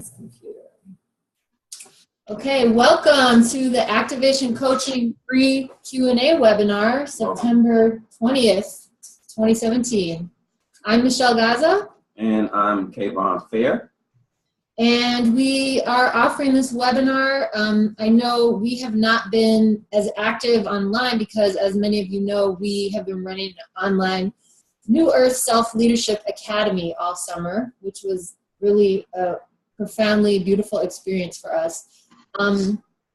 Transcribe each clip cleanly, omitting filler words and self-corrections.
this computer. Okay, welcome to the Activation Coaching free Q&A webinar, September 20th, 2017. I'm Michelle Gaza. And I'm Kayvon Fair. And we are offering this webinar. I know we have not been as active online because, as many of you know, we have been running an online New Earth Self-Leadership Academy all summer, which was really a profoundly beautiful experience for us.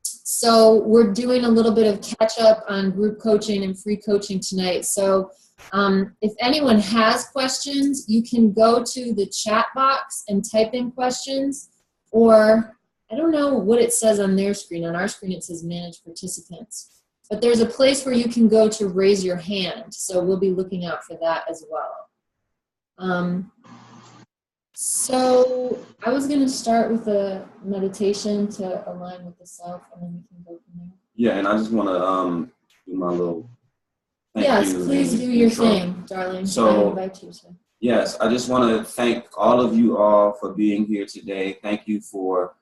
So we're doing a little bit of catch-up on group coaching and free coaching tonight. So if anyone has questions, you can go to the chat box and type in questions, or I don't know what it says on their screen. On our screen it says manage participants. But there's a place where you can go to raise your hand. So we'll be looking out for that as well. So I was going to start with a meditation to align with the self, and then we can go from there. Yeah, and I just want to do my little thank yes, you. Please do your thing, darling. So, I invite you to. Yes, I just want to thank all of you all for being here today. Thank you for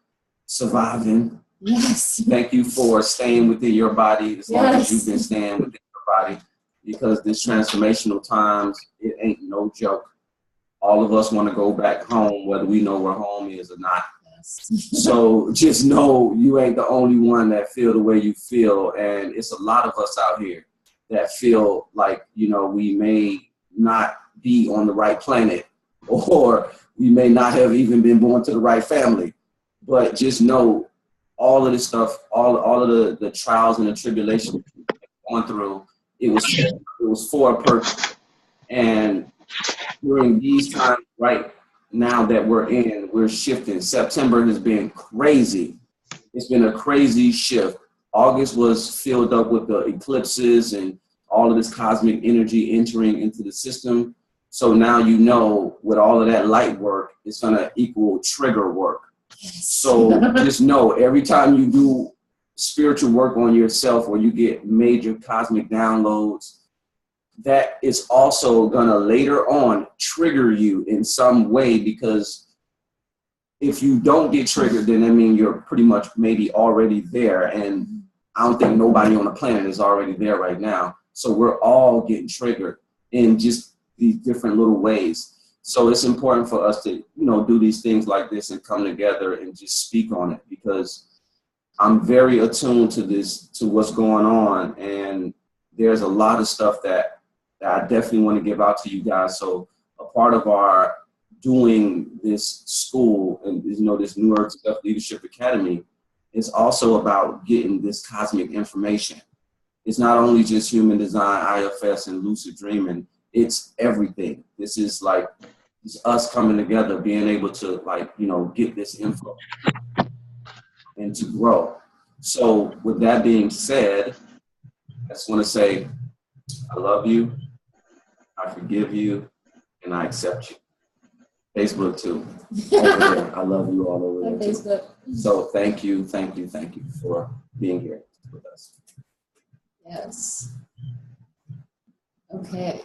surviving. Yes. Thank you for staying within your body as long as you've been staying within your body, because this transformational times, it ain't no joke. All of us want to go back home, whether we know where home is or not. Yes. So just know you ain't the only one that feel the way you feel. And it's a lot of us out here that feel like, you know, we may not be on the right planet, or we may not have even been born to the right family. But just know all of this stuff, all of the trials and the tribulations we've gone through, it was for a purpose. And during these times right now that we're shifting. September has been crazy. It's been a crazy shift. August was filled up with the eclipses and all of this cosmic energy entering into the system. So now you know, with all of that light work, it's going to equal trigger work. So just know, every time you do spiritual work on yourself or you get major cosmic downloads, that is also going to later on trigger you in some way, because if you don't get triggered, then I mean you're pretty much maybe already there. And I don't think nobody on the planet is already there right now. So we're all getting triggered in just these different little ways. So it's important for us to, you know, do these things like this and come together and just speak on it, because I'm very attuned to this, to what's going on. And there's a lot of stuff that I definitely want to give out to you guys. So a part of our doing this school and, you know, this New Earth Self-Leadership Academy is also about getting this cosmic information. It's not only just human design, IFS, and lucid dreaming. It's everything. This is like, it's us coming together, being able to, like, you know, get this info and to grow. So with that being said, I just want to say, I love you, I forgive you, and I accept you. Facebook too. I love you all over there too. So thank you for being here with us. Yes. Okay.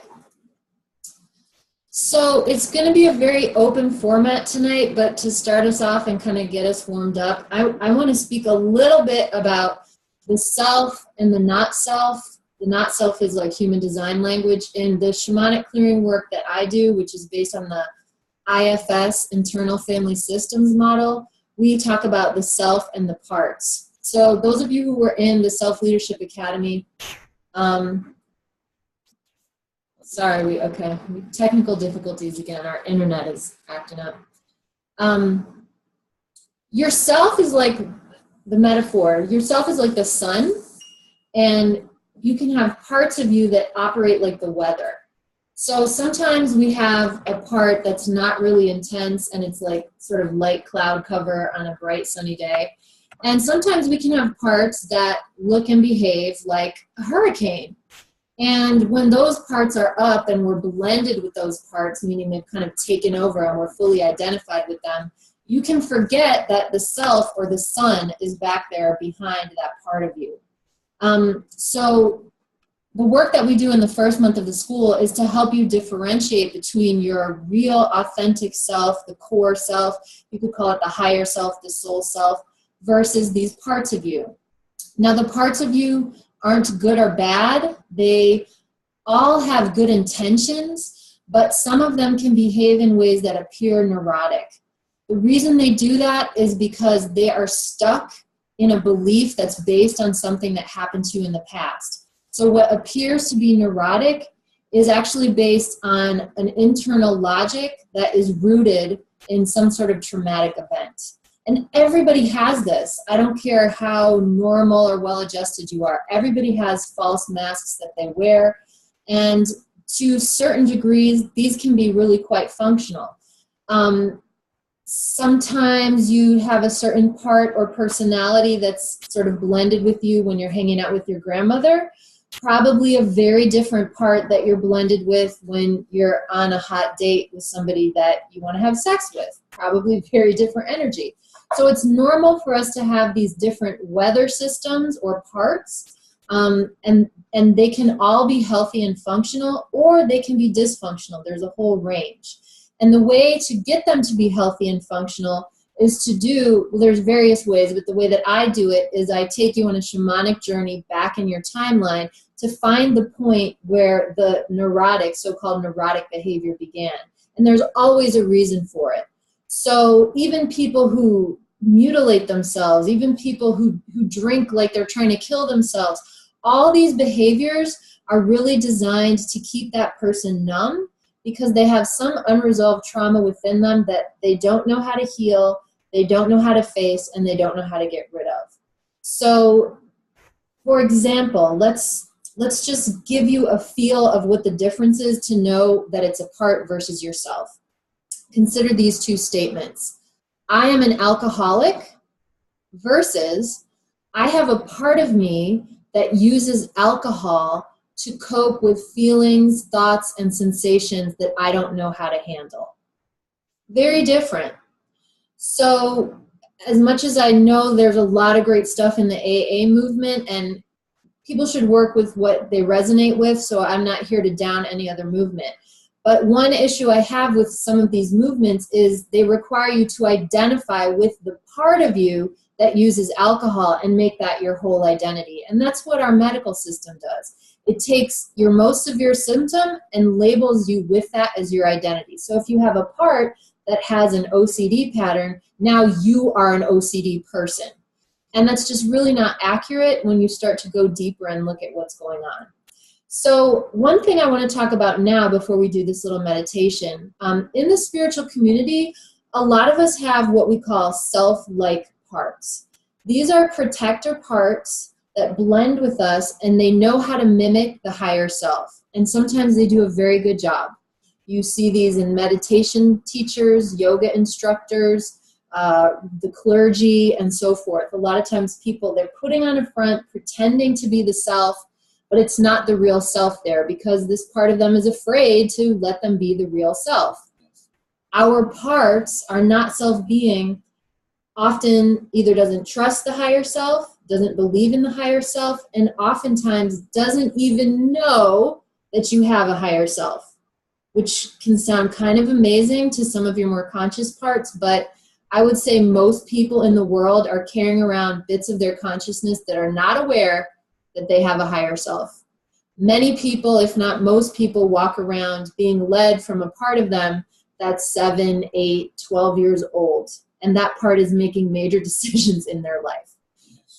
So it's going to be a very open format tonight, but to start us off and kind of get us warmed up, I want to speak a little bit about the self and the not self. The not self is like human design language. In the shamanic clearing work that I do, which is based on the IFS, Internal Family Systems model, we talk about the self and the parts. So those of you who were in the Self-Leadership Academy, technical difficulties again. Our internet is acting up. Yourself is like the metaphor. Yourself is like the sun, and you can have parts of you that operate like the weather. So sometimes we have a part that's not really intense, and it's like sort of light cloud cover on a bright sunny day. And sometimes we can have parts that look and behave like a hurricane. And when those parts are up and we're blended with those parts, meaning they've kind of taken over and we're fully identified with them, you can forget that the self or the sun is back there behind that part of you. So the work that we do in the first month of the school is to help you differentiate between your real authentic self, the core self, you could call it the higher self, the soul self, versus these parts of you. Now, the parts of you aren't good or bad. They all have good intentions, but some of them can behave in ways that appear neurotic. The reason they do that is because they are stuck in a belief that's based on something that happened to you in the past. So what appears to be neurotic is actually based on an internal logic that is rooted in some sort of traumatic event. And everybody has this. I don't care how normal or well-adjusted you are. Everybody has false masks that they wear. And to certain degrees, these can be really quite functional. Sometimes you have a certain part or personality that's sort of blended with you when you're hanging out with your grandmother. Probably a very different part that you're blended with when you're on a hot date with somebody that you want to have sex with. Probably very different energy. So it's normal for us to have these different weather systems or parts, and they can all be healthy and functional, or they can be dysfunctional. There's a whole range. And the way to get them to be healthy and functional is to do, well, there's various ways, but the way that I do it is I take you on a shamanic journey back in your timeline to find the point where the neurotic, so-called neurotic behavior began. And there's always a reason for it. So even people who mutilate themselves, even people who drink like they're trying to kill themselves, all these behaviors are really designed to keep that person numb because they have some unresolved trauma within them that they don't know how to heal, they don't know how to face, and they don't know how to get rid of. So, for example, let's just give you a feel of what the difference is to know that it's a part versus yourself. Consider these two statements. I am an alcoholic versus I have a part of me that uses alcohol to cope with feelings, thoughts, and sensations that I don't know how to handle. Very different. So as much as I know there's a lot of great stuff in the AA movement, and people should work with what they resonate with, so I'm not here to down any other movement. But one issue I have with some of these movements is they require you to identify with the part of you that uses alcohol and make that your whole identity. And that's what our medical system does. It takes your most severe symptom and labels you with that as your identity. So if you have a part that has an OCD pattern, now you are an OCD person. And that's just really not accurate when you start to go deeper and look at what's going on. So one thing I want to talk about now before we do this little meditation, in the spiritual community, a lot of us have what we call self-like parts. These are protector parts that blend with us, and they know how to mimic the higher self. And sometimes they do a very good job. You see these in meditation teachers, yoga instructors, the clergy, and so forth. A lot of times people, they're putting on a front, pretending to be the self, but it's not the real self there because this part of them is afraid to let them be the real self. Our parts are not self-being, often either doesn't trust the higher self, doesn't believe in the higher self, and oftentimes doesn't even know that you have a higher self, which can sound kind of amazing to some of your more conscious parts, but I would say most people in the world are carrying around bits of their consciousness that are not aware that they have a higher self. Many people, if not most people, walk around being led from a part of them that's 7, 8, 12 years old, and that part is making major decisions in their life.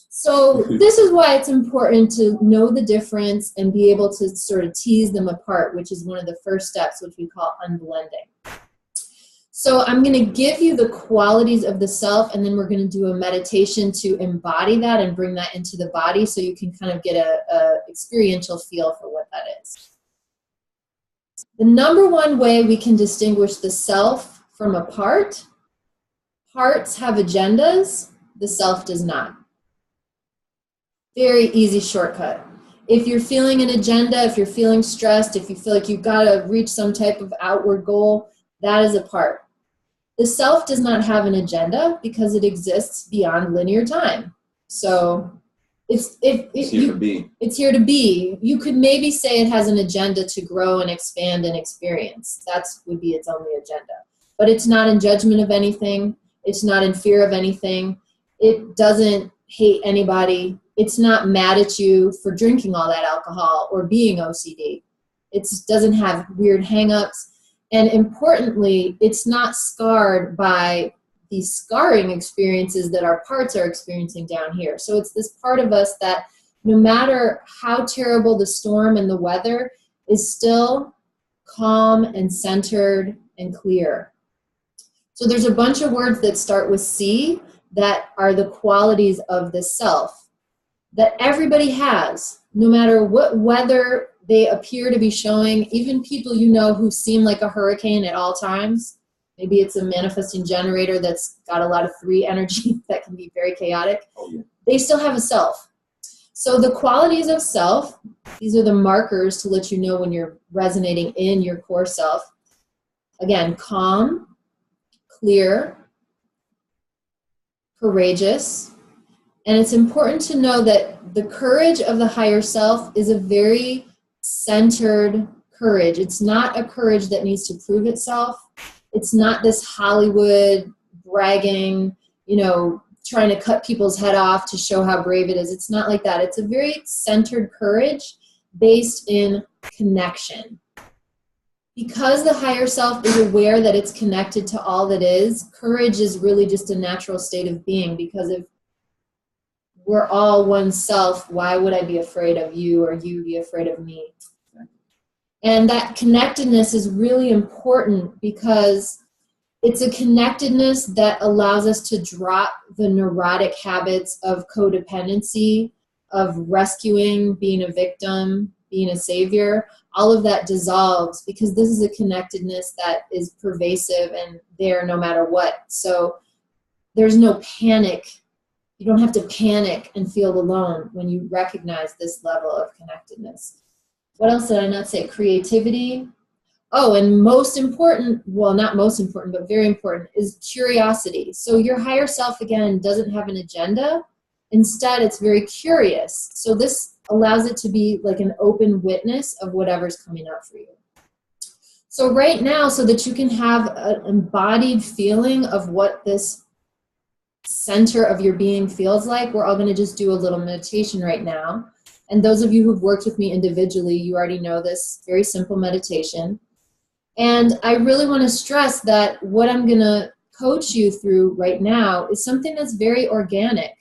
So this is why it's important to know the difference and be able to sort of tease them apart, which is one of the first steps, which we call unblending. So I'm going to give you the qualities of the self, and then we're going to do a meditation to embody that and bring that into the body so you can kind of get a experiential feel for what that is. The number one way we can distinguish the self from a part, parts have agendas, the self does not. Very easy shortcut. If you're feeling an agenda, if you're feeling stressed, if you feel like you've got to reach some type of outward goal, that is a part. The self does not have an agenda because it exists beyond linear time. So It's here to be. It's here to be. You could maybe say it has an agenda to grow and expand and experience. That would be its only agenda. But it's not in judgment of anything. It's not in fear of anything. It doesn't hate anybody. It's not mad at you for drinking all that alcohol or being OCD. It doesn't have weird hang-ups. And importantly, it's not scarred by these scarring experiences that our parts are experiencing down here. So it's this part of us that no matter how terrible the storm and the weather is still calm and centered and clear. So there's a bunch of words that start with C that are the qualities of the self that everybody has, no matter what weather they appear to be showing. Even people you know who seem like a hurricane at all times, maybe it's a manifesting generator that's got a lot of 3 energy that can be very chaotic. Oh, yeah. They still have a self. So the qualities of self, these are the markers to let you know when you're resonating in your core self. Again, calm, clear, courageous. And it's important to know that the courage of the higher self is a very centered courage. It's not a courage that needs to prove itself. It's not this Hollywood bragging, trying to cut people's head off to show how brave it is. It's not like that. It's a very centered courage based in connection. Because the higher self is aware that it's connected to all that is, courage is really just a natural state of being, because if we're all one self, why would I be afraid of you or you be afraid of me? And that connectedness is really important because it's a connectedness that allows us to drop the neurotic habits of codependency, of rescuing, being a victim, being a savior. All of that dissolves because this is a connectedness that is pervasive and there no matter what. So there's no panic. You don't have to panic and feel alone when you recognize this level of connectedness. What else did I not say? Creativity. Oh, and most important, well, not most important, but very important, is curiosity. So your higher self, again, doesn't have an agenda. Instead, it's very curious. So this allows it to be like an open witness of whatever's coming up for you. So right now, so that you can have an embodied feeling of what this center of your being feels like, we're all going to just do a little meditation right now. And those of you who've worked with me individually, you already know this very simple meditation. And I really want to stress that what I'm going to coach you through right now is something that's very organic.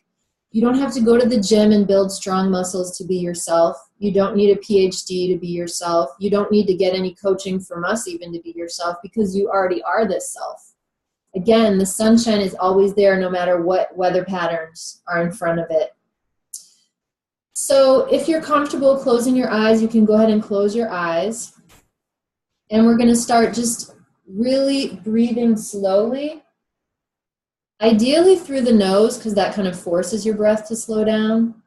You don't have to go to the gym and build strong muscles to be yourself. You don't need a PhD to be yourself. You don't need to get any coaching from us even to be yourself, because you already are this self. Again, the sunshine is always there no matter what weather patterns are in front of it. So if you're comfortable closing your eyes, you can go ahead and close your eyes. And we're going to start just really breathing slowly. Ideally through the nose, because that kind of forces your breath to slow down.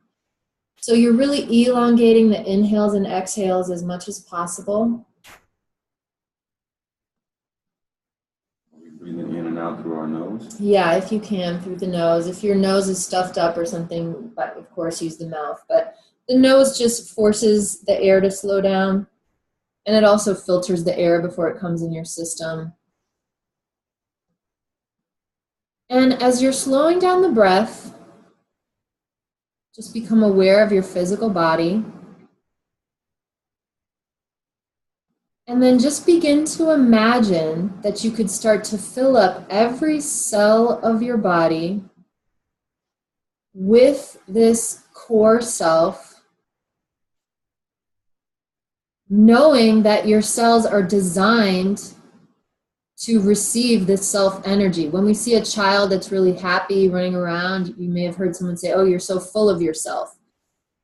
So you're really elongating the inhales and exhales as much as possible. Breathing in and out through our nose? Yeah, if you can, through the nose. If your nose is stuffed up or something, but of course use the mouth. But the nose just forces the air to slow down. And it also filters the air before it comes in your system. And as you're slowing down the breath, just become aware of your physical body. And then just begin to imagine that you could start to fill up every cell of your body with this core self, knowing that your cells are designed to receive this self-energy. When we see a child that's really happy running around, you may have heard someone say, oh, you're so full of yourself.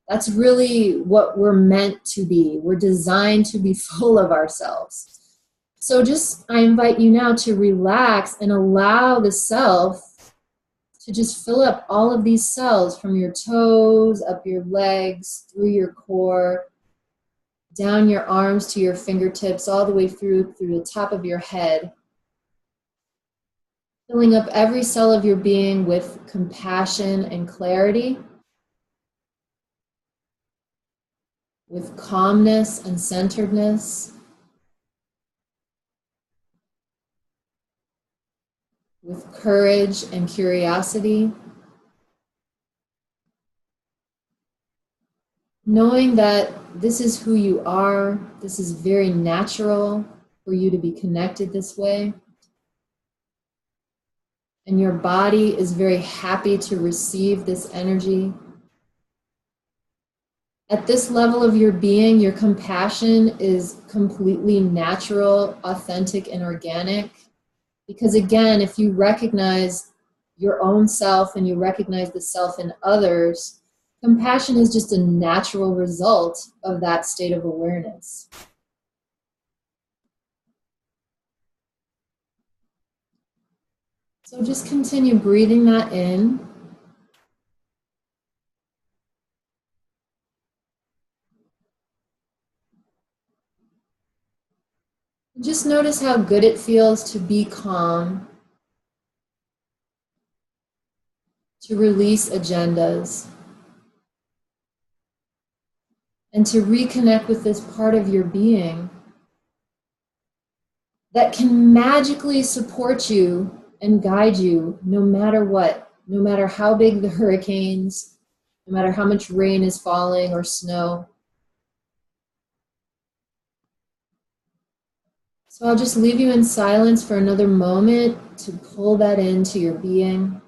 That's really what we're meant to be. We're designed to be full of ourselves. So I invite you now to relax and allow the self to just fill up all of these cells from your toes, up your legs, through your core, down your arms to your fingertips, all the way through the top of your head. Filling up every cell of your being with compassion and clarity. with calmness and centeredness, with courage and curiosity, knowing that this is who you are, this is very natural for you to be connected this way, and your body is very happy to receive this energy. At this level of your being, your compassion is completely natural, authentic, and organic. Because again, if you recognize your own self and you recognize the self in others, compassion is just a natural result of that state of awareness. So just continue breathing that in. Just notice how good it feels to be calm, to release agendas, and to reconnect with this part of your being that can magically support you and guide you no matter what, no matter how big the hurricanes, no matter how much rain is falling or snow. So I'll just leave you in silence for another moment to pull that into your being.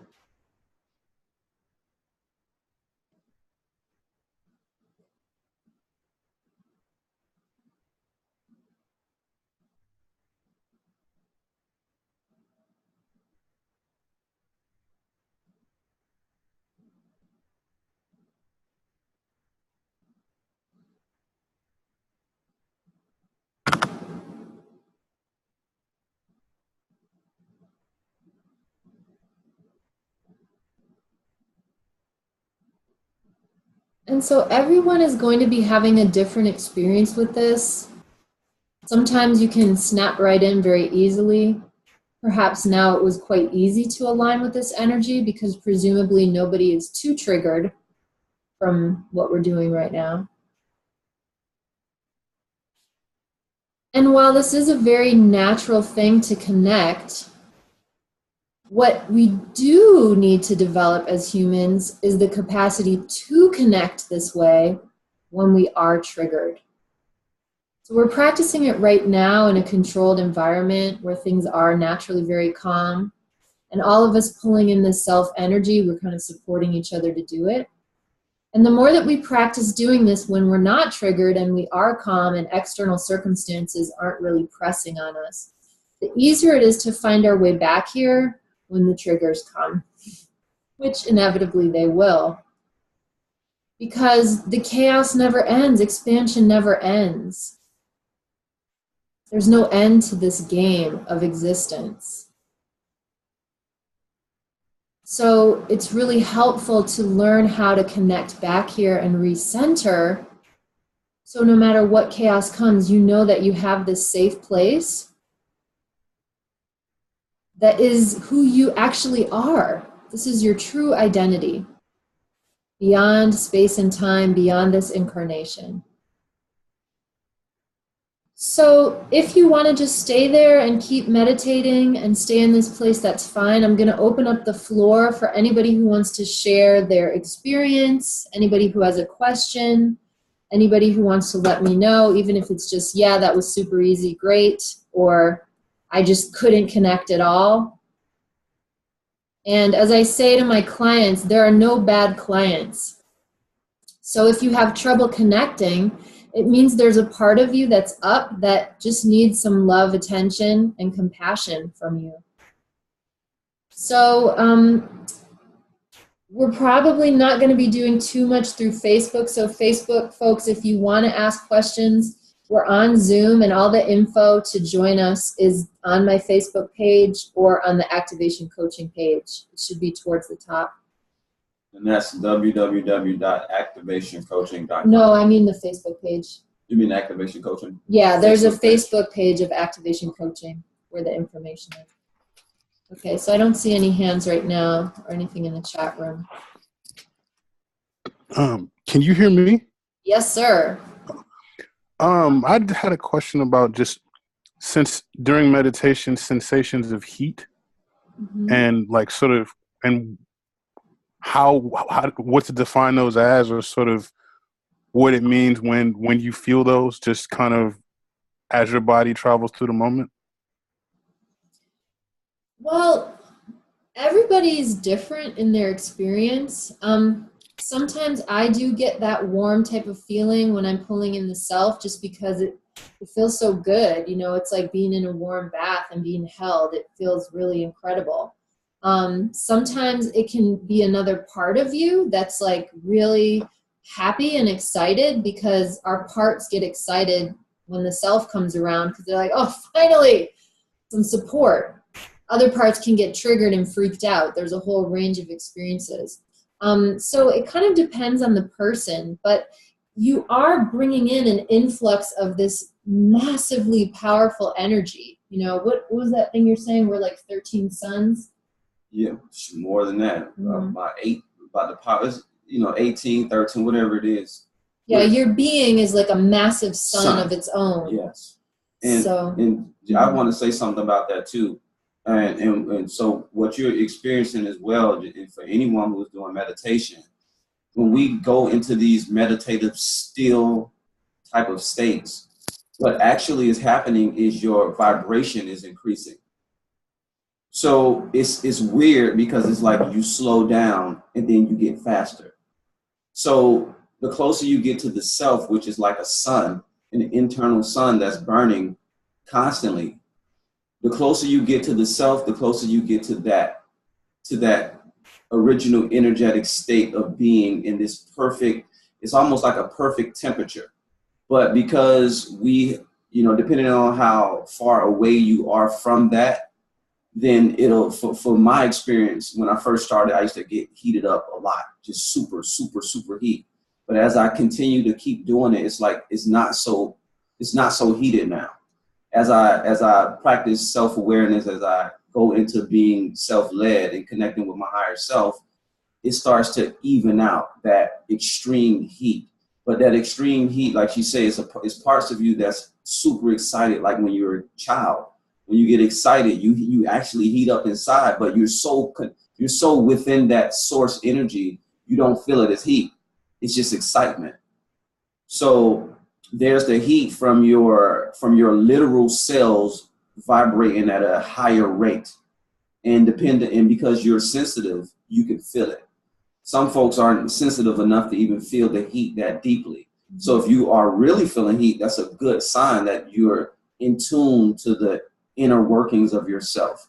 And so everyone is going to be having a different experience with this. Sometimes you can snap right in very easily. Perhaps now it was quite easy to align with this energy because presumably nobody is too triggered from what we're doing right now. And while this is a very natural thing to connect, what we do need to develop as humans is the capacity to connect this way when we are triggered. So we're practicing it right now in a controlled environment where things are naturally very calm. And all of us pulling in this self energy, we're kind of supporting each other to do it. And the more that we practice doing this when we're not triggered and we are calm and external circumstances aren't really pressing on us, the easier it is to find our way back here when the triggers come, which inevitably they will. Because the chaos never ends, expansion never ends. There's no end to this game of existence. So it's really helpful to learn how to connect back here and recenter. So no matter what chaos comes, you know that you have this safe place that is who you actually are. This is your true identity. Beyond space and time, beyond this incarnation. So if you want to just stay there and keep meditating and stay in this place, that's fine. I'm going to open up the floor for anybody who wants to share their experience, anybody who has a question, anybody who wants to let me know, even if it's just, yeah, that was super easy, great, or I just couldn't connect at all. And as I say to my clients, there are no bad clients. So if you have trouble connecting, it means there's a part of you that's up that just needs some love, attention, and compassion from you. So we're probably not going to be doing too much through Facebook. So Facebook, folks, if you want to ask questions, we're on Zoom, and all the info to join us is on my Facebook page or on the Activation Coaching page. It should be towards the top. And that's www.activationcoaching.com. No, I mean the Facebook page. You mean Activation Coaching? Yeah, there's a Facebook page of Activation Coaching where the information is. Okay, so I don't see any hands right now or anything in the chat room. Can you hear me? Yes, sir. I had a question about just since during meditation, sensations of heat and like sort of, and how what to define those as, or sort of what it means when you feel those, just kind of as your body travels through the moment. Well, everybody's different in their experience. Sometimes I do get that warm type of feeling when I'm pulling in the self, just because it feels so good. You know, it's like being in a warm bath and being held. It feels really incredible. Sometimes it can be another part of you that's like really happy and excited, because our parts get excited when the self comes around, because they're like, oh, finally, some support. Other parts can get triggered and freaked out. There's a whole range of experiences. So it kind of depends on the person, but you are bringing in an influx of this massively powerful energy. You know, what was that thing you're saying? We're like 13 suns? Yeah, more than that. About the power, 18, 13, whatever it is. Yeah, your being is like a massive sun of its own. Yes. And I want to say something about that too. And so what you're experiencing as well, and for anyone who's doing meditation, when we go into these meditative still type of states, what actually is happening is your vibration is increasing. So it's weird, because it's like you slow down and then you get faster. So the closer you get to the self, which is like a sun, an internal sun that's burning constantly, the closer you get to the self, the closer you get to that original energetic state of being in this perfect, it's almost like a perfect temperature. But because we, depending on how far away you are from that, then it'll, for my experience, when I first started, I used to get heated up a lot, just super, super, super heat. But as I continue to keep doing it, it's like, it's not so heated now. As I practice self-awareness, as I go into being self-led and connecting with my higher self, it starts to even out that extreme heat. But that extreme heat, like you say, it's parts of you that's super excited, like when you're a child. When you get excited, you actually heat up inside, but you're so within that source energy, you don't feel it as heat. It's just excitement. So there's the heat from your literal cells vibrating at a higher rate, and because you're sensitive, you can feel it. Some folks aren't sensitive enough to even feel the heat that deeply. So if you are really feeling heat, that's a good sign that you're in tune to the inner workings of yourself.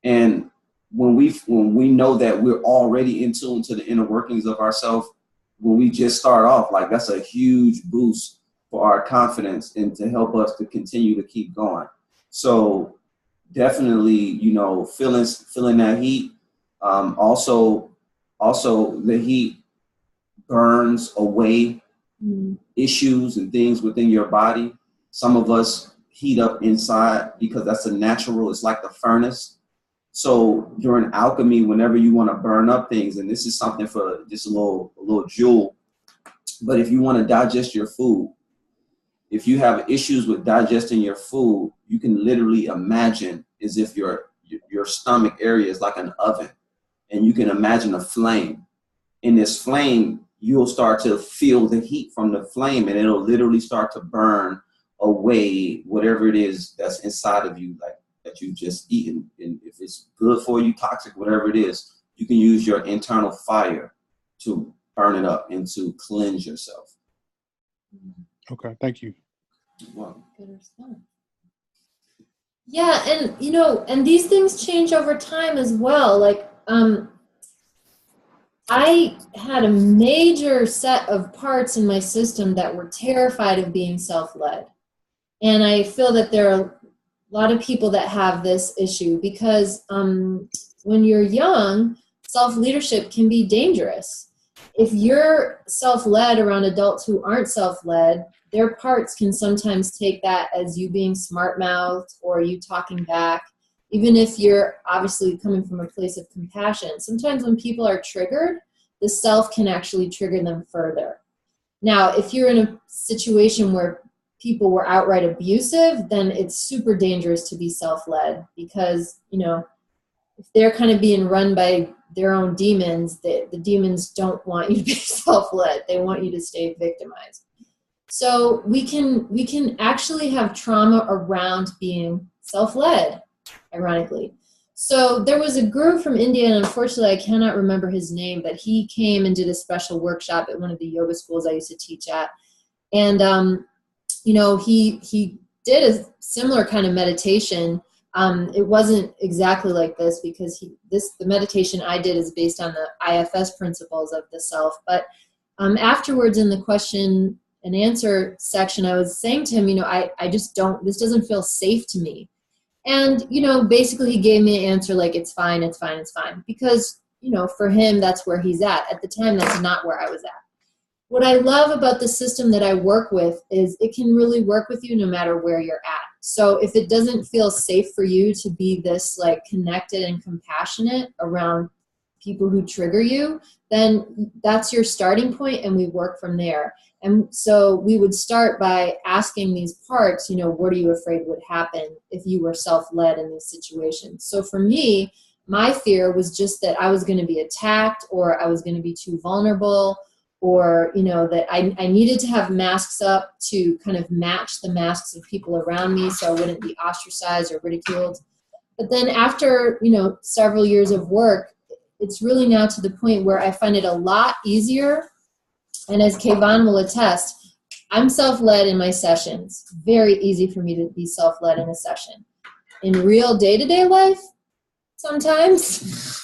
And when we know that we're already in tune to the inner workings of ourselves, when we just start off, like, that's a huge boost for our confidence and to help us to continue to keep going. So definitely, feeling that heat. Also the heat burns away issues and things within your body. Some of us heat up inside because that's a natural, it's like the furnace. So during alchemy, whenever you want to burn up things, and this is something for just a little jewel, but if you want to digest your food, if you have issues with digesting your food, you can literally imagine as if your stomach area is like an oven, and you can imagine a flame. In this flame, you'll start to feel the heat from the flame, and it'll literally start to burn away whatever it is that's inside of you, like that you've just eaten. And if it's good for you, toxic, whatever it is, you can use your internal fire to burn it up and to cleanse yourself. Okay, thank you. Wow. Good response. Yeah, and and these things change over time as well. Like, I had a major set of parts in my system that were terrified of being self-led. And I feel that there are a lot of people that have this issue, because when you're young, self-leadership can be dangerous. If you're self-led around adults who aren't self-led, their parts can sometimes take that as you being smart-mouthed or you talking back, even if you're obviously coming from a place of compassion. Sometimes when people are triggered, the self can actually trigger them further. Now, if you're in a situation where people were outright abusive, then it's super dangerous to be self-led, because, you know, if they're kind of being run by their own demons, the demons don't want you to be self-led. They want you to stay victimized. So we can actually have trauma around being self-led, ironically. So there was a guru from India, and unfortunately I cannot remember his name, but he came and did a special workshop at one of the yoga schools I used to teach at. And, you know, he did a similar kind of meditation. It wasn't exactly like this, because the meditation I did is based on the IFS principles of the self. But afterwards, in the question and answer section, I was saying to him, you know, I just don't, this doesn't feel safe to me. And, you know, basically he gave me an answer like, it's fine, it's fine, it's fine. Because, you know, for him, that's where he's at. At the time, that's not where I was at. What I love about the system that I work with is it can really work with you no matter where you're at. So if it doesn't feel safe for you to be this like connected and compassionate around people who trigger you, then that's your starting point, and we work from there. And so we would start by asking these parts, you know, what are you afraid would happen if you were self-led in these situations? So for me, my fear was just that I was going to be attacked, or I was going to be too vulnerable, or, you know, that I needed to have masks up to kind of match the masks of people around me so I wouldn't be ostracized or ridiculed. But then after, you know, several years of work, it's really now to the point where I find it a lot easier. And as Kayvon will attest, I'm self-led in my sessions. Very easy for me to be self-led in a session. In real day-to-day life, sometimes,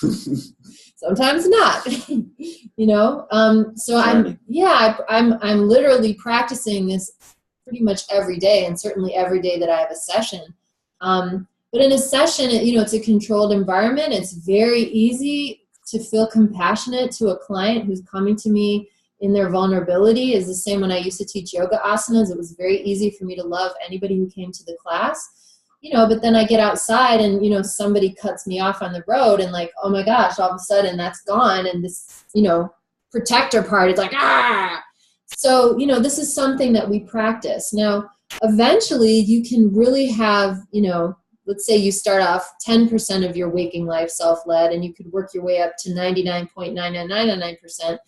sometimes not. You know, so I'm literally practicing this pretty much every day, and certainly every day that I have a session. But in a session, you know, it's a controlled environment. It's very easy to feel compassionate to a client who's coming to me in their vulnerability. Is the same when I used to teach yoga asanas. It was very easy for me to love anybody who came to the class. You know, but then I get outside and, you know, somebody cuts me off on the road, and like, oh my gosh, all of a sudden that's gone. And this, you know, protector part is like, ah. So, you know, this is something that we practice. Now, eventually you can really have, you know, let's say you start off 10% of your waking life self-led, and you could work your way up to 99.9999%.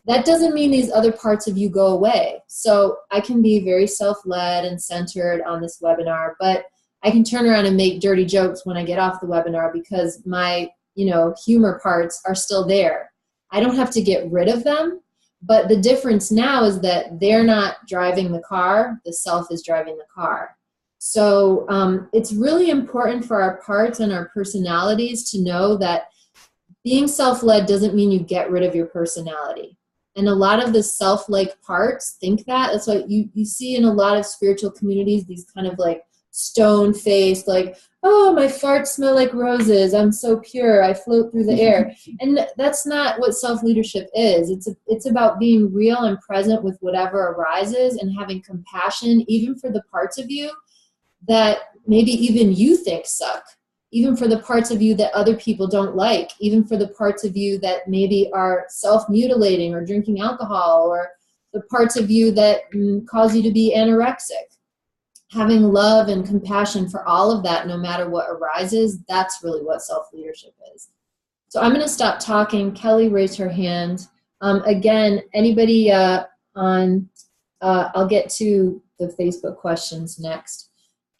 That doesn't mean these other parts of you go away. So I can be very self-led and centered on this webinar, but I can turn around and make dirty jokes when I get off the webinar, because my, you know, humor parts are still there. I don't have to get rid of them, but the difference now is that they're not driving the car, the self is driving the car. So it's really important for our parts and our personalities to know that being self-led doesn't mean you get rid of your personality. And a lot of the self-like parts think that. That's why you see in a lot of spiritual communities, these kind of like stone-faced, like, oh, my farts smell like roses, I'm so pure, I float through the air. And that's not what self-leadership is. It's about being real and present with whatever arises, and having compassion even for the parts of you that maybe even you think suck, even for the parts of you that other people don't like, even for the parts of you that maybe are self-mutilating or drinking alcohol, or the parts of you that cause you to be anorexic. Having love and compassion for all of that, no matter what arises, that's really what self-leadership is. So I'm going to stop talking. Kelly raised her hand. Again, anybody I'll get to the Facebook questions next.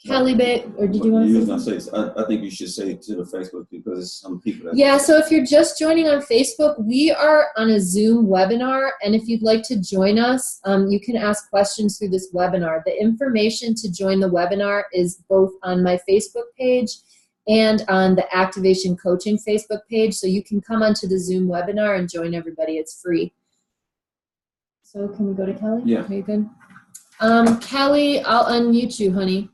Kelly, or did you want to say? I think you should say it to the Facebook, because some people. Yeah, so if you're just joining on Facebook, we are on a Zoom webinar, and if you'd like to join us, you can ask questions through this webinar. The information to join the webinar is both on my Facebook page and on the Activation Coaching Facebook page, so you can come onto the Zoom webinar and join everybody. It's free. So can we go to Kelly? Yeah. Are you good? Kelly, I'll unmute you, honey.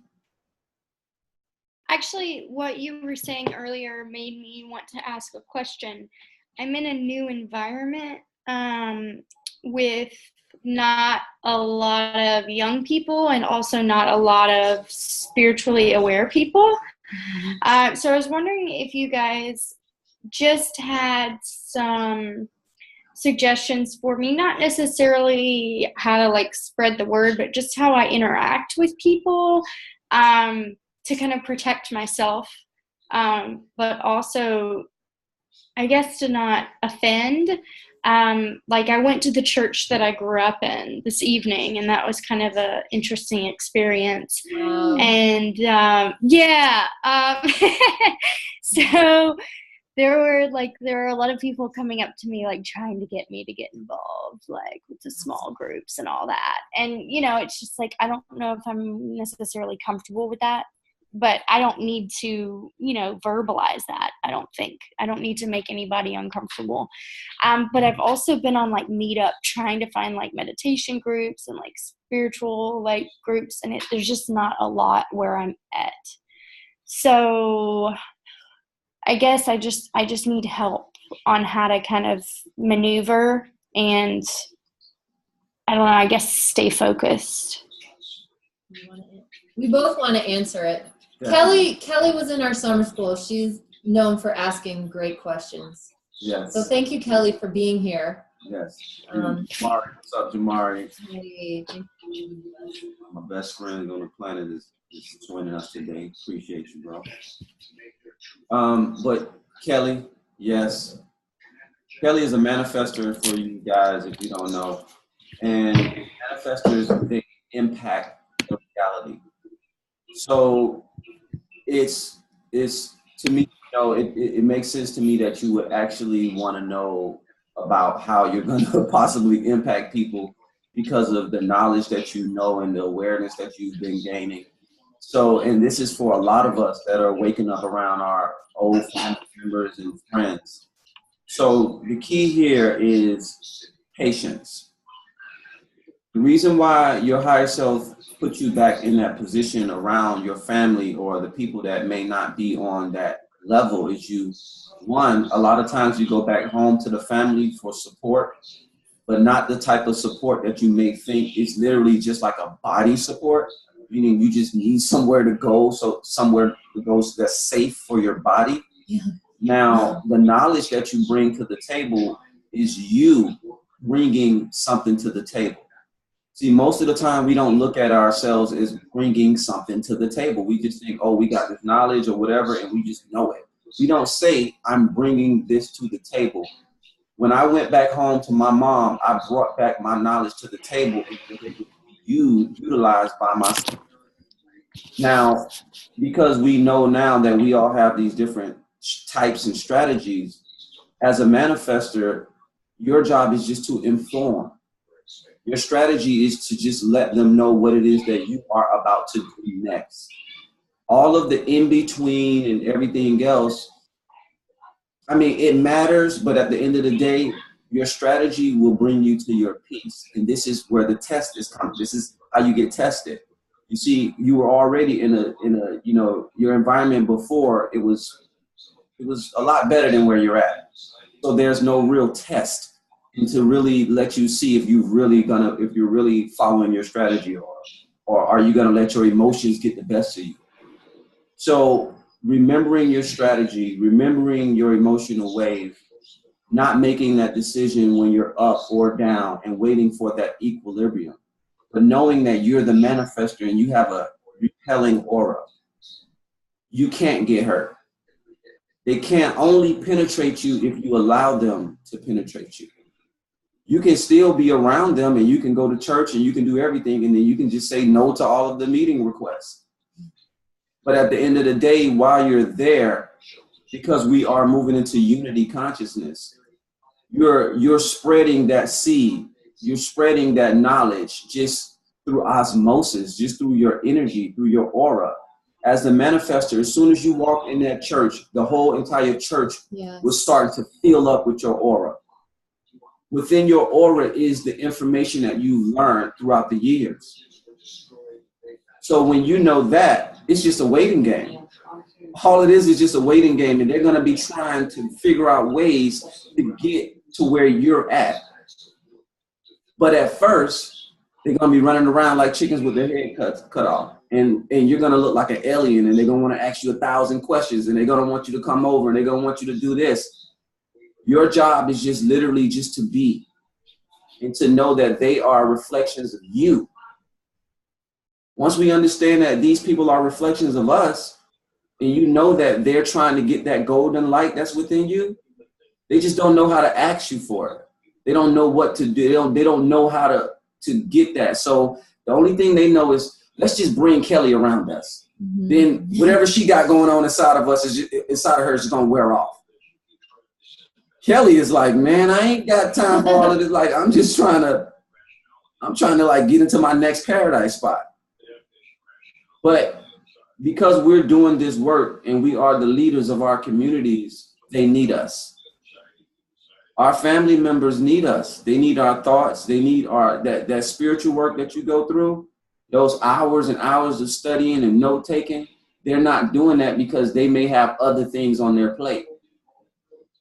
Actually, what you were saying earlier made me want to ask a question. I'm in a new environment with not a lot of young people, and also not a lot of spiritually aware people. So I was wondering if you guys just had some suggestions for me, not necessarily how to like spread the word, but just how I interact with people, to kind of protect myself, but also, I guess, to not offend. Like I went to the church that I grew up in this evening, and that was kind of an interesting experience. Wow. And so there were a lot of people coming up to me, like trying to get me to get involved, like with the small groups and all that. And, you know, it's just like, I don't know if I'm necessarily comfortable with that, but I don't need to, you know, verbalize that. I don't need to make anybody uncomfortable. But I've also been on like Meetup trying to find like meditation groups and like spiritual like groups. And there's just not a lot where I'm at. So I guess I just need help on how to kind of maneuver and, I don't know, I guess stay focused. We both want to answer it. Yeah. Kelly was in our summer school. She's known for asking great questions. Yes. So thank you, Kelly, for being here. Yes. Jamari, what's up, Jamari? Hey, thank you. My best friend on the planet is joining us today. Appreciate you, bro. But Kelly, yes. Kelly is a manifester for you guys, if you don't know. And manifestors, they impact the reality. So it's to me, you know, it makes sense to me that you would actually want to know about how you're going to possibly impact people because of the knowledge that you know and the awareness that you've been gaining. So, and this is for a lot of us that are waking up around our old family members and friends. So the key here is patience. The reason why your higher self puts you back in that position around your family or the people that may not be on that level is a lot of times you go back home to the family for support, but not the type of support that you may think. It's literally just like a body support, meaning you just need somewhere to go, so somewhere to go that's safe for your body. Yeah. Now, the knowledge that you bring to the table is you bringing something to the table. See, most of the time we don't look at ourselves as bringing something to the table. We just think, oh, we got this knowledge or whatever, and we just know it. We don't say, I'm bringing this to the table. When I went back home to my mom, I brought back my knowledge to the table and it could be utilized by myself. Now, because we know now that we all have these different types and strategies, as a manifester, your job is just to inform. Your strategy is to just let them know what it is that you are about to do next. All of the in-between and everything else, I mean, it matters, but at the end of the day, your strategy will bring you to your peace. And this is where the test is coming. This is how you get tested. You see, you were already in a, you know, your environment before, it was a lot better than where you're at. So there's no real test and to really let you see if you're really following your strategy or are you gonna let your emotions get the best of you. So remembering your strategy, remembering your emotional wave, not making that decision when you're up or down and waiting for that equilibrium, but knowing that you're the manifester and you have a repelling aura. You can't get hurt. They can't only penetrate you if you allow them to penetrate you. You can still be around them and you can go to church and you can do everything and then you can just say no to all of the meeting requests. But at the end of the day, while you're there, because we are moving into unity consciousness, you're spreading that seed, you're spreading that knowledge just through osmosis, just through your energy, through your aura. As the manifester, as soon as you walk in that church, the whole entire church will start to fill up with your aura. Within your aura is the information that you learned throughout the years. So when you know that, it's just a waiting game. All it is just a waiting game, and they're going to be trying to figure out ways to get to where you're at. But at first, they're going to be running around like chickens with their head cut off. And you're going to look like an alien, and they're going to want to ask you 1,000 questions, and they're going to want you to come over, and they're going to want you to do this. Your job is just literally just to be, and to know that they are reflections of you. Once we understand that these people are reflections of us, and you know that they're trying to get that golden light that's within you, they just don't know how to ask you for it. They don't know what to do. They don't know how to get that. So the only thing they know is, let's just bring Kelly around us. Mm-hmm. Then whatever she got going on inside of us, inside of her, is just gonna wear off. Kelly is like, man, I ain't got time for all of this. Like, I'm trying to like get into my next paradise spot. But because we're doing this work and we are the leaders of our communities, they need us. Our family members need us. They need our thoughts. They need that spiritual work that you go through, those hours and hours of studying and note taking. They're not doing that because they may have other things on their plate.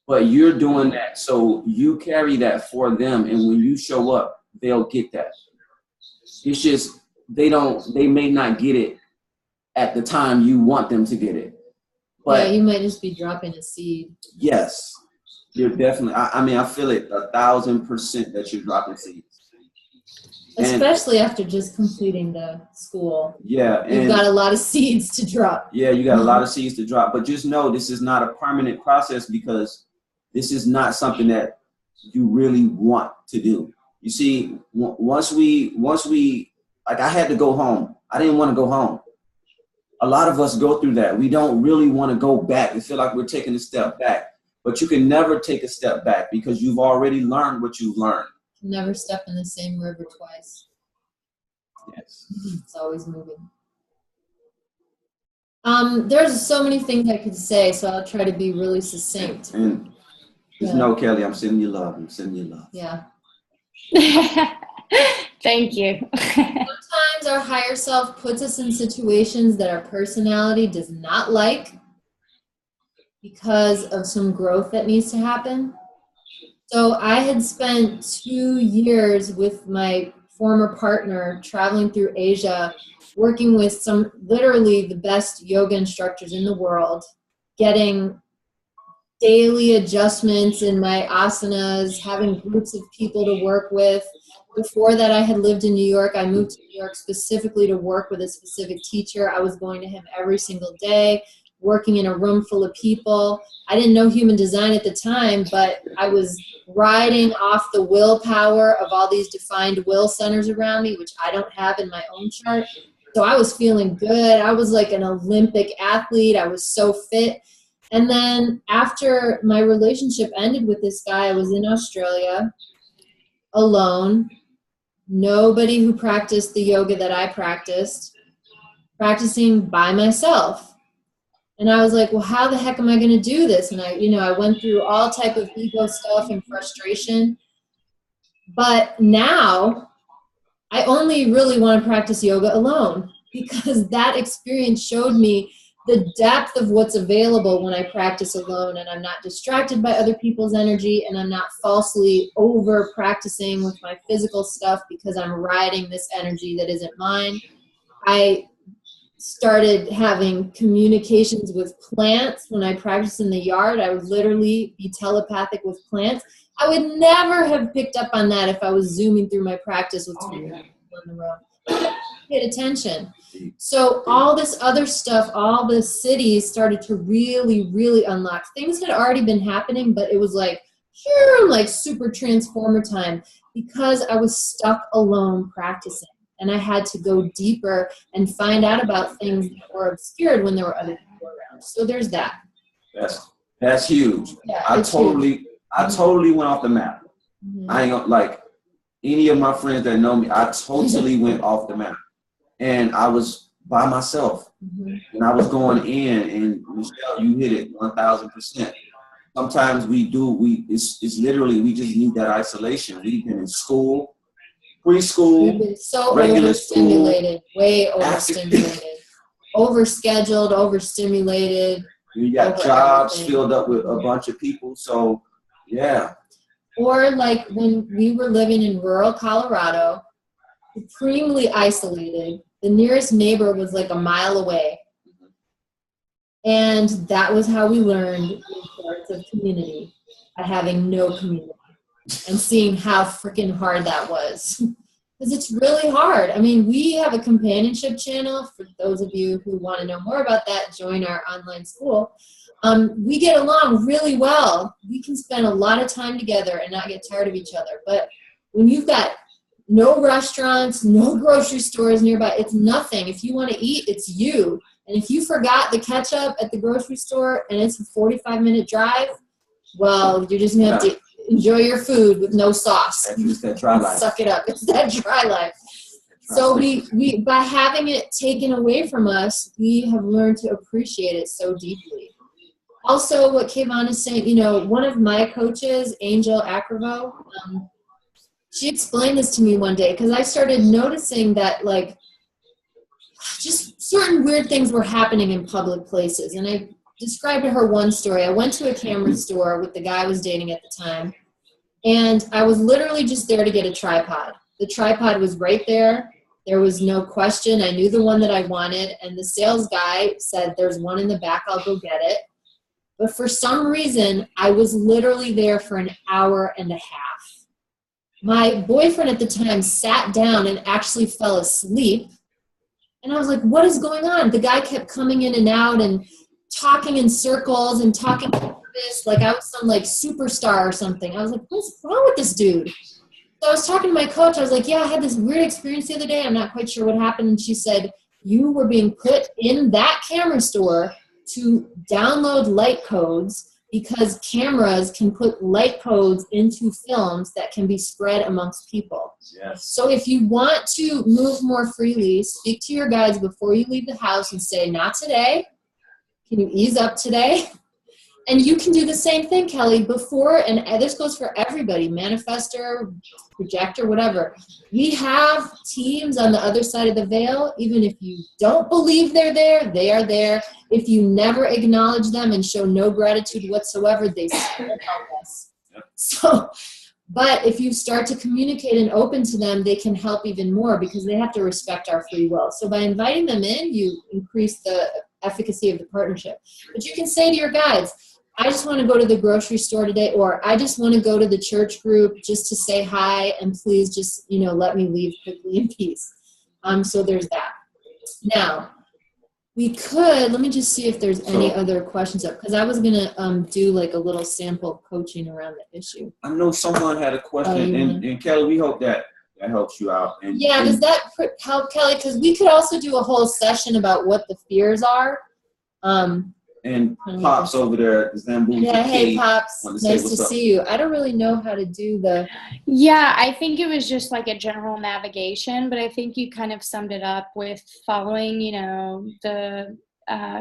But you're doing that, so you carry that for them, and when you show up, they'll get that. It's just they may not get it at the time you want them to get it. But yeah, you might just be dropping a seed. Yes, you're definitely. I mean, I feel it 1,000% that you're dropping seeds. Especially after just completing the school. Yeah. You've got a lot of seeds to drop. Yeah, you got a lot of seeds to drop. But just know this is not a permanent process, because this is not something that you really want to do. You see, once we, like, I had to go home. I didn't want to go home. A lot of us go through that. We don't really want to go back. We feel like we're taking a step back. But you can never take a step back, because you've already learned what you've learned. Never step in the same river twice. Yes. It's always moving. There's so many things I could say, so I'll try to be really succinct. And just know, Kelly, I'm sending you love. I'm sending you love. Yeah. Thank you. Sometimes our higher self puts us in situations that our personality does not like because of some growth that needs to happen. So I had spent 2 years with my former partner traveling through Asia, working with literally the best yoga instructors in the world, getting daily adjustments in my asanas, having groups of people to work with. Before that, I had lived in New York. I moved to New York specifically to work with a specific teacher. I was going to him every single day, working in a room full of people. I didn't know human design at the time, but I was riding off the willpower of all these defined will centers around me, which I don't have in my own chart. So I was feeling good. I was like an Olympic athlete. I was so fit. And then after my relationship ended with this guy, I was in Australia alone. Nobody who practiced the yoga that I practiced, practicing by myself. And I was like, well, how the heck am I going to do this? And I went through all type of ego stuff and frustration. But now I only really want to practice yoga alone, because that experience showed me the depth of what's available when I practice alone, and I'm not distracted by other people's energy, and I'm not falsely over practicing with my physical stuff because I'm riding this energy that isn't mine. I started having communications with plants. When I practiced in the yard, I would literally be telepathic with plants. I would never have picked up on that if I was zooming through my practice with 20 people in the room. I paid attention. So all this other stuff, all the cities started to really, really unlock. Things had already been happening, but it was like, super transformer time, because I was stuck alone practicing. And I had to go deeper and find out about things that were obscured when there were other people around. So there's that. That's huge. Yeah, I totally went off the map. Mm-hmm. I ain't gonna, like, any of my friends that know me, I totally went off the map. And I was by myself. Mm-hmm. And I was going in, and Michelle, you hit it 1,000%. Sometimes it's literally, we just need that isolation. We've been in school, preschool, so regular overstimulated, school, way overstimulated, overscheduled, overstimulated. You got jobs filled up with a bunch of people, so yeah. Or like when we were living in rural Colorado, supremely isolated. The nearest neighbor was like a mile away. And that was how we learned the importance of community. by having no community and seeing how freaking hard that was. Because it's really hard. I mean, we have a companionship channel. For those of you who want to know more about that, join our online school. We get along really well. We can spend a lot of time together and not get tired of each other. But when you've got no restaurants, no grocery stores nearby, it's nothing. If you want to eat, it's you. And if you forgot the ketchup at the grocery store and it's a 45-minute drive, well, you're just going to have to enjoy your food with no sauce. It's that dry life. Suck it up. It's that dry life. So we by having it taken away from us, we have learned to appreciate it so deeply. Also, what Kayvon is saying, you know, one of my coaches, Angel Acrivo, she explained this to me one day because I started noticing that, like, just certain weird things were happening in public places. And I described to her one story. I went to a camera store with the guy I was dating at the time, and I was literally just there to get a tripod. The tripod was right there. There was no question. I knew the one that I wanted, and the sales guy said, "There's one in the back. I'll go get it." But for some reason, I was literally there for an hour and a half. My boyfriend at the time sat down and actually fell asleep. And I was like, what is going on? The guy kept coming in and out and talking in circles and talking this like I was some like superstar or something. I was like, what's wrong with this dude? So I was talking to my coach. I was like, yeah, I had this weird experience the other day. I'm not quite sure what happened. And she said, you were being put in that camera store to download light codes because cameras can put light codes into films that can be spread amongst people. Yes. So if you want to move more freely, speak to your guides before you leave the house and say, not today. Can you ease up today? And you can do the same thing, Kelly, before, and this goes for everybody, manifestor, projector, whatever. We have teams on the other side of the veil. Even if you don't believe they're there, they are there. If you never acknowledge them and show no gratitude whatsoever, they still help us. So, but if you start to communicate and open to them, they can help even more because they have to respect our free will. So by inviting them in, you increase the efficacy of the partnership. But you can say to your guides, I just want to go to the grocery store today, or I just want to go to the church group just to say hi, and please just, you know, let me leave quickly in peace. So there's that. Now, we could, let me just see if there's any other questions up, because I was going to do like a little sample coaching around the issue. I know someone had a question, and Kelly, we hope that helps you out. And, yeah, does that help, Kelly? Because we could also do a whole session about what the fears are. And Pops over there, Zambu's yeah, hey Pops, nice to see you. I don't really know how to do the. Yeah, I think it was just like a general navigation, but I think you kind of summed it up with following, you know, the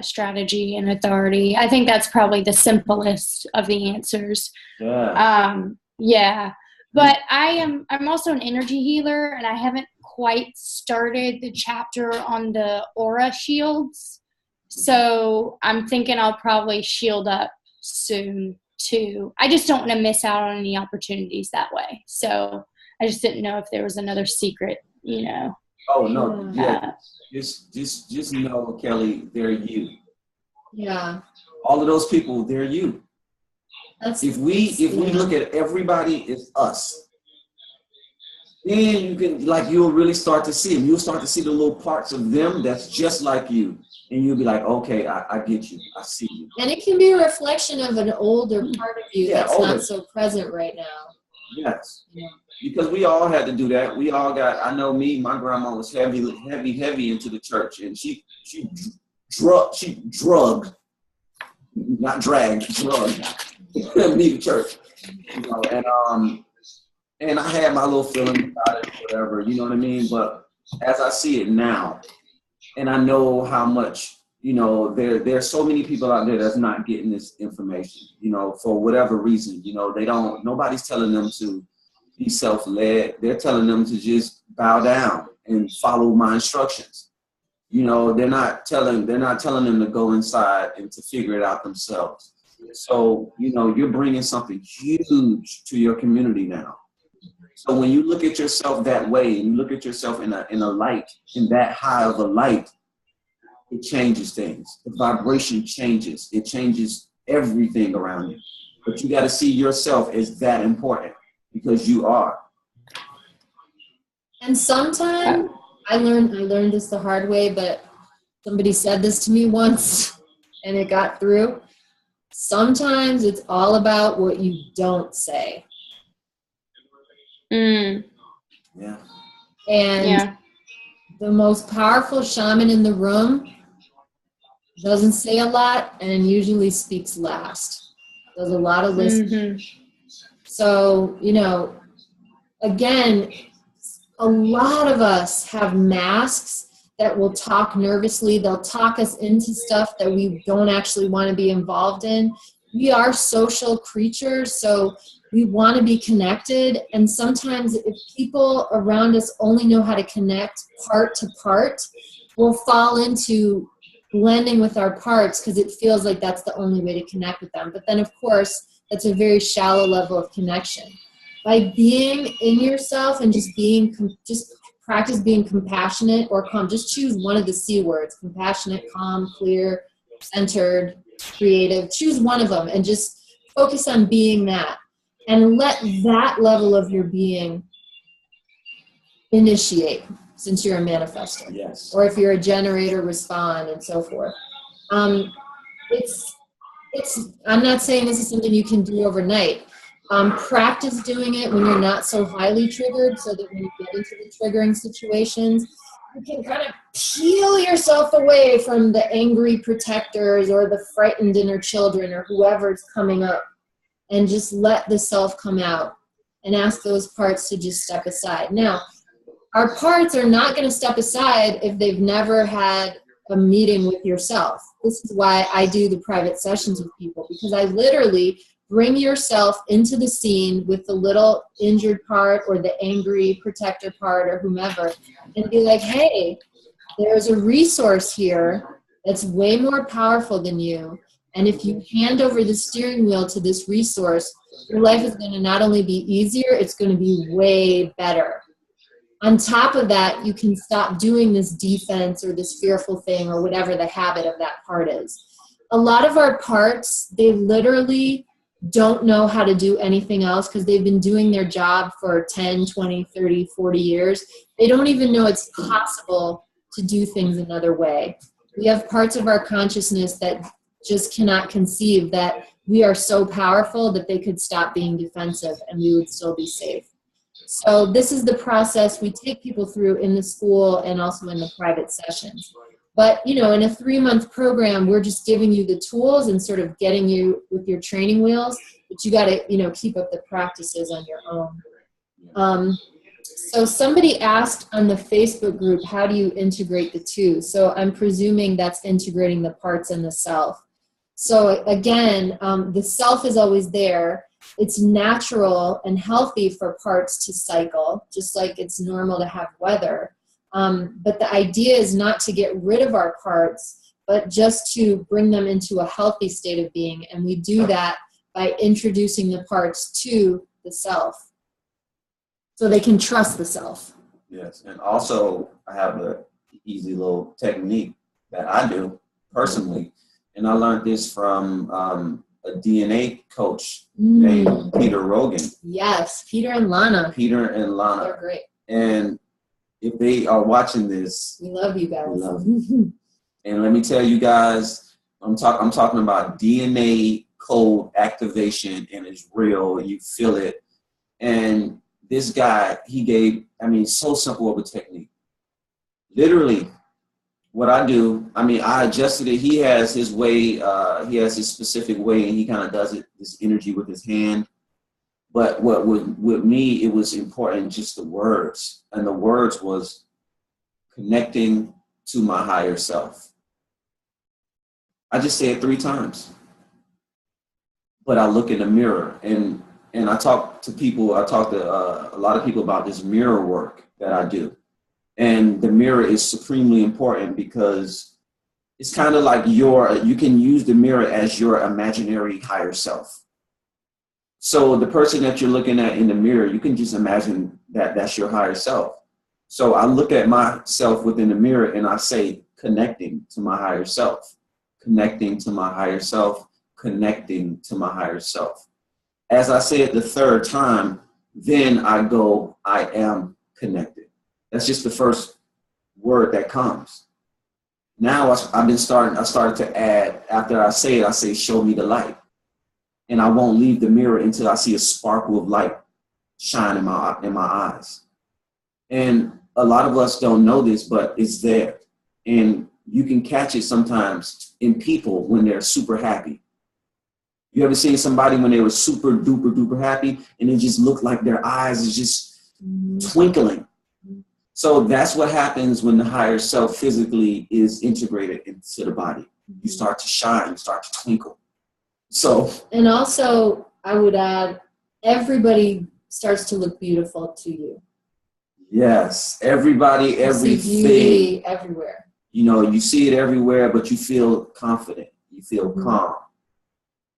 strategy and authority. I think that's probably the simplest of the answers. Yeah. Yeah, but I'm also an energy healer, and I haven't quite started the chapter on the aura shields. So I'm thinking I'll probably shield up soon too. I just don't want to miss out on any opportunities that way. So I just didn't know if there was another secret, you know. Oh no, yeah. Just know, Kelly, they're you. Yeah. All of those people, they're you. If we look at everybody as us, then you can, like, you'll really start to see them. You'll start to see the little parts of them that's just like you. And you'll be like, okay, I get you. I see you. And it can be a reflection of an older part of you that's not so present right now. Yes. Yeah. Because we all had to do that. We all got, I know me, my grandma was heavy into the church. And she drugged, not dragged, drugged me to church. You know, and I had my little feelings about it, whatever, you know what I mean? But as I see it now, and I know how much, you know, there's so many people out there that's not getting this information, you know, for whatever reason. You know, nobody's telling them to be self-led. They're telling them to just bow down and follow my instructions. You know, they're not telling them to go inside and to figure it out themselves. So, you know, you're bringing something huge to your community now. So when you look at yourself that way, and you look at yourself in a light, in that high of a light, it changes things. The vibration changes. It changes everything around you. But you got to see yourself as that important, because you are. And sometimes I learned this the hard way, but somebody said this to me once and it got through. Sometimes it's all about what you don't say. Mm. Yeah. And the most powerful shaman in the room doesn't say a lot and usually speaks last. Does a lot of listening. Mm-hmm. So, you know, again, a lot of us have masks that will talk nervously. They'll talk us into stuff that we don't actually want to be involved in. We are social creatures, so we want to be connected. And sometimes if people around us only know how to connect part to part, we'll fall into blending with our parts because it feels like that's the only way to connect with them. But then, of course, that's a very shallow level of connection. By being in yourself and just practice being compassionate or calm. Just choose one of the C words: compassionate, calm, clear, centered, creative. Choose one of them and just focus on being that. And let that level of your being initiate, since you're a manifestor. Yes. Or if you're a generator, respond, and so forth. I'm not saying this is something you can do overnight. Practice doing it when you're not so highly triggered, so that when you get into the triggering situations, you can kind of peel yourself away from the angry protectors or the frightened inner children or whoever's coming up, and just let the self come out and ask those parts to just step aside. Now, our parts are not going to step aside if they've never had a meeting with yourself. This is why I do the private sessions with people, because I literally bring yourself into the scene with the little injured part or the angry protector part or whomever, and be like, hey, there's a resource here that's way more powerful than you. And if you hand over the steering wheel to this resource, your life is going to not only be easier, it's going to be way better. On top of that, you can stop doing this defense or this fearful thing or whatever the habit of that part is. A lot of our parts, they literally don't know how to do anything else because they've been doing their job for 10, 20, 30, 40 years. They don't even know it's possible to do things another way. We have parts of our consciousness that just cannot conceive that we are so powerful that they could stop being defensive and we would still be safe. So this is the process we take people through in the school and also in the private sessions. But, you know, in a 3-month program, we're just giving you the tools and sort of getting you with your training wheels, but you got to, you know, keep up the practices on your own. So somebody asked on the Facebook group, how do you integrate the two? So I'm presuming that's integrating the parts and the self. So again, the self is always there. It's natural and healthy for parts to cycle, just like it's normal to have weather. But the idea is not to get rid of our parts, but just to bring them into a healthy state of being. And we do that by introducing the parts to the self so they can trust the self. Yes. And also I have an easy little technique that I do personally. And I learned this from a DNA coach named Peter Rogan. Yes, Peter and Lana. They're great. And if they are watching this, we love you guys. We love you. And let me tell you guys, I'm talking about DNA code activation, and it's real. You feel it. And this guy, he gave, so simple of a technique. Literally, what I do, I adjusted it. He has his way, he has his specific way, and he kind of does it, this energy with his hand. But with me, it was important, just the words. And the words was connecting to my higher self. I just say it 3 times. But I look in the mirror, and I talk to people, a lot of people about this mirror work that I do. And the mirror is supremely important because it's kind of like you can use the mirror as your imaginary higher self. So the person that you're looking at in the mirror, you can just imagine that that's your higher self. So I look at myself within the mirror and I say, connecting to my higher self, connecting to my higher self, connecting to my higher self. As I say it the third time, then I go, I am connected. That's just the first word that comes. Now I started to add, after I say it, I say, show me the light. And I won't leave the mirror until I see a sparkle of light shine in my eyes. And a lot of us don't know this, but it's there. And you can catch it sometimes in people when they're super happy. You ever seen somebody when they were super duper duper happy and it just looked like their eyes is just twinkling? So that's what happens when the higher self physically is integrated into the body. You start to shine, you start to twinkle. So, and also I would add, everybody starts to look beautiful to you. Yes, everybody, everything. See beauty everywhere. You know, you see it everywhere, but you feel confident. You feel calm.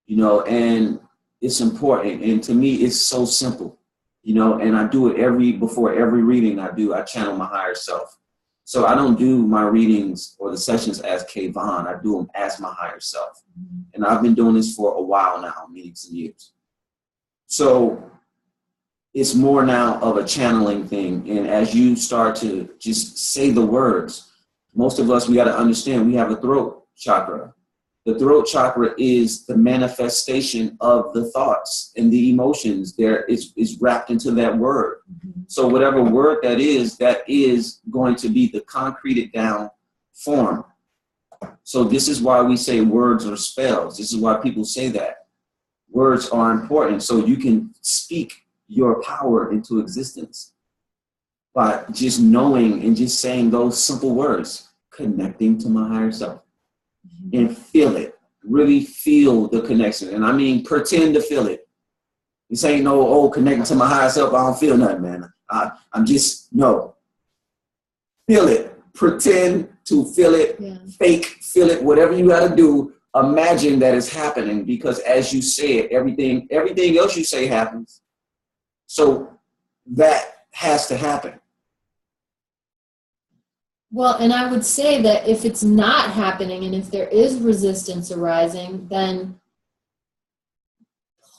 You know, and it's important. And to me, it's so simple. You know, and I do it before every reading I channel my higher self. So I don't do my readings or the sessions as Kayvon. I do them as my higher self. And I've been doing this for a while now, meaning some years. So it's more now of a channeling thing. And as you start to just say the words, most of us, we got to understand we have a throat chakra. The throat chakra is the manifestation of the thoughts and the emotions. There is wrapped into that word. So whatever word that is going to be the concreted down form. So this is why we say words are spells. This is why people say that. Words are important. So you can speak your power into existence by just knowing and just saying those simple words, connecting to my higher self. And feel it. Really feel the connection. And I mean, pretend to feel it. This ain't no, connecting to my higher self, I don't feel nothing, man. I'm just, no. Feel it. Pretend to feel it. Yeah. Fake, feel it. Whatever you got to do, imagine that it's happening. Because as you say it, everything else you say happens. So that has to happen. Well, and I would say that if it's not happening and if there is resistance arising, then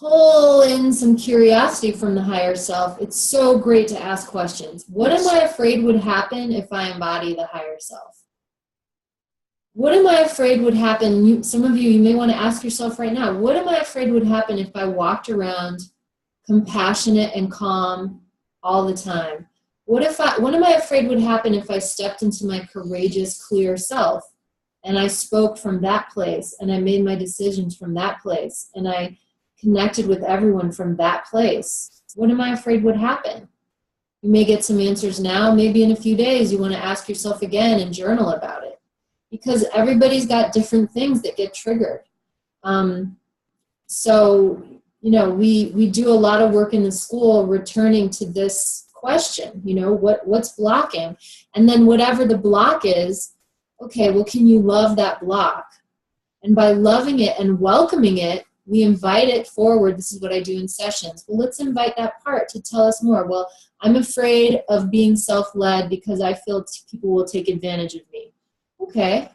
pull in some curiosity from the higher self. It's so great to ask questions. What am I afraid would happen if I embody the higher self? What am I afraid would happen? Some of you may want to ask yourself right now, what am I afraid would happen if I walked around compassionate and calm all the time? What am I afraid would happen if I stepped into my courageous, clear self and I spoke from that place and I made my decisions from that place and I connected with everyone from that place? What am I afraid would happen? You may get some answers now. Maybe in a few days you want to ask yourself again and journal about it, because everybody's got different things that get triggered. So, you know, we do a lot of work in the school returning to this question, you know, what's blocking? And then whatever the block is, okay, well, can you love that block? And by loving it and welcoming it, we invite it forward. This is what I do in sessions. Well, let's invite that part to tell us more. Well, I'm afraid of being self-led because I feel people will take advantage of me. Okay,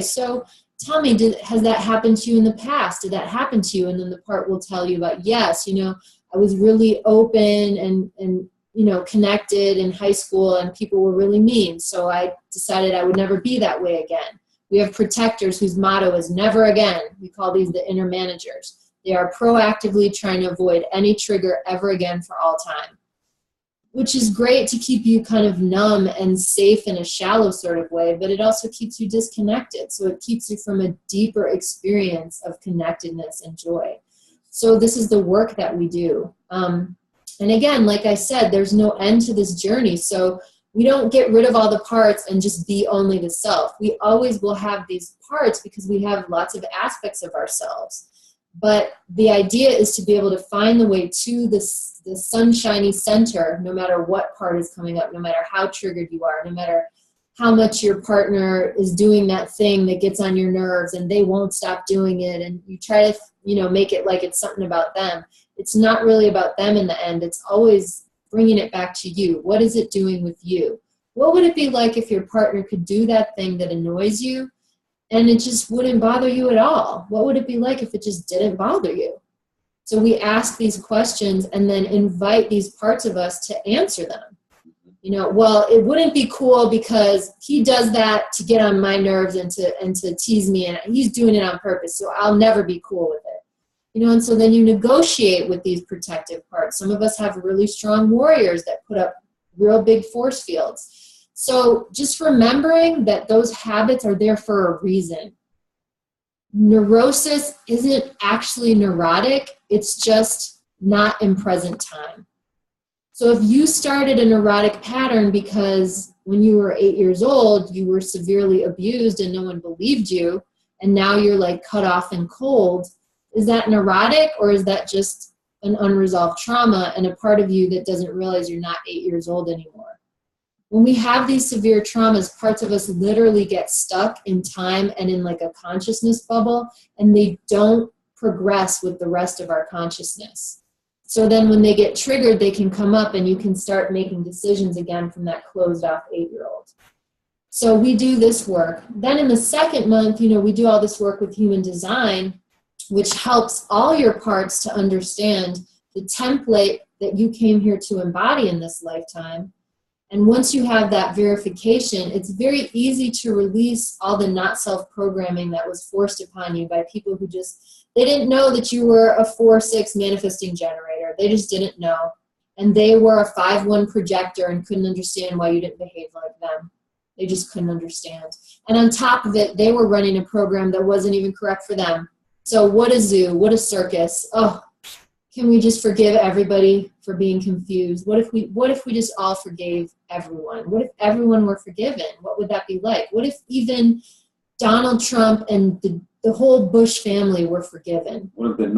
so tell me, has that happened to you in the past? Did that happen to you? And then the part will tell you about, yes, you know, I was really open and you know, connected in high school and people were really mean. So I decided I would never be that way again. We have protectors whose motto is never again. We call these the inner managers. They are proactively trying to avoid any trigger ever again for all time, which is great to keep you kind of numb and safe in a shallow sort of way, but it also keeps you disconnected. So it keeps you from a deeper experience of connectedness and joy. So this is the work that we do. And again, like I said, there's no end to this journey. So we don't get rid of all the parts and just be only the self. We always will have these parts because we have lots of aspects of ourselves. But the idea is to be able to find the way to the sunshiny center, no matter what part is coming up, no matter how triggered you are, no matter how much your partner is doing that thing that gets on your nerves and they won't stop doing it. And you try to, you know, make it like it's something about them. It's not really about them in the end. It's always bringing it back to you. What is it doing with you? What would it be like if your partner could do that thing that annoys you and it just wouldn't bother you at all? What would it be like if it just didn't bother you? So we ask these questions and then invite these parts of us to answer them. You know, well, it wouldn't be cool because he does that to get on my nerves and to tease me, and he's doing it on purpose, so I'll never be cool with it. You know, and so then you negotiate with these protective parts. Some of us have really strong warriors that put up real big force fields. So just remembering that those habits are there for a reason. Neurosis isn't actually neurotic, it's just not in present time. So if you started a neurotic pattern because when you were 8 years old, you were severely abused and no one believed you, and now you're like cut off and cold, is that neurotic, or is that just an unresolved trauma and a part of you that doesn't realize you're not 8 years old anymore? When we have these severe traumas, parts of us literally get stuck in time and in like a consciousness bubble, and they don't progress with the rest of our consciousness. So then when they get triggered, they can come up and you can start making decisions again from that closed off 8-year-old. So we do this work. Then in the second month, you know, we do all this work with human design, which helps all your parts to understand the template that you came here to embody in this lifetime. And once you have that verification, it's very easy to release all the not self-programming that was forced upon you by people who just, they didn't know that you were a 4-6 manifesting generator. They just didn't know. And they were a 5-1 projector and couldn't understand why you didn't behave like them. They just couldn't understand. And on top of it, they were running a program that wasn't even correct for them. So what a zoo, what a circus. Oh, can we just forgive everybody for being confused? What if we just all forgave everyone? What if everyone were forgiven? What would that be like? What if even Donald Trump and the whole Bush family were forgiven? What if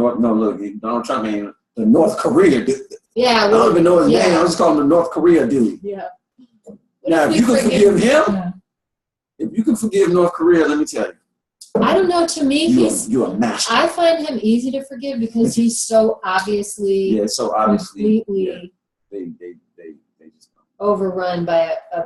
Donald Trump ain't the North Korea dude? Yeah. I don't even know his name. I just call him the North Korea dude. Yeah. Now, if you can forgive him, if you can forgive North Korea, let me tell you. I don't know. To me, you're a master. I find him easy to forgive because he's so obviously, completely they just overrun by a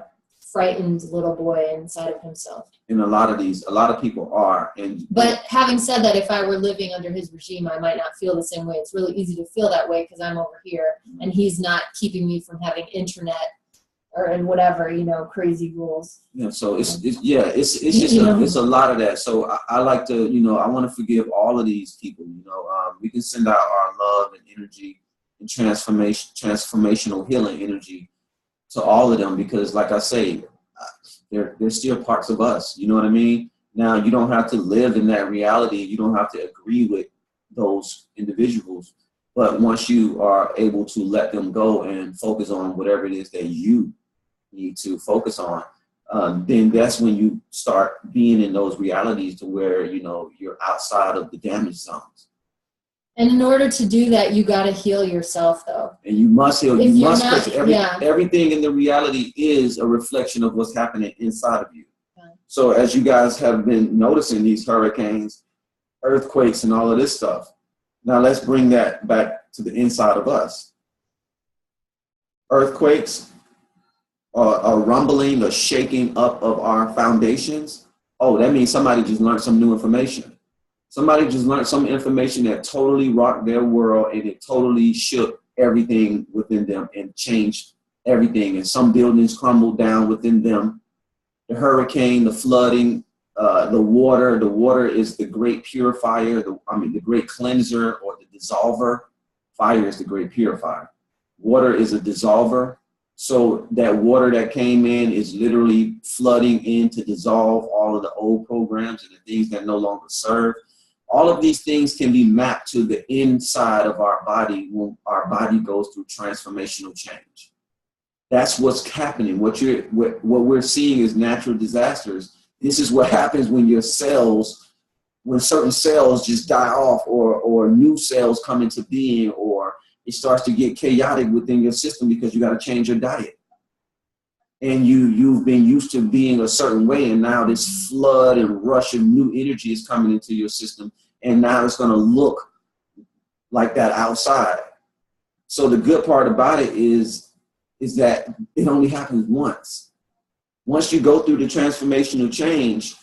frightened little boy inside of himself. And a lot of people are. But having said that, if I were living under his regime, I might not feel the same way. It's really easy to feel that way because I'm over here and he's not keeping me from having internet and whatever, you know, crazy rules. Yeah, so it's just it's a lot of that. So I like to, you know, I want to forgive all of these people. You know, we can send out our love and energy and transformational healing energy to all of them because, like I say, they're still parts of us. You know what I mean? Now you don't have to live in that reality. You don't have to agree with those individuals. But once you are able to let them go and focus on whatever it is that you need to focus on, then that's when you start being in those realities to where, you know, you're outside of the damage zones. And in order to do that, you got to heal yourself, though. And you must heal. Because yeah. Everything in the reality is a reflection of what's happening inside of you. Yeah. So as you guys have been noticing these hurricanes, earthquakes, and all of this stuff, now let's bring that back to the inside of us. Earthquakes, a rumbling, a shaking up of our foundations. Oh, that means somebody just learned some new information. Somebody just learned some information that totally rocked their world and it totally shook everything within them and changed everything. And some buildings crumbled down within them. The hurricane, the flooding, the water is the great purifier, the great cleanser or the dissolver. Fire is the great purifier. Water is a dissolver. So that water that came in is literally flooding in to dissolve all of the old programs and the things that no longer serve. All of these things can be mapped to the inside of our body when our body goes through transformational change. That's what's happening. What we're seeing is natural disasters. This is what happens when when certain cells just die off or new cells come into being, or it starts to get chaotic within your system because you got to change your diet. And you've been used to being a certain way, and now this flood and rush of new energy is coming into your system, and now it's going to look like that outside. So the good part about it is that it only happens once. Once you go through the transformational change,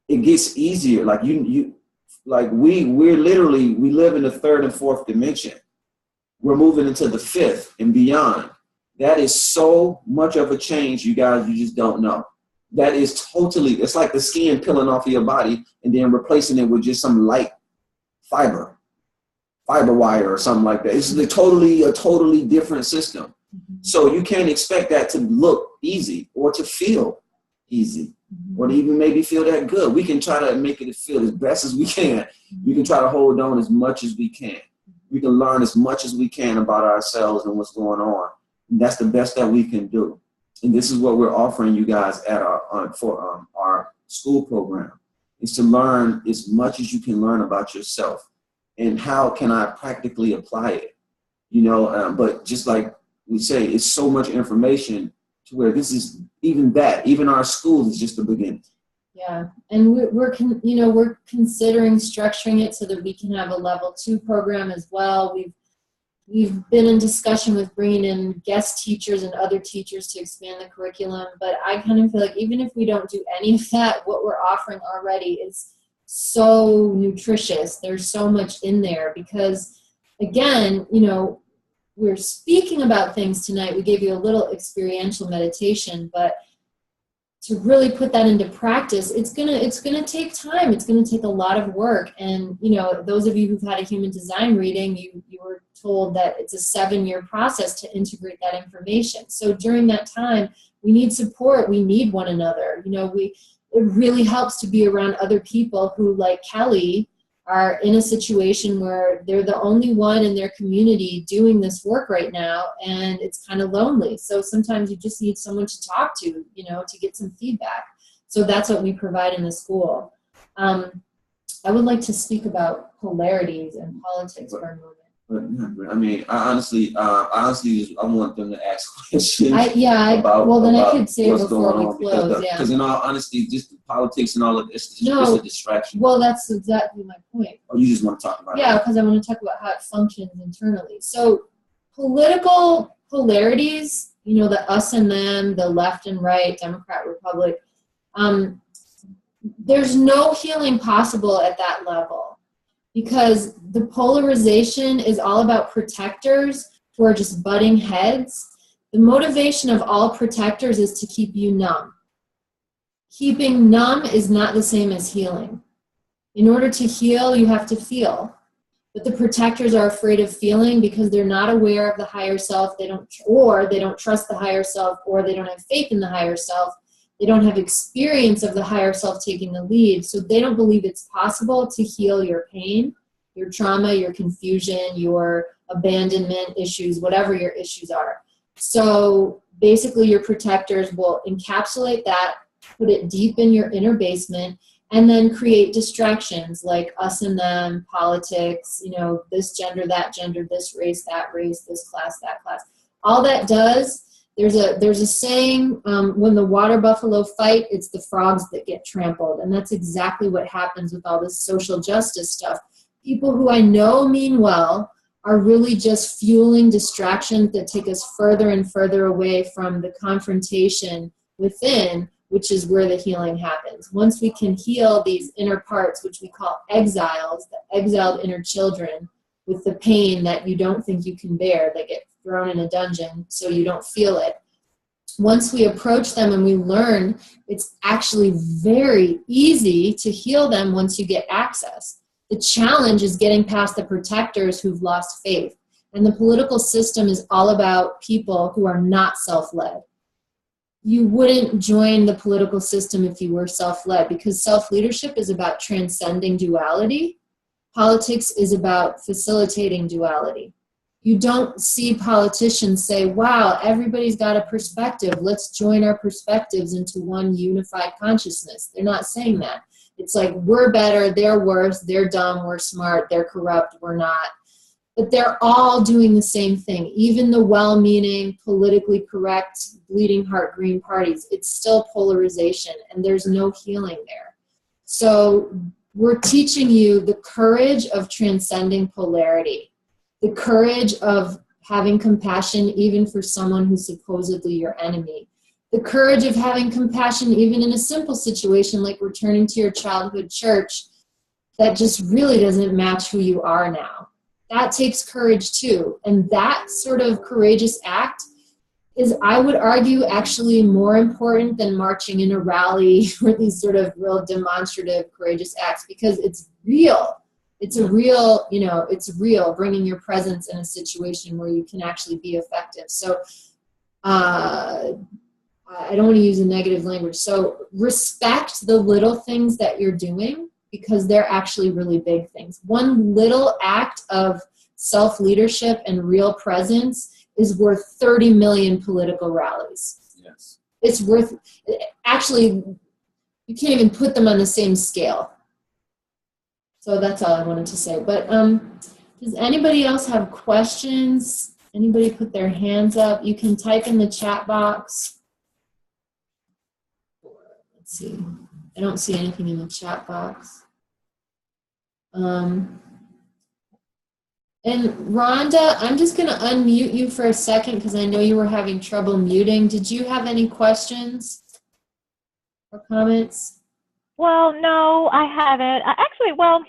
it gets easier. Like like we live in the third and fourth dimension. We're moving into the fifth and beyond. That is so much of a change, you guys, you just don't know. That is totally, it's like the skin peeling off of your body and then replacing it with just some light fiber wire or something like that. It's a totally different system. So you can't expect that to look easy or to feel easy or to even maybe feel that good. We can try to make it feel as best as we can. We can try to hold on as much as we can. We can learn as much as we can about ourselves and what's going on. And that's the best that we can do. And this is what we're offering you guys at our school program, is to learn as much as you can learn about yourself and how can I practically apply it, but just like we say, it's so much information to where this is even our school is just the beginning. Yeah, and we're considering structuring it so that we can have a level 2 program as well. We've been in discussion with bringing in guest teachers and other teachers to expand the curriculum, but I kind of feel like even if we don't do any of that, what we're offering already is so nutritious. There's so much in there because, again, we're speaking about things tonight. We gave you a little experiential meditation, but to really put that into practice, it's gonna take time. It's gonna take a lot of work. And those of you who've had a human design reading, you were told that it's a 7-year process to integrate that information. So during that time, we need support. We need one another. It really helps to be around other people who, like Kelly, are in a situation where they're the only one in their community doing this work right now, and it's kind of lonely. So sometimes you just need someone to talk to, to get some feedback. So that's what we provide in the school. I would like to speak about polarities and politics for a moment. I mean, I honestly, I want them to ask questions. I could say it before we close. Because in all honesty, just politics and all of this is just a distraction. Well, that's exactly my point. Oh, you just want to talk about it? Yeah, because I want to talk about how it functions internally. So political polarities, the us and them, the left and right, Democrat, Republic, there's no healing possible at that level. Because the polarization is all about protectors who are just butting heads. The motivation of all protectors is to keep you numb. Keeping numb is not the same as healing. In order to heal, you have to feel. But the protectors are afraid of feeling because they're not aware of the higher self. They don't trust the higher self, or they don't have faith in the higher self. They don't have experience of the higher self taking the lead, so they don't believe it's possible to heal your pain, your trauma, your confusion, your abandonment issues, whatever your issues are. So basically your protectors will encapsulate that, put it deep in your inner basement, and then create distractions like us and them, politics, this gender, that gender, this race, this class, that class. All that does, there's a saying, when the water buffalo fight, it's the frogs that get trampled. And that's exactly what happens with all this social justice stuff. People who I know mean well are really just fueling distractions that take us further and further away from the confrontation within, which is where the healing happens. Once we can heal these inner parts, which we call exiles, the exiled inner children, with the pain that you don't think you can bear, that get thrown in a dungeon so you don't feel it. Once we approach them and we learn, it's actually very easy to heal them once you get access. The challenge is getting past the protectors who've lost faith. And the political system is all about people who are not self-led. You wouldn't join the political system if you were self-led, because self-leadership is about transcending duality. Politics is about facilitating duality. You don't see politicians say, wow, everybody's got a perspective. Let's join our perspectives into one unified consciousness. They're not saying that. It's like, we're better, they're worse, they're dumb, we're smart, they're corrupt, we're not. But they're all doing the same thing. Even the well-meaning, politically correct, bleeding heart green parties, it's still polarization, and there's no healing there. So we're teaching you the courage of transcending polarity. The courage of having compassion even for someone who's supposedly your enemy. The courage of having compassion even in a simple situation like returning to your childhood church that just really doesn't match who you are now. That takes courage too. And that sort of courageous act is, I would argue, actually more important than marching in a rally or these sort of real demonstrative courageous acts, because it's real. It's a real, it's real, bringing your presence in a situation where you can actually be effective. So I don't want to use a negative language. So respect the little things that you're doing, because they're actually really big things. One little act of self-leadership and real presence is worth 30 million political rallies. Yes. It's worth, actually, you can't even put them on the same scale. So that's all I wanted to say. But does anybody else have questions? Anybody put their hands up? You can type in the chat box. Let's see. I don't see anything in the chat box. And Rhonda, I'm just going to unmute you for a second because I know you were having trouble muting. Did you have any questions or comments? Well, no, I haven't. Actually, well,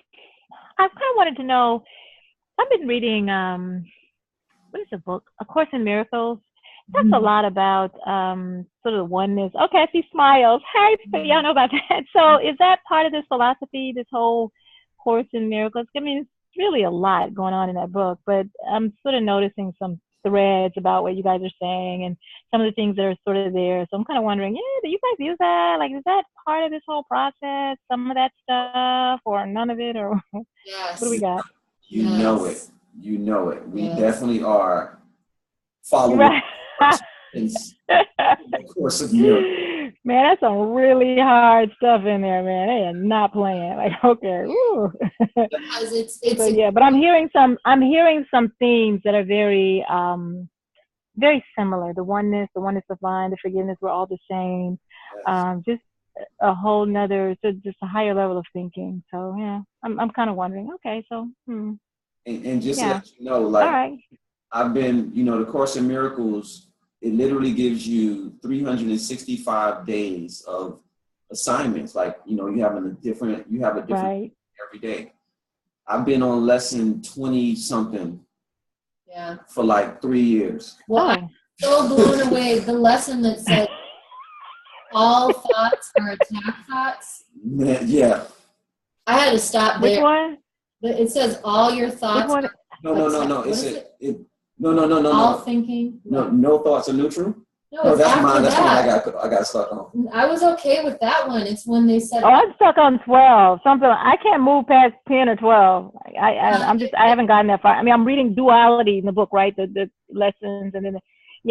I kind of wanted to know, I've been reading, what is the book? A Course in Miracles. That's a lot about sort of oneness. Okay, I see smiles. Hi, y'all know about that. So is that part of this philosophy, this whole Course in Miracles? I mean, it's really a lot going on in that book, but I'm sort of noticing some threads about what you guys are saying and some of the things that are sort of there. So I'm kind of wondering, do you guys use that? Like, is that part of this whole process, some of that stuff, or none of it, or Yes. what do we got? You know it. You know it. We Yes. definitely are following Right. the Course of Miracles. Man, that's some really hard stuff in there, man. They are not playing. Like, okay, woo. Because it's So yeah, but I'm hearing some themes that are very very similar. The oneness of mind, the forgiveness, we're all the same. Yes. Just a whole nother, so just a higher level of thinking. So yeah, I'm kind of wondering, okay, so And just yeah. to let you know, like, all right. I've been, the Course in Miracles, it literally gives you 365 days of assignments. Like, you have a different Right. every day. I've been on lesson 20 something for like 3 years. Well, I'm so blown away. The lesson that said all thoughts are attack thoughts. Yeah. I had to stop Which there. one? It says all your thoughts. Which one? No. No. All thinking. No thoughts are neutral. No, that's after mine. That's that. one I got stuck on. I was okay with that one. It's when they said. Oh, I'm stuck on 12. Something I can't move past 10 or 12. I haven't gotten that far. I mean, I'm reading duality in the book, right? The lessons, and then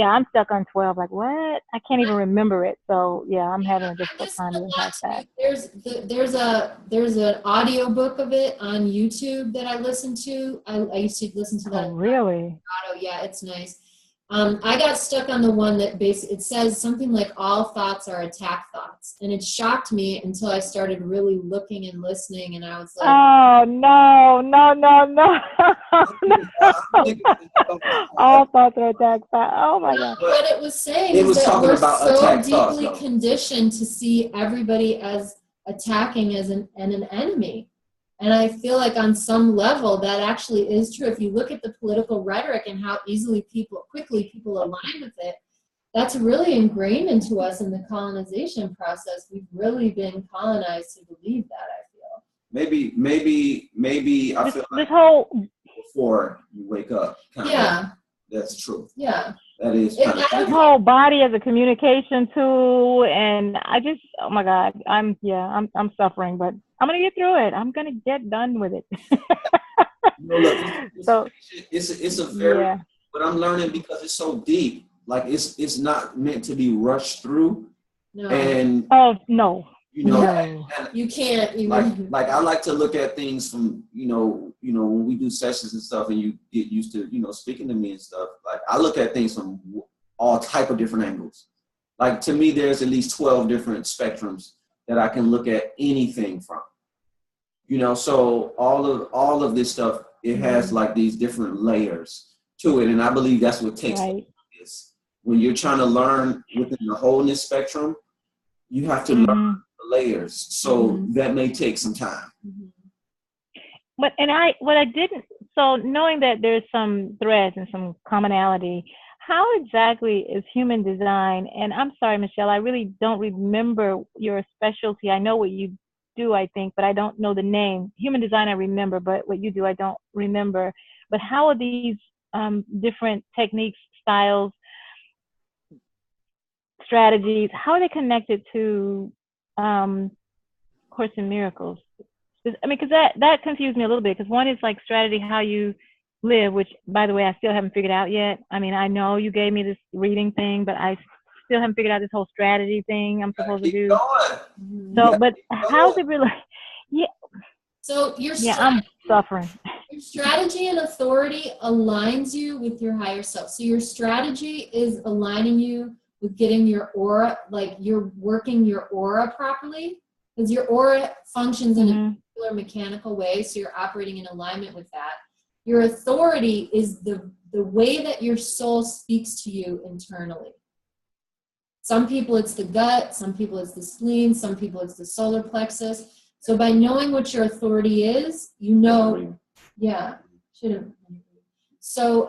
I'm stuck on 12. Like, what? I can't even remember it. So yeah, I'm having a difficult time even past that. There's an audio book of it on YouTube that I listen to. I used to listen to that. Oh, really? Yeah, it's nice. I got stuck on the one that it says something like all thoughts are attack thoughts. And it shocked me until I started really looking and listening, and I was like, oh, no. All thoughts are attack thoughts. Oh, my God. What it was saying is that we're so deeply conditioned to see everybody as attacking as an enemy. And I feel like on some level that actually is true. If you look at the political rhetoric and how quickly people align with it, that's really ingrained into us in the colonization process. We've really been colonized to believe that, I feel. Maybe I feel like this whole before you wake up. That's true. Yeah. That is this whole body as a communication tool, and I just, oh my God, I'm suffering, but I'm gonna get through it. I'm gonna get done with it. Look, it's a very but I'm learning because it's so deep. Like it's not meant to be rushed through. No. And no. You can't. Like I like to look at things from when we do sessions and stuff, and you get used to speaking to me and stuff. Like I look at things from all type of different angles. Like to me, there's at least 12 different spectrums that I can look at anything from. So all of this stuff, it has like these different layers to it, and I believe that's what takes this. When you're trying to learn within the wholeness spectrum, you have to learn the layers. So that may take some time. what I didn't, so knowing that there's some threads and some commonality, how exactly is human design? And I'm sorry, Michelle, I really don't remember your specialty. I know what you do, I think, but I don't know the name. Human design, I remember, but what you do, I don't remember. But how are these different techniques, styles, strategies, how are they connected to Course in Miracles? I mean, because that confused me a little bit, because one is like strategy, how you live, which, by the way, I still haven't figured out yet. I mean, I know you gave me this reading thing, but I still haven't figured out this whole strategy thing I'm supposed to do. Going. So, but how's it really? Yeah. So I'm suffering. Your strategy and authority aligns you with your higher self. So your strategy is aligning you with getting your aura, like you're working your aura properly, because your aura functions in a particular mechanical way, so you're operating in alignment with that. Your authority is the way that your soul speaks to you internally. Some people it's the gut, some people it's the spleen, some people it's the solar plexus. So by knowing what your authority is, you know, So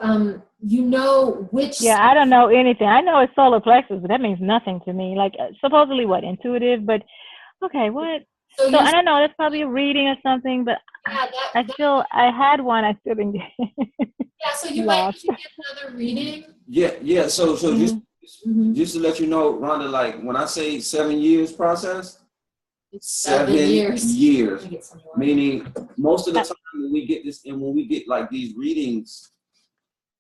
you know which. Yeah, I don't know anything. I know it's solar plexus, but that means nothing to me. Like supposedly what, intuitive, but okay, what? So I don't know, that's probably a reading or something, but I had one, I still didn't get it. Yeah, so you might need to get another reading. Yeah. So just to let you know, Rhonda, like when I say 7 years process, it's 7 years. Meaning most of the time when we get this and when we get like these readings,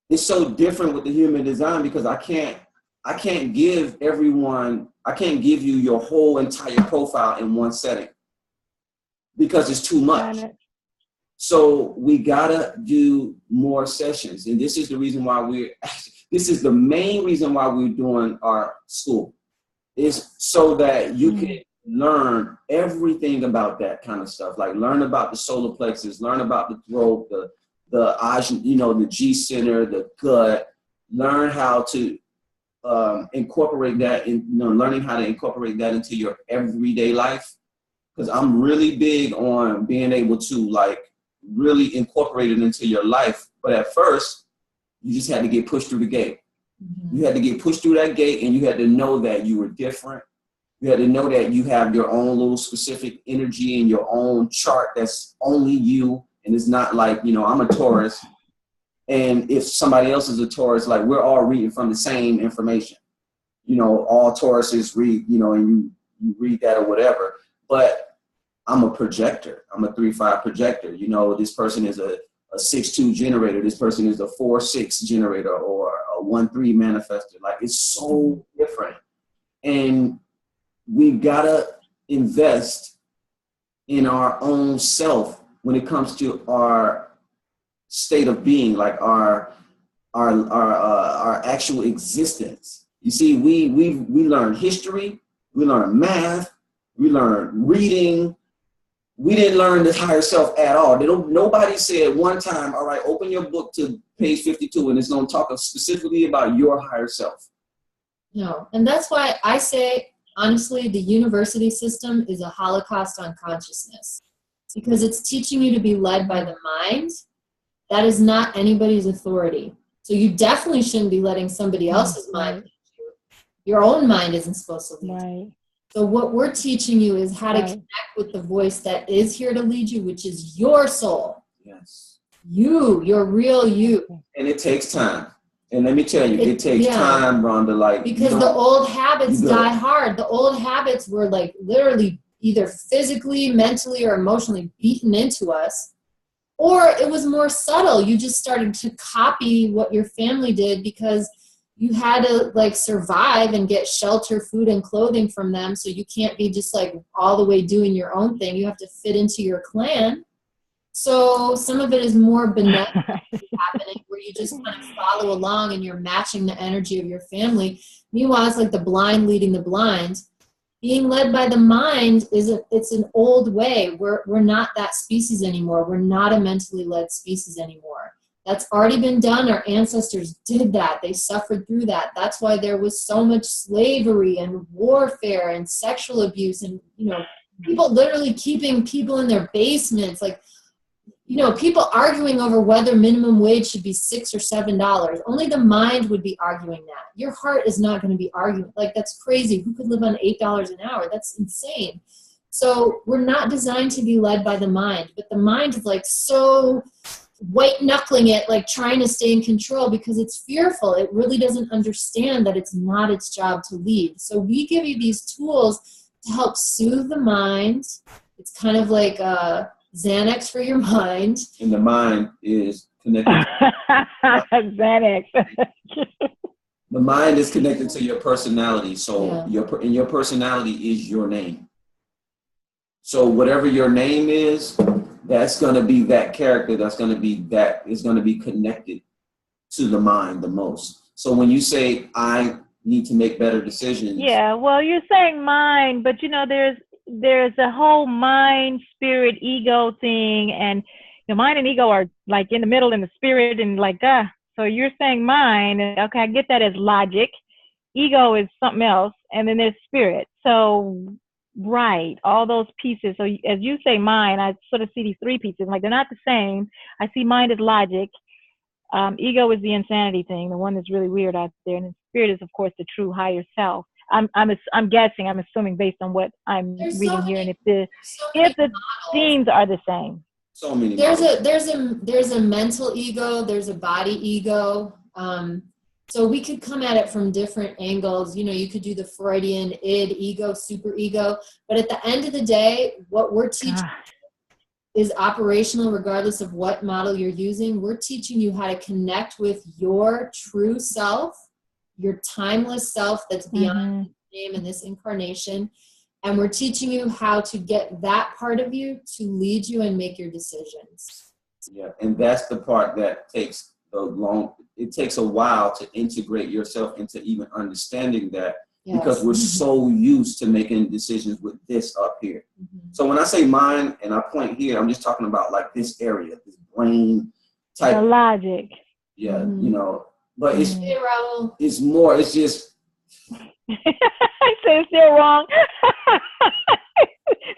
it's so different with the human design, because I can't give you your whole entire profile in one setting, because it's too much. So we gotta do more sessions. And this is the reason why this is the main reason why we're doing our school, is so that you can learn everything about that kind of stuff. Like learn about the solar plexus, learn about the throat, the the G center, the gut, learn how to incorporate that in, learning how to incorporate that into your everyday life. Because I'm really big on being able to like really incorporate it into your life. But at first, you just had to get pushed through the gate. You had to get pushed through that gate, and you had to know that you were different. You had to know that you have your own little specific energy and your own chart that's only you. And it's not like, I'm a Taurus, and if somebody else is a Taurus, like we're all reading from the same information. All Tauruses read, and you read that or whatever. But I'm a projector. I'm a 3-5 projector. This person is a 6-2 generator. This person is a 4-6 generator or a 1-3 manifestor. Like it's so different. And we gotta invest in our own self when it comes to our state of being, like our actual existence. You see, we learned history, we learned math, we learned reading. We didn't learn the higher self at all. Nobody said one time, all right, open your book to page 52 and it's going to talk specifically about your higher self. No, and that's why I say, honestly, the university system is a Holocaust on consciousness, because it's teaching you to be led by the mind. That is not anybody's authority. So you definitely shouldn't be letting somebody else's mind lead you. Your own mind isn't supposed to lead you. So what we're teaching you is how to connect with the voice that is here to lead you, which is your soul. Yes. Your real you. And it takes time. And let me tell you, it takes time, Rhonda. Like because the old habits die hard. The old habits were like literally either physically, mentally, or emotionally beaten into us, or it was more subtle. You just started to copy what your family did because you had to like survive and get shelter, food, and clothing from them. So you can't be just like all the way doing your own thing. You have to fit into your clan. So some of it is more benevolent happening, where you just kind of follow along and you're matching the energy of your family. Meanwhile, it's like the blind leading the blind. Being led by the mind it's an old way. We're not that species anymore. We're not a mentally led species anymore. That's already been done. Our ancestors did that. They suffered through that. That's why there was so much slavery and warfare and sexual abuse and, people literally keeping people in their basements. Like people arguing over whether minimum wage should be $6 or $7. Only the mind would be arguing that. Your heart is not going to be arguing. Like, that's crazy. Who could live on $8 an hour? That's insane. So we're not designed to be led by the mind, but the mind is like so white knuckling it, like trying to stay in control because it's fearful. It really doesn't understand that it's not its job to lead. So we give you these tools to help soothe the mind. It's kind of like Xanax for your mind. And the mind is connected. Xanax. The mind is connected to your personality. So your personality is your name. So whatever your name is, that's going to be that character. That's going to be that is going to be connected to the mind the most. So when you say, I need to make better decisions. Yeah, well, you're saying mind, but there's a whole mind, spirit, ego thing, and the mind and ego are like in the middle, in the spirit, and like so you're saying mind, and okay, I get that as logic. Ego is something else, and then there's spirit. So right, all those pieces. So as you say mind, I sort of see these three pieces, like they're not the same. I see mind as logic. Ego is the insanity thing, the one that's really weird out there, and the spirit is, of course, the true higher self. I'm assuming based on what I'm reading here, and if the themes are the same. So many. There's a mental ego. There's a body ego. So we could come at it from different angles. You could do the Freudian id, ego, super ego. But at the end of the day, what we're teaching is operational regardless of what model you're using. We're teaching you how to connect with your true self, your timeless self that's beyond name in this incarnation. And we're teaching you how to get that part of you to lead you and make your decisions. Yeah, and that's the part that takes it takes a while to integrate yourself into even understanding that, because we're so used to making decisions with this up here. So when I say mind and I point here, I'm just talking about like this area, this brain type. The logic. Yeah, but it's more, it's just. I say it's still wrong.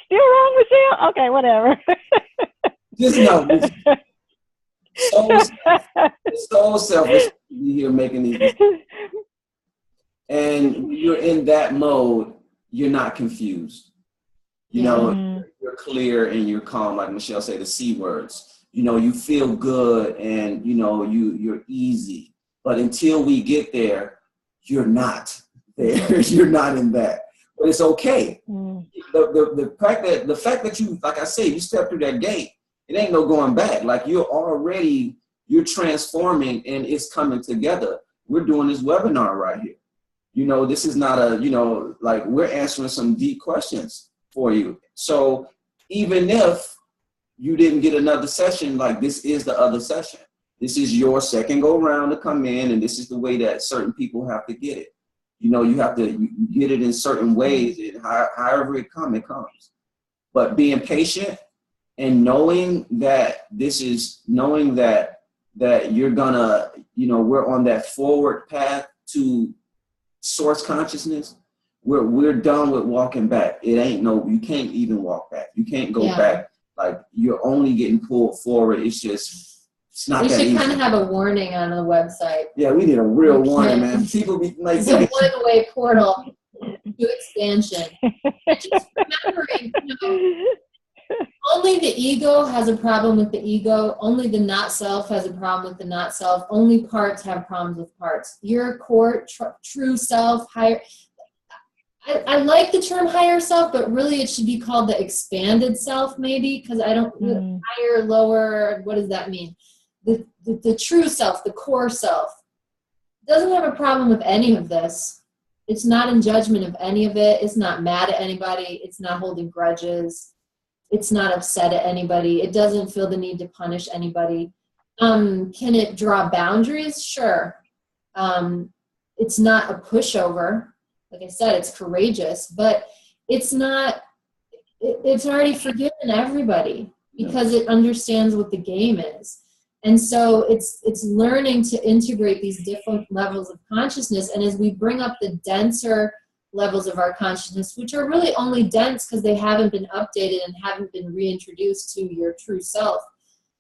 Still wrong, Michelle? Okay, whatever. Just know. So selfish to be here making these decisions. And when you're in that mode, you're not confused. You're clear and you're calm, like Michelle said, the C words. You feel good and you're easy. But until we get there, you're not there. You're not in that. But it's okay. The fact that you, like I say, you step through that gate, it ain't no going back. Like you're transforming and it's coming together. We're doing this webinar right here. This is not like we're answering some deep questions for you. So even if you didn't get another session, like this is the other session. This is your second go round to come in, and this is the way that certain people have to get it. You have to you get it in certain ways, and however it comes. But being patient and knowing that that you're gonna, we're on that forward path to source consciousness. We're done with walking back. You can't even walk back. You can't go back. Like you're only getting pulled forward. It's not that easy. We should kind of have a warning on the website. Yeah, we need a real warning, man. People be like, it's a one-way portal to expansion. And just remembering, only the ego has a problem with the ego. Only the not self has a problem with the not self. Only parts have problems with parts. Your core, true self, higher. I like the term higher self, but really it should be called the expanded self, maybe, because I don't higher, lower. What does that mean? The true self, the core self, doesn't have a problem with any of this. It's not in judgment of any of it. It's not mad at anybody. It's not holding grudges. It's not upset at anybody. It doesn't feel the need to punish anybody. Can it draw boundaries? Sure. It's not a pushover. Like I said, it's courageous, but it's not, it's already forgiven everybody because it understands what the game is. And so it's learning to integrate these different levels of consciousness. And as we bring up the denser levels of our consciousness, which are really only dense because they haven't been updated and haven't been reintroduced to your true self,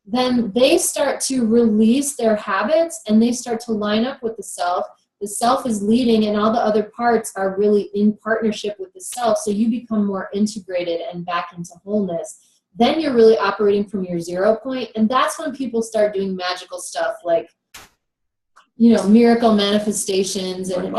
then they start to release their habits and they start to line up with the self. The self is leading and all the other parts are really in partnership with the self. So you become more integrated and back into wholeness. Then you're really operating from your 0 point. And that's when people start doing magical stuff like, you know, miracle manifestations and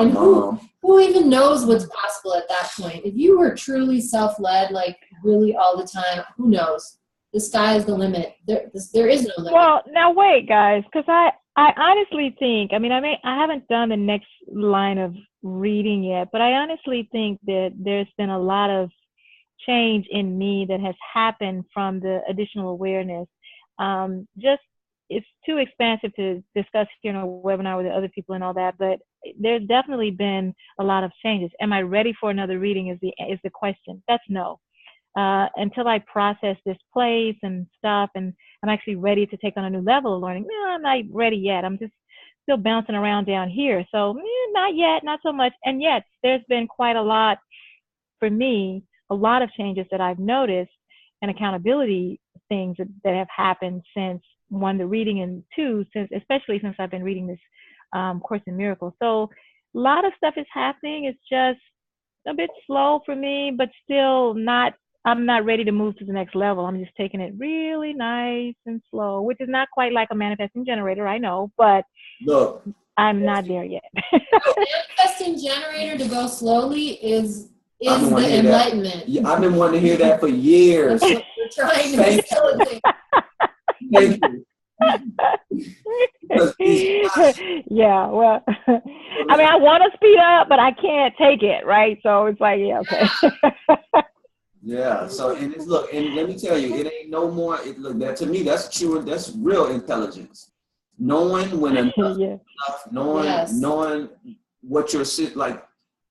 who even knows what's possible at that point. If you were truly self-led, like really all the time, who knows? The sky is the limit. There is no limit. Well, now wait, guys, because I honestly think, I mean, I haven't done the next line of reading yet, but I honestly think that there's been a lot of change in me that has happened from the additional awareness. Just it's too expansive to discuss here in a webinar with other people and all that, but there's definitely been a lot of changes. Am I ready for another reading is the question. That's no. Until I process this place and stuff, and I'm actually ready to take on a new level of learning. No, I'm not ready yet. I'm just still bouncing around down here. So not yet, not so much. And yet there's been quite a lot for me, a lot of changes that I've noticed and accountability things that have happened since one, the reading, and two, especially since I've been reading this Course in Miracles. So a lot of stuff is happening. It's just a bit slow for me, but still not, I'm not ready to move to the next level. I'm just taking it really nice and slow, which is not quite like a manifesting generator, I know, but look, I'm not there yet. Manifesting generator to go slowly is the enlightenment. Yeah, I've been wanting to hear that for years. That's what we're trying to facilitate. Thank you. Yeah, well, I mean, I want to speed up, but I can't take it, right? So it's like, yeah, okay. Yeah. So and it's, look, and let me tell you, it ain't no more. Look, that to me, that's real intelligence. Knowing when enough, Yeah. knowing what you're like.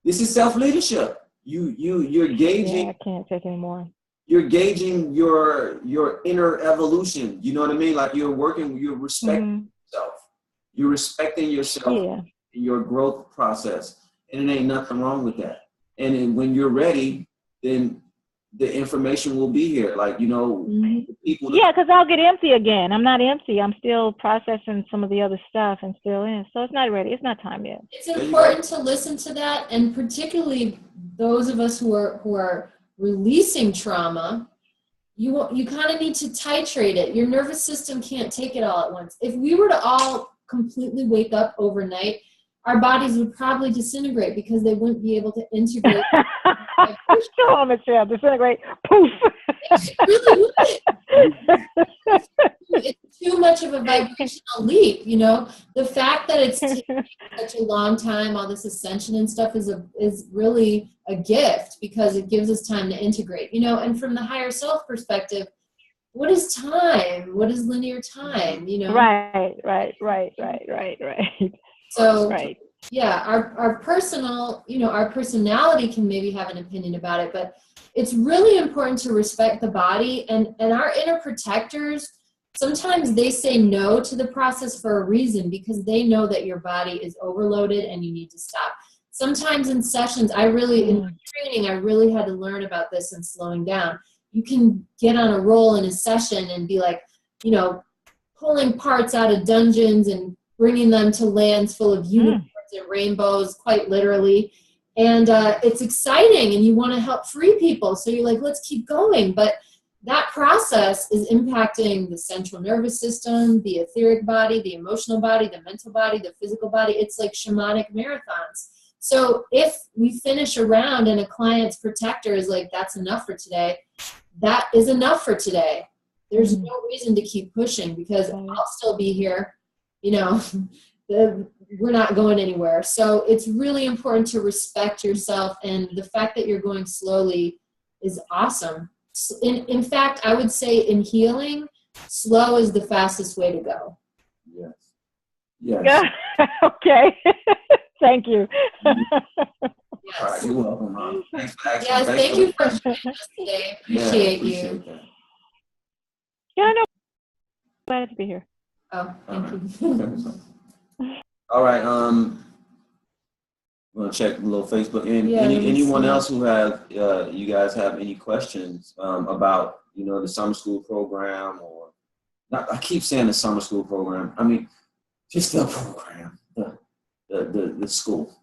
This is self-leadership. You're gauging. Yeah, I can't take anymore. You're gauging your inner evolution. You know what I mean? Like you're respecting yourself. You're respecting yourself in your growth process. And it ain't nothing wrong with that. And then when you're ready, then the information will be here. Like, you know, people. Yeah, because I'll get empty again. I'm not empty. I'm still processing some of the other stuff and still in. So it's not ready. It's not time yet. It's important to listen to that. And particularly those of us who are releasing trauma, you kind of need to titrate it. Your nervous system can't take it all at once. If we were to all completely wake up overnight, our bodies would probably disintegrate because they wouldn't be able to integrate. Come on, Michelle, disintegrate. Poof. It really would. It's too much of a vibrational leap, you know. The fact that it's taking such a long time, all this ascension and stuff is really a gift because it gives us time to integrate, you know. And from the higher self perspective, what is time? What is linear time? You know. Right. So yeah, our personal, you know, our personality can maybe have an opinion about it, but it's really important to respect the body and our inner protectors. Sometimes they say no to the process for a reason because they know that your body is overloaded and you need to stop. Sometimes in sessions, in my training, I really had to learn about this and slowing down. You can get on a roll in a session and be like, you know, pulling parts out of dungeons and bringing them to lands full of unicorns and rainbows, quite literally. And it's exciting and you want to help free people. So you're like, let's keep going. But that process is impacting the central nervous system, the etheric body, the emotional body, the mental body, the physical body. It's like shamanic marathons. So if we finish a round and a client's protector is like, that's enough for today, that is enough for today. There's no reason to keep pushing because I'll still be here. You know, we're not going anywhere. So it's really important to respect yourself. And the fact that you're going slowly is awesome. In fact, I would say in healing, slow is the fastest way to go. Yes. Okay. Thank you. Yes. All right, you're welcome, Mom. Thanks for asking. Yes, thank you for joining us today. Appreciate you. That. Yeah, I know. Glad to be here. Oh, thank you. All right. I'm gonna check a little Facebook. And Yeah, anyone else who have you guys have any questions about, you know, the summer school program or I keep saying the summer school program. I mean, just the program, the school.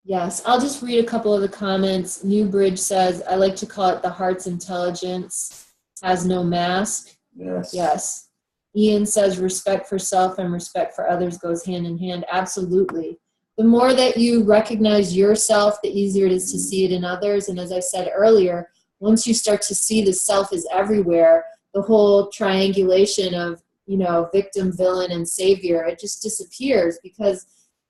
Yes, I'll just read a couple of the comments. Newbridge says, I like to call it the heart's intelligence has no mask. Yes. Yes. Ian says respect for self and respect for others goes hand in hand. Absolutely. The more that you recognize yourself, the easier it is to see it in others. And as I said earlier, once you start to see the self is everywhere, the whole triangulation of, you know, victim, villain, and savior, it just disappears. Because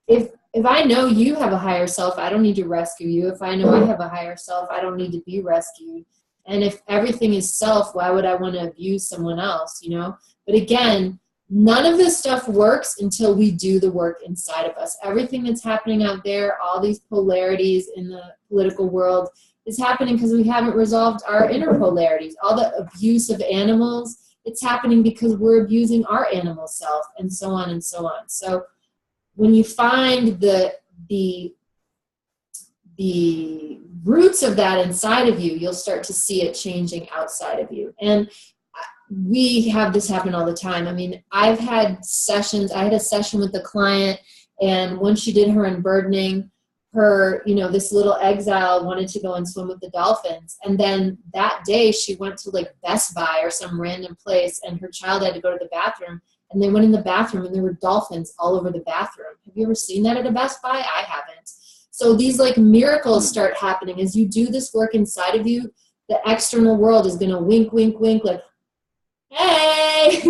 if I know you have a higher self, I don't need to rescue you. If I know I have a higher self, I don't need to be rescued. And if everything is self, why would I want to abuse someone else, you know? But again, none of this stuff works until we do the work inside of us. Everything that's happening out there, all these polarities in the political world, is happening because we haven't resolved our inner polarities. All the abuse of animals, it's happening because we're abusing our animal self, and so on and so on. So when you find the roots of that inside of you, you'll start to see it changing outside of you. And we have this happen all the time. I mean, I've had sessions. I had a session with the client, and when she did her unburdening, her, you know, this little exile wanted to go and swim with the dolphins. And then that day she went to like Best Buy or some random place, and her child had to go to the bathroom. And they went in the bathroom and there were dolphins all over the bathroom. Have you ever seen that at a Best Buy? I haven't. So these like miracles start happening as you do this work inside of you. The external world is going to wink, wink, wink, like, hey,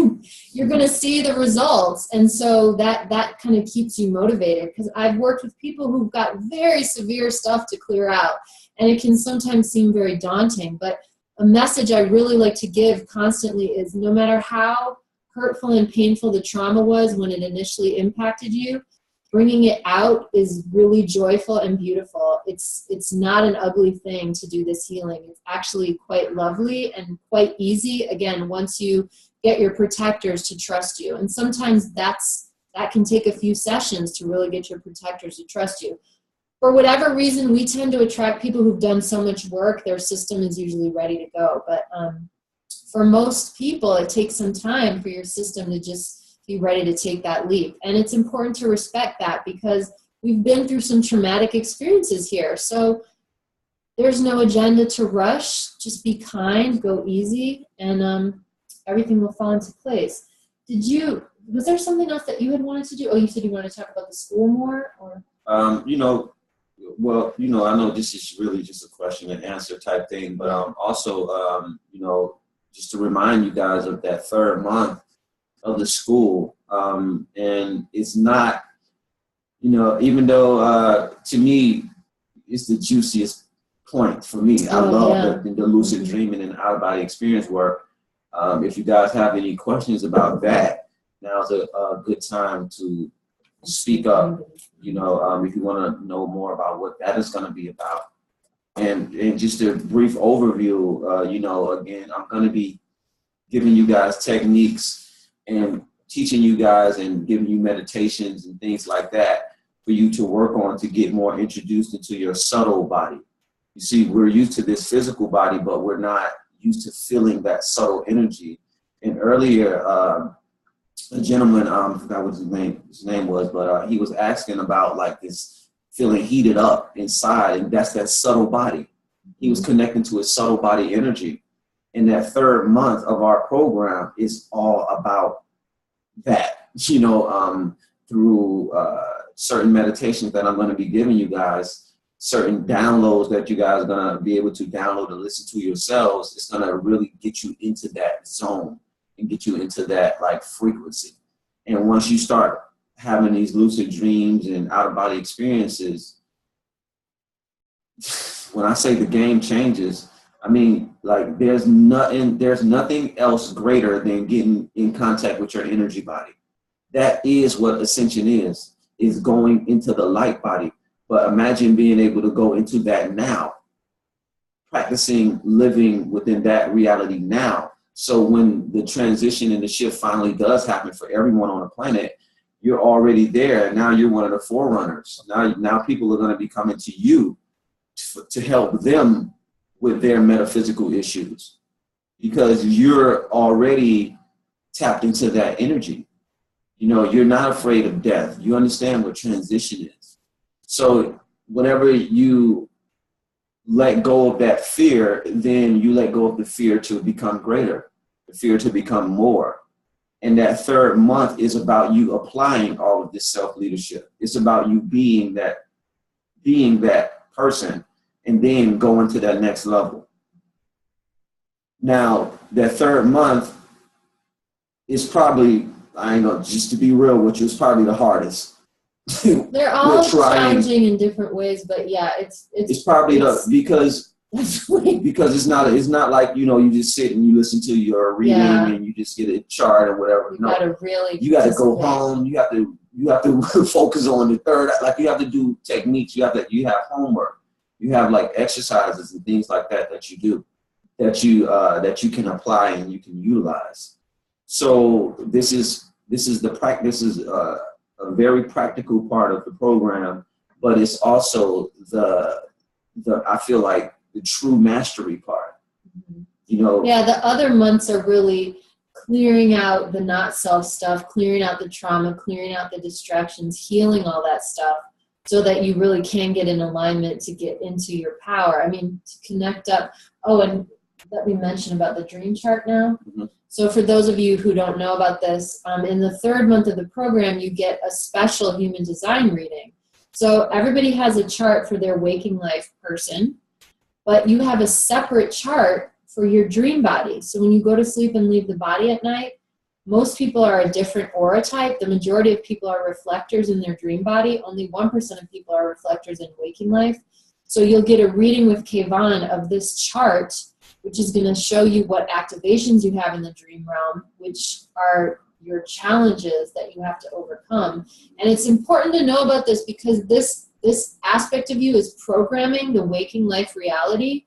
you're going to see the results. And so that kind of keeps you motivated, because I've worked with people who've got very severe stuff to clear out, and it can sometimes seem very daunting. But a message I really like to give constantly is, no matter how hurtful and painful the trauma was when it initially impacted you, bringing it out is really joyful and beautiful. It's not an ugly thing to do this healing. It's actually quite lovely and quite easy, again, once you get your protectors to trust you. And sometimes that can take a few sessions to really get your protectors to trust you. For whatever reason, we tend to attract people who've done so much work, their system is usually ready to go. But for most people, it takes some time for your system to just be ready to take that leap. And it's important to respect that, because we've been through some traumatic experiences here. So there's no agenda to rush. Just be kind, go easy, and everything will fall into place. Was there something else that you had wanted to do? Oh, you said you wanted to talk about the school more? Or I know this is really just a question and answer type thing, but also, just to remind you guys of that third month of the school. And it's not, even though to me, it's the juiciest point for me. I love the lucid dreaming and out-of-body experience work. If you guys have any questions about that, now's a good time to speak up. If you want to know more about what that is going to be about. And just a brief overview, again, I'm going to be giving you guys techniques and teaching you guys and giving you meditations and things like that for you to work on to get more introduced into your subtle body. You see, we're used to this physical body, but we're not used to feeling that subtle energy. And earlier, a gentleman, I forgot what his name was, but he was asking about like this feeling heated up inside, and that's that subtle body. He was connecting to his subtle body energy. And that third month of our program is all about that, through certain meditations that I'm going to be giving you guys, certain downloads that you guys are going to be able to download and listen to yourselves. It's going to really get you into that zone and get you into that like frequency. And once you start having these lucid dreams and out-of-body experiences, when I say the game changes, I mean, like there's nothing else greater than getting in contact with your energy body. That is what ascension is going into the light body. But imagine being able to go into that now, practicing living within that reality now. So when the transition and the shift finally does happen for everyone on the planet, you're already there. Now you're one of the forerunners. Now people are going to be coming to you to help them with their metaphysical issues, because you're already tapped into that energy. You know, you're not afraid of death. You understand what transition is. So whenever you let go of that fear, then you let go of the fear to become greater, the fear to become more. And that third month is about you applying all of this self-leadership. It's about you being that person and then going to that next level. Now, that third month is probably, I ain't gonna, just to be real with you, it's probably the hardest. They're all challenging in different ways, but yeah, it's probably because it's not like, you know, you just sit and you listen to your reading and you just get a chart or whatever. You got to go home. You have to focus on the third. Like, you have to do techniques. You have homework. You have like exercises and things like that you do that you can apply and you can utilize. So this is a very practical part of the program, but it's also the I feel like the true mastery part. You know. Yeah, the other months are really clearing out the not self stuff, clearing out the trauma, clearing out the distractions, healing all that stuff, so that you really can get in alignment to get into your power. I mean, to connect up. Oh, and let me mention about the dream chart now. Mm-hmm. So for those of you who don't know about this, in the third month of the program, you get a special human design reading. So everybody has a chart for their waking life person, but you have a separate chart for your dream body. So when you go to sleep and leave the body at night, most people are a different aura type. The majority of people are reflectors in their dream body. Only 1% of people are reflectors in waking life. So you'll get a reading with Kayvon of this chart, which is going to show you what activations you have in the dream realm, which are your challenges that you have to overcome. And it's important to know about this because this aspect of you is programming the waking life reality.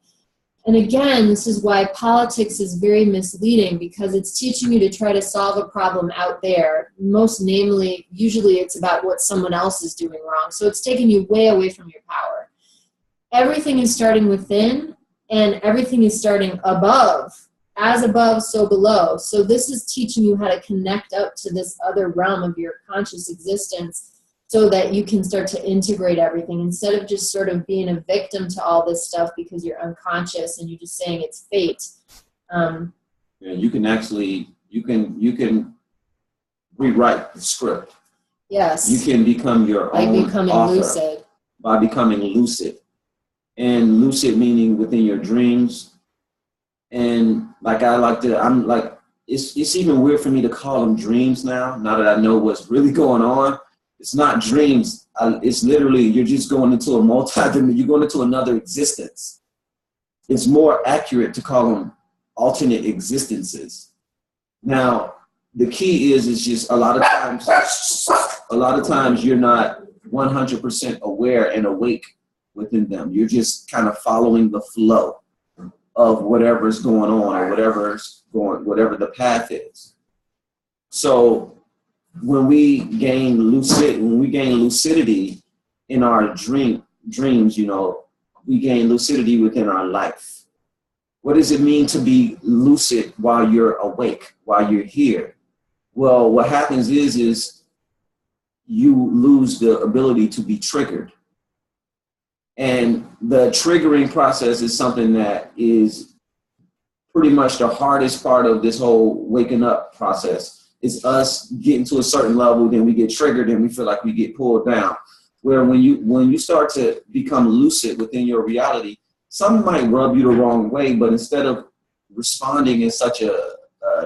And again, this is why politics is very misleading, because it's teaching you to try to solve a problem out there. Most namely, usually it's about what someone else is doing wrong. So it's taking you way away from your power. Everything is starting within, and everything is starting above. As above, so below. So this is teaching you how to connect up to this other realm of your conscious existence so that you can start to integrate everything instead of just sort of being a victim to all this stuff because you're unconscious and you're just saying it's fate. You can actually, you can rewrite the script. Yes. You can become your own author lucid. By becoming lucid. And lucid meaning within your dreams. And it's even weird for me to call them dreams now that I know what's really going on. It's not dreams. It's literally, you're just going into you're going into another existence. It's more accurate to call them alternate existences. Now, the key is just a lot of times you're not 100% aware and awake within them. You're just kind of following the flow of whatever's going on or whatever the path is. So when we gain lucidity in our dreams, you know, we gain lucidity within our life. What does it mean to be lucid while you're awake, while you're here? Well, what happens is you lose the ability to be triggered. And the triggering process is something that is pretty much the hardest part of this whole waking up process. It's us getting to a certain level, then we get triggered and we feel like we get pulled down. Where when you start to become lucid within your reality, some might rub you the wrong way, but instead of responding in such a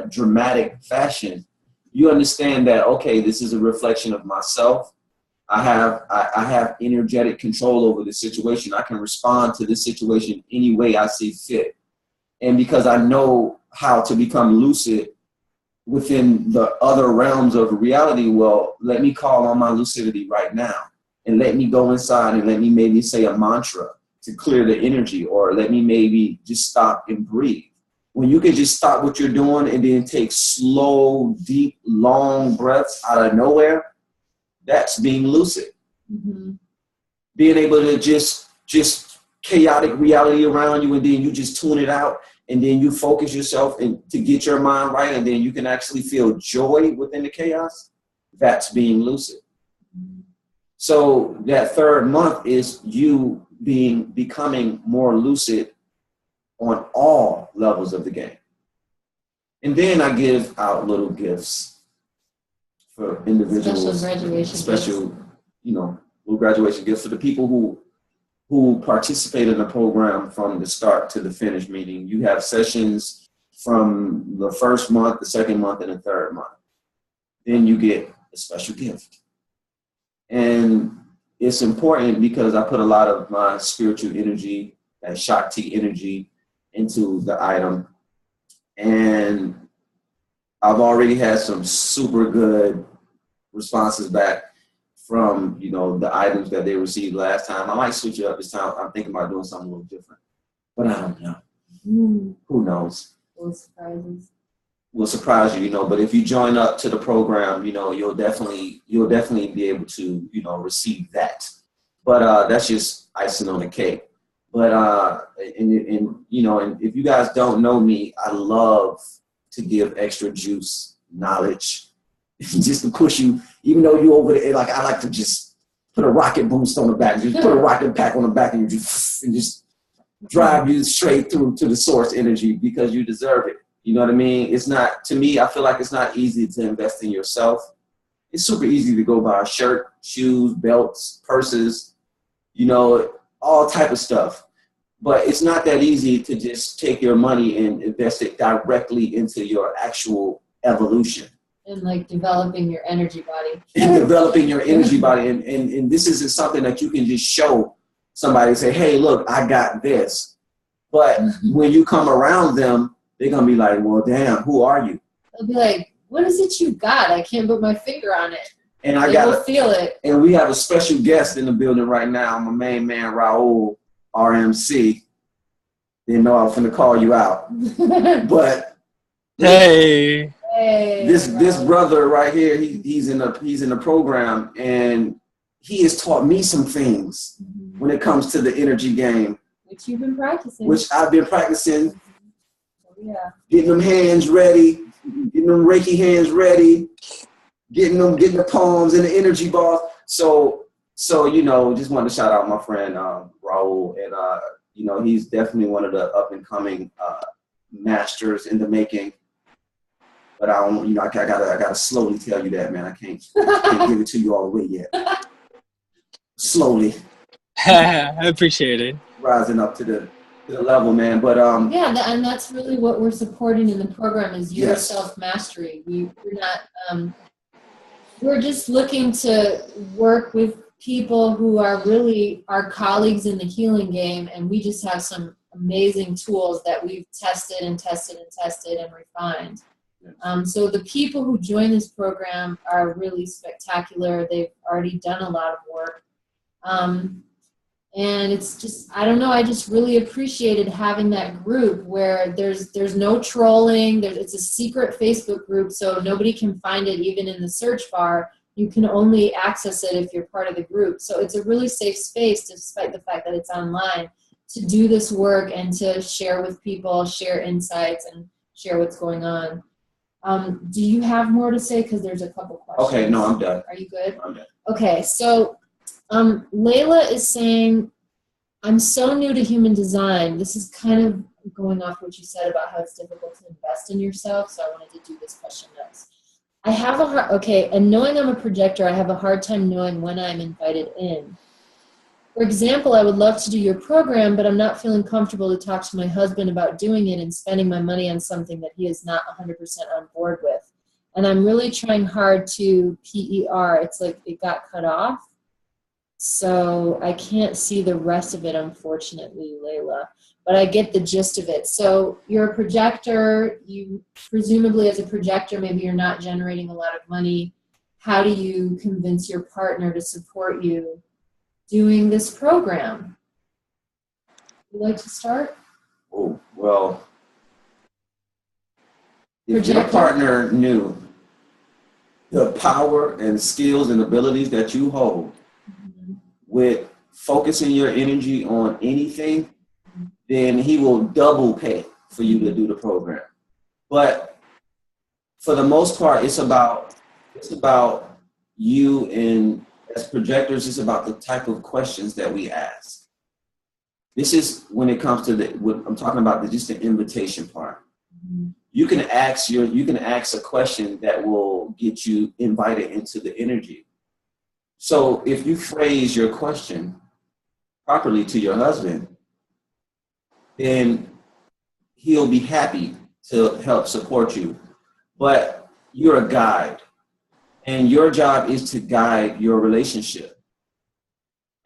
dramatic fashion, you understand that, okay, this is a reflection of myself. I have energetic control over the situation. I can respond to this situation any way I see fit. And because I know how to become lucid within the other realms of reality, well, let me call on my lucidity right now. And let me go inside and let me maybe say a mantra to clear the energy, or let me maybe just stop and breathe. When you can just stop what you're doing and then take slow, deep, long breaths out of nowhere, that's being lucid. Mm-hmm. Being able to just chaotic reality around you, and then you just tune it out and then you focus yourself and to get your mind right, and then you can actually feel joy within the chaos, that's being lucid. So that third month is you becoming more lucid on all levels of the game. And then I give out little gifts for individuals, special little graduation gifts for the people who participate in the program from the start to the finish, meaning you have sessions from the first month, the second month, and the third month. Then you get a special gift. And it's important because I put a lot of my spiritual energy, that Shakti energy, into the item. And I've already had some super good responses back from, the items that they received last time. I might switch it up this time. I'm thinking about doing something a little different, but I don't know. Who knows? Will surprise you, but if you join up to the program, you'll definitely be able to, receive that. But that's just icing on the cake. But and if you guys don't know me, I love to give extra juice, knowledge, just to push you, even though you over there. Like I like to just put a rocket boost on the back, just put a rocket pack on the back, and just drive you straight through to the source energy because you deserve it. You know what I mean? It's not, to me, I feel like it's not easy to invest in yourself. It's super easy to go buy a shirt, shoes, belts, purses, all type of stuff. But it's not that easy to just take your money and invest it directly into your actual evolution. And like developing your energy body. And developing your energy body. And this isn't something that you can just show somebody and say, hey, look, I got this. But when you come around them, they're going to be like, well, damn, who are you? They'll be like, what is it you got? I can't put my finger on it. And they will feel it. And we have a special guest in the building right now, my main man, Raul, RMC. Didn't know I was going to call you out. But hey, this brother right here, he's in the program, and he has taught me some things when it comes to the energy game. Which you've been practicing. Which I've been practicing. Yeah. Getting them hands ready, getting them Reiki hands ready, getting the palms and the energy balls. So just wanted to shout out my friend Raul, and he's definitely one of the up and coming masters in the making. But I don't, I gotta slowly tell you that, man. I can't give it to you all the way yet. Slowly. I appreciate it. Rising up to the level, man. But and that's really what we're supporting in the program is your self-mastery. We're just looking to work with people who are really our colleagues in the healing game, and we just have some amazing tools that we've tested and refined. So the people who join this program are really spectacular. They've already done a lot of work. And it's just, I don't know, I just really appreciated having that group where there's no trolling. It's a secret Facebook group, so nobody can find it even in the search bar. You can only access it if you're part of the group. So it's a really safe space, despite the fact that it's online, to do this work and to share with people, share insights, and share what's going on. Do you have more to say? Because there's a couple questions. Okay, no, I'm done. Are you good? I'm done. Okay, so Layla is saying, I'm so new to human design. This is kind of going off what you said about how it's difficult to invest in yourself, so I wanted to do this question next. And knowing I'm a projector, I have a hard time knowing when I'm invited in. For example, I would love to do your program, but I'm not feeling comfortable to talk to my husband about doing it and spending my money on something that he is not 100% on board with. And I'm really trying hard to PER. It's like it got cut off. So I can't see the rest of it, unfortunately, Layla. But I get the gist of it. So you're a projector. You presumably, as a projector, maybe you're not generating a lot of money. How do you convince your partner to support you doing this program? Would you like to start? Oh, well, if your partner knew the power and skills and abilities that you hold with focusing your energy on anything, then he will double pay for you to do the program. But for the most part, it's about you, and as projectors, it's about the type of questions that we ask. This is when it comes to what I'm talking about, just the invitation part. You can ask a question that will get you invited into the energy. So if you phrase your question properly to your husband, then he'll be happy to help support you. But you're a guide, and your job is to guide your relationship.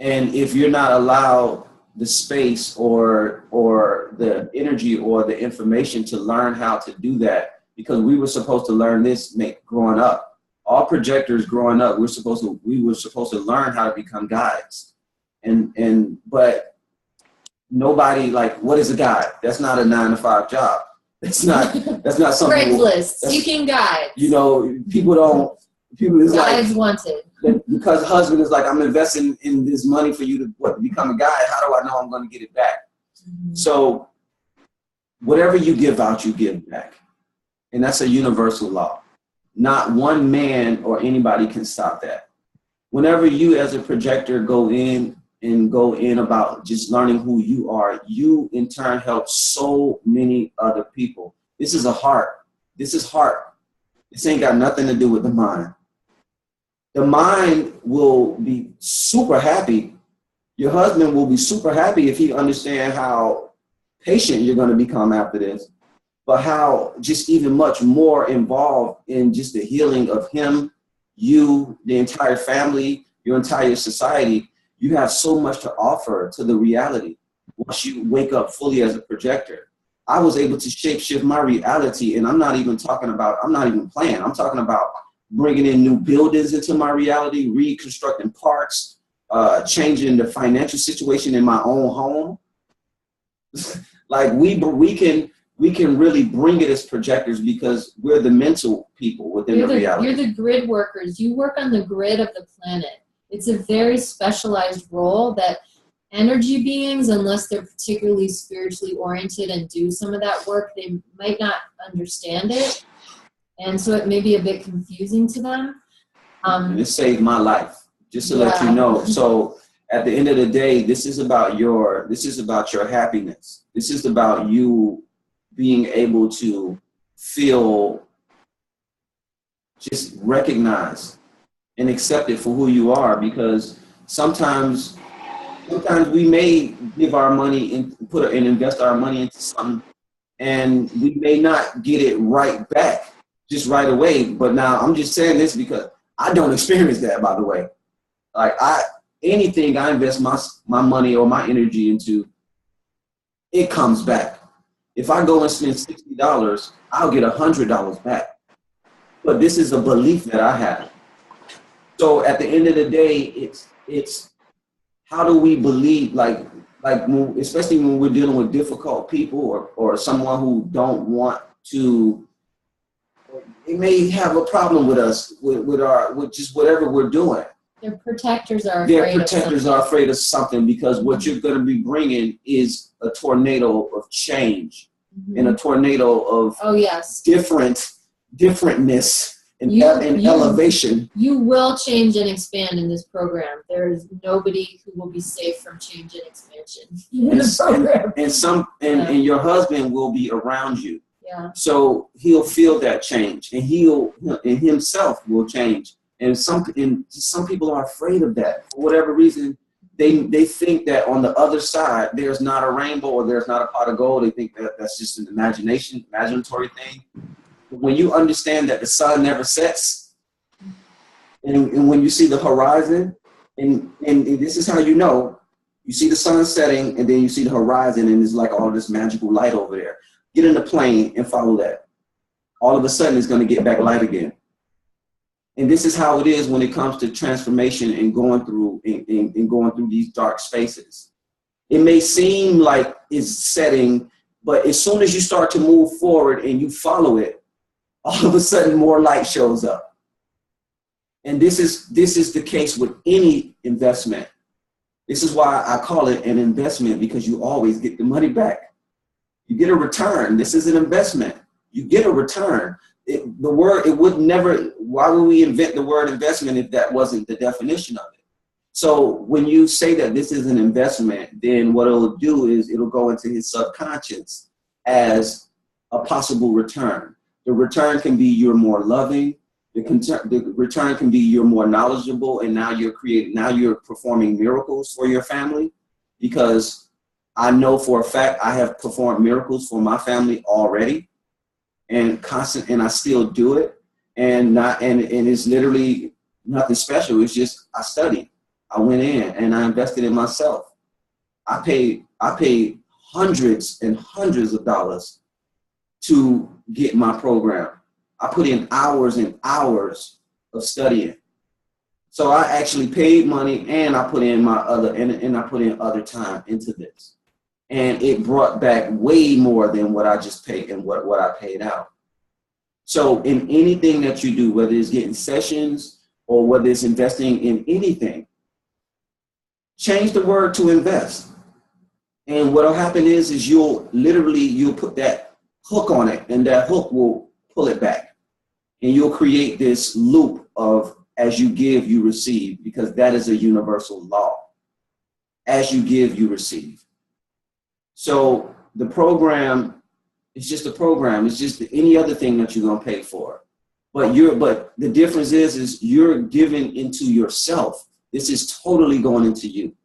And if you're not allowed the space or the energy or the information to learn how to do that, because we were supposed to learn this growing up. All projectors growing up, we were supposed to learn how to become guides. But nobody, like, what is a guide? That's not a 9-to-5 job. That's not something. Craigslist, seeking guides. You know, people is guides like, wanted. Because husband is like, I'm investing in this money for you to become a guide. How do I know I'm going to get it back? Mm-hmm. So whatever you give out, you give back. And that's a universal law. Not one man or anybody can stop that. Whenever you as a projector go in about just learning who you are, you in turn help so many other people. This is a heart. This is heart. This ain't got nothing to do with the mind. The mind will be super happy. Your husband will be super happy if he understands how patient you're going to become after this, but how just even much more involved in just the healing of him, you, the entire family, your entire society. You have so much to offer to the reality once you wake up fully as a projector. I was able to shapeshift my reality, and I'm not even playing. I'm talking about bringing in new buildings into my reality, reconstructing parks, changing the financial situation in my own home. Like we can really bring it as projectors because we're the mental people within the reality. You're the grid workers. You work on the grid of the planet. It's a very specialized role that energy beings, unless they're particularly spiritually oriented and do some of that work, they might not understand it. And so it may be a bit confusing to them. And it saved my life, just to let you know. So at the end of the day, this is about your happiness. This is about you being able to feel just recognized and accepted for who you are, because sometimes we may give our money and invest our money into something, and we may not get it right back just right away. But now I'm just saying this because I don't experience that, by the way. Like anything I invest my money or my energy into, it comes back. If I go and spend $60, I'll get $100 back. But this is a belief that I have. So at the end of the day, it's how do we believe, especially when we're dealing with difficult people or someone who don't want to, it may have a problem with us, with just whatever we're doing. Their protectors are afraid of something because what you're going to be bringing is a tornado of change, and a tornado of differentness and elevation. You will change and expand in this program. There is nobody who will be safe from change and expansion in this program. And your husband will be around you. Yeah. So he'll feel that change, and and himself will change. And some people are afraid of that for whatever reason. They think that on the other side there's not a rainbow or there's not a pot of gold. They think that that's just an imaginatory thing. But when you understand that the sun never sets, and when you see the horizon, and this is how you know, you see the sun setting, and then you see the horizon, and there's like all this magical light over there. Get in the plane and follow that. All of a sudden, it's going to get back light again. And this is how it is when it comes to transformation and going through these dark spaces. It may seem like it's setting, but as soon as you start to move forward and you follow it, all of a sudden more light shows up. And this is the case with any investment. This is why I call it an investment, because you always get the money back. You get a return. This is an investment. You get a return. Why would we invent the word investment if that wasn't the definition of it? So when you say that this is an investment, then what it'll do is it'll go into his subconscious as a possible return. The return can be you're more loving. The return can be you're more knowledgeable, and now you're performing miracles for your family, because I know for a fact I have performed miracles for my family already, and I still do it, and it's literally nothing special. It's just I studied, I went in, and I invested in myself. I paid hundreds and hundreds of dollars to get my program. I put in hours and hours of studying. So I actually paid money, and I put in other time into this. And it brought back way more than what I just paid and what I paid out. So in anything that you do, whether it's getting sessions or whether it's investing in anything, change the word to invest. And what'll happen is you'll put that hook on it, and that hook will pull it back. And you'll create this loop of as you give, you receive, because that is a universal law. As you give, you receive. So the program is just a program. It's just any other thing that you're going to pay for. But the difference is you're giving into yourself. This is totally going into you.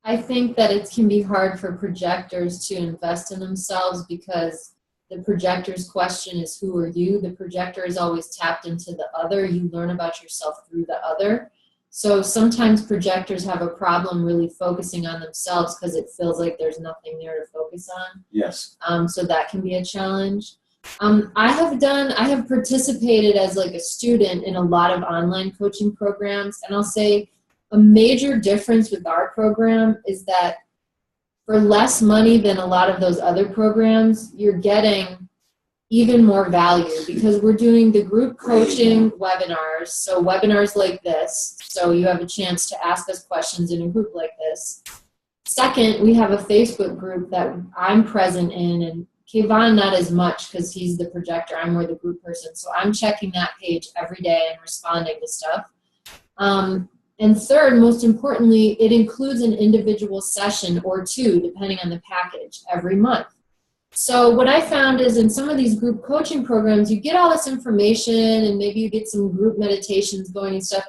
I think that it can be hard for projectors to invest in themselves because the projector's question is, who are you? The projector is always tapped into the other. You learn about yourself through the other. So sometimes projectors have a problem really focusing on themselves because it feels like there's nothing there to focus on. Yes. So that can be a challenge. I have participated as like a student in a lot of online coaching programs, and I'll say a major difference with our program is that for less money than a lot of those other programs, you're getting even more value because we're doing the group coaching webinars. So webinars like this, so you have a chance to ask us questions in a group like this. Second, we have a Facebook group that I'm present in, and Kayvon not as much because he's the projector. I'm more the group person. So I'm checking that page every day and responding to stuff. And third, most importantly, it includes an individual session or two, depending on the package, every month. So what I found is in some of these group coaching programs, you get all this information and maybe you get some group meditations going and stuff,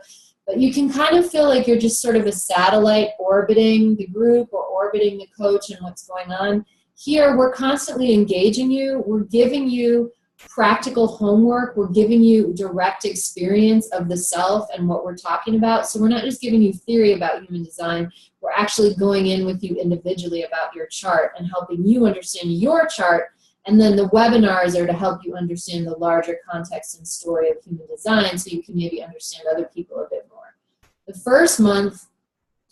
but you can kind of feel like you're just sort of a satellite orbiting the group or orbiting the coach and what's going on. Here, we're constantly engaging you. We're giving you practical homework. We're giving you direct experience of the self and what we're talking about. So we're not just giving you theory about human design. We're actually going in with you individually about your chart and helping you understand your chart. And then the webinars are to help you understand the larger context and story of human design so you can maybe understand other people a bit more. The first month,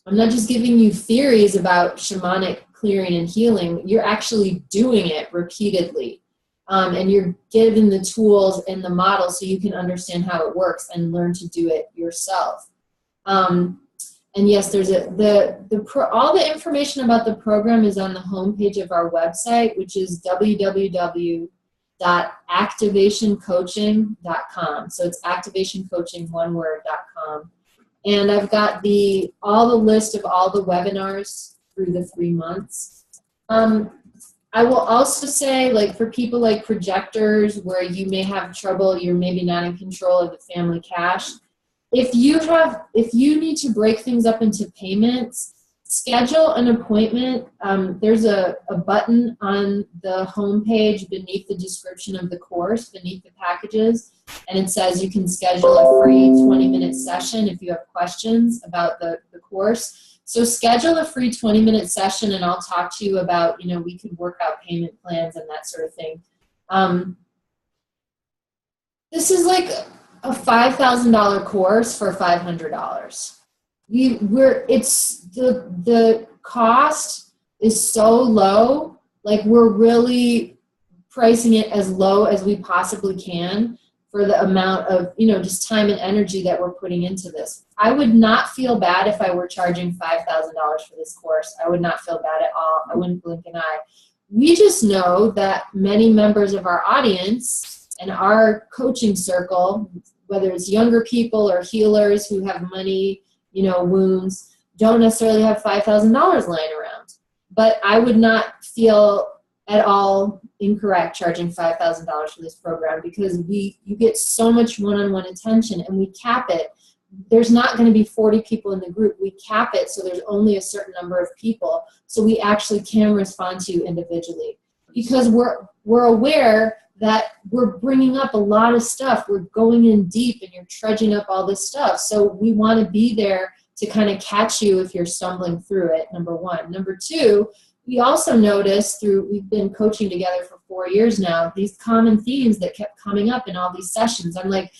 I'm not just giving you theories about shamanic clearing and healing. You're actually doing it repeatedly. And you're given the tools and the model so you can understand how it works and learn to do it yourself. And yes, there's all the information about the program is on the homepage of our website, which is www.activationcoaching.com. So it's activationcoaching.com. And I've got all the list of all the webinars through the 3 months. I will also say, like, for people like projectors where you may have trouble, you're maybe not in control of the family cash. If you need to break things up into payments, schedule an appointment. There's a button on the homepage beneath the description of the course, beneath the packages, and it says you can schedule a free 20-minute session if you have questions about the course. So schedule a free 20-minute session, and I'll talk to you about, we could work out payment plans and that sort of thing. This is like a $5,000 course for $500. The cost is so low, like we're really pricing it as low as we possibly can for the amount of, just time and energy that we're putting into this. I would not feel bad if I were charging $5,000 for this course. I would not feel bad at all. I wouldn't blink an eye. we just know that many members of our audience and our coaching circle, whether it's younger people or healers who have money, wounds, don't necessarily have $5,000 lying around. But I would not feel at all incorrect charging $5,000 for this program, because you get so much one-on-one attention, and we cap it. There's not going to be 40 people in the group. We cap it so there's only a certain number of people, so we actually can respond to you individually, because we're aware that we're bringing up a lot of stuff. We're going in deep, and you're trudging up all this stuff. So we want to be there to kind of catch you if you're stumbling through it, number one. Number two, we also noticed we've been coaching together for 4 years now, these common themes that kept coming up in all these sessions. I'm like,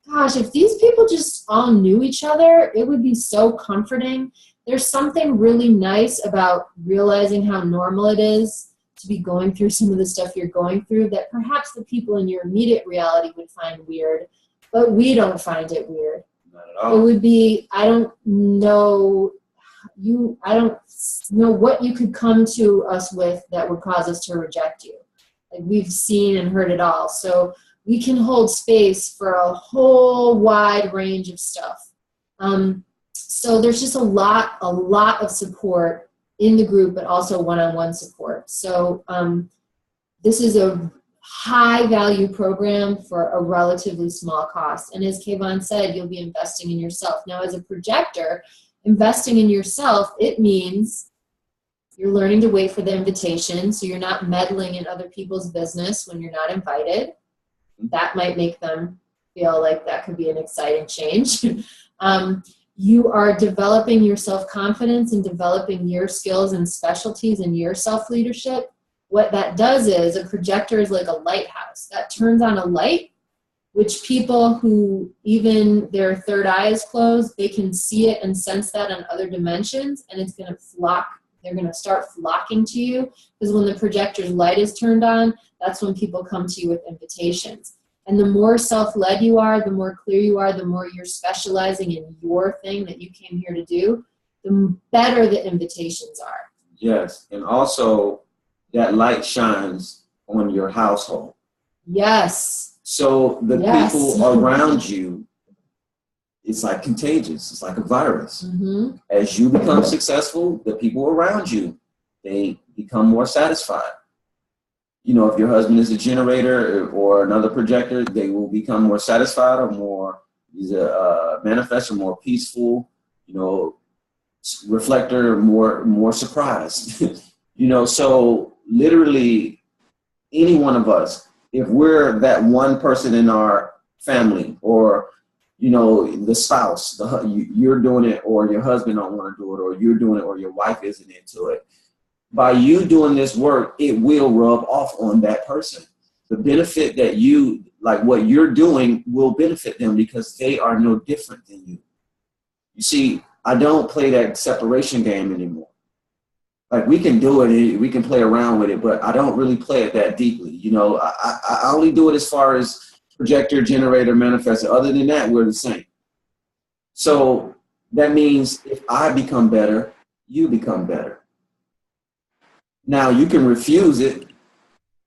gosh, if these people just all knew each other, it would be so comforting. There's something really nice about realizing how normal it is to be going through some of the stuff you're going through that perhaps the people in your immediate reality would find weird, but we don't find it weird. Not at all. It would be, I don't know what you could come to us with that would cause us to reject you. Like, we've seen and heard it all. So we can hold space for a whole wide range of stuff. So there's just a lot of support in the group, but also one-on-one support. So this is a high value program for a relatively small cost. And as Kayvon said, you'll be investing in yourself. Now, as a projector, investing in yourself, it means you're learning to wait for the invitation, so you're not meddling in other people's business when you're not invited. That might make them feel like that could be an exciting change. You are developing your self-confidence and developing your skills and specialties and your self-leadership. What that does is, a projector is like a lighthouse that turns on a light, which people who even their third eye is closed, they can see it and sense that on other dimensions, and it's going to flock. They're going to start flocking to you, because when the projector's light is turned on, that's when people come to you with invitations. And the more self-led you are, the more clear you are, the more you're specializing in your thing that you came here to do, the better the invitations are. Yes, and also that light shines on your household. Yes. So the people around you, it's like contagious. It's like a virus. Mm-hmm. As you become successful, the people around you, they become more satisfied. If your husband is a generator or another projector, they will become more satisfied, or more, he's a manifestor, more peaceful, reflector, more surprised. So literally any one of us, if we're that one person in our family, or the spouse, you're doing it, or your husband don't want to do it, or you're doing it, or your wife isn't into it, by you doing this work, it will rub off on that person. The benefit that what you're doing will benefit them, because they are no different than you. You see, I don't play that separation game anymore. Like, we can do it, we can play around with it, but I don't really play it that deeply. I only do it as far as projector, generator, manifestor. Other than that, we're the same. So that means if I become better, you become better. Now, you can refuse it,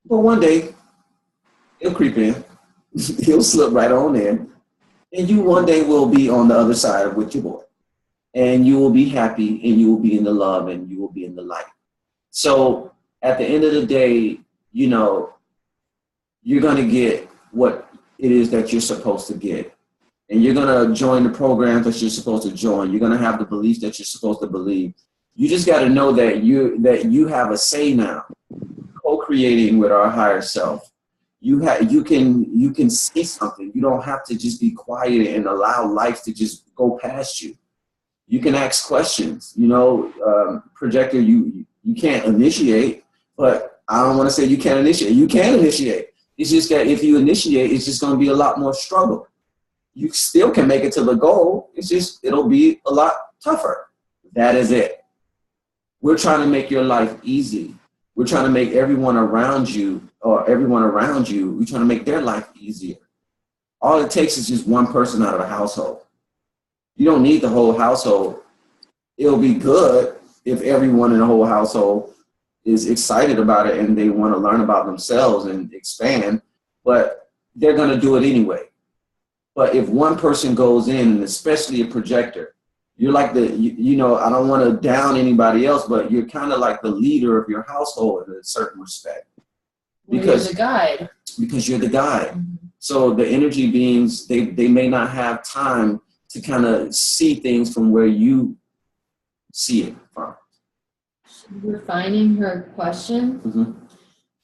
but one day he'll creep in. He'll slip right on in. And you one day will be on the other side with your boy. And you will be happy, and you will be in the love, and you will be in the light. So at the end of the day, you're going to get what it is that you're supposed to get. And you're going to join the programs that you're supposed to join. You're going to have the beliefs that you're supposed to believe. You just got to know that you have a say now, co-creating with our higher self. You can say something. You don't have to just be quiet and allow life to just go past you. You can ask questions. Projector, you can't initiate, but I don't want to say you can't initiate. You can initiate. It's just that if you initiate, it's just going to be a lot more struggle. You still can make it to the goal. It'll be a lot tougher. That is it. We're trying to make your life easy. We're trying to make everyone around you, we're trying to make their life easier. All it takes is just one person out of the household. You don't need the whole household. It'll be good if everyone in the whole household is excited about it and they want to learn about themselves and expand, but they're going to do it anyway. But if one person goes in, and especially a projector, you're like you know, I don't want to down anybody else, but you're kind of like the leader of your household in a certain respect. Because you're the guide. Because you're the guide. So the energy beings, they may not have time to kind of see things from where you see it from. Refining her question,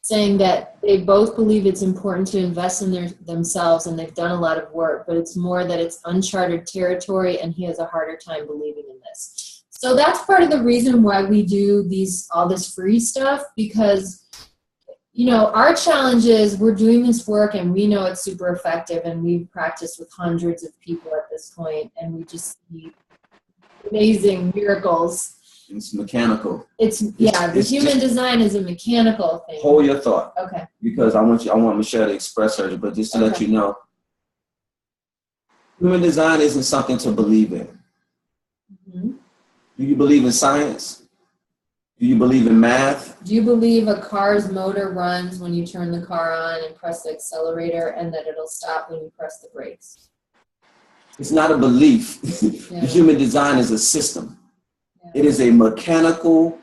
saying that they both believe it's important to invest in themselves and they've done a lot of work, but it's more that it's uncharted territory and he has a harder time believing in this. So that's part of the reason why we do all this free stuff, because, you know, our challenge is we're doing this work and we know it's super effective and we've practiced with hundreds of people at this point and we just see amazing miracles. It's mechanical. The human design is a mechanical thing. Hold your thought. Okay. Because I want Michelle to express hers, but just to let you know, human design isn't something to believe in. Do you believe in science? Do you believe in math? Do you believe a car's motor runs when you turn the car on and press the accelerator and that it'll stop when you press the brakes? It's not a belief. Yeah. The human design is a system. It is a mechanical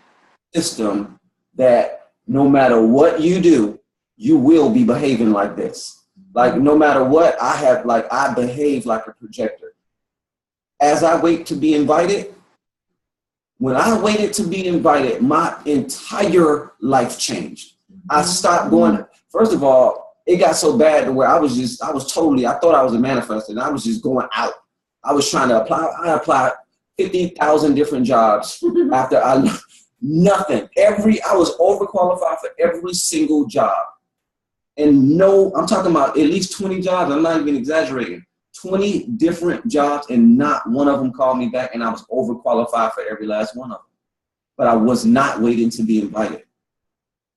system that no matter what you do, you will be behaving like this. Like no matter what, I behave like a projector. As I wait to be invited, when I waited to be invited, my entire life changed. I stopped going. First of all, it got so bad to where I thought I was a manifestor and I was just going out. I was trying to apply. I applied 50,000 different jobs after nothing. I was overqualified for every single job. And I'm talking about at least 20 jobs. I'm not even exaggerating. 20 different jobs and not one of them called me back and I was overqualified for every last one of them. But I was not waiting to be invited.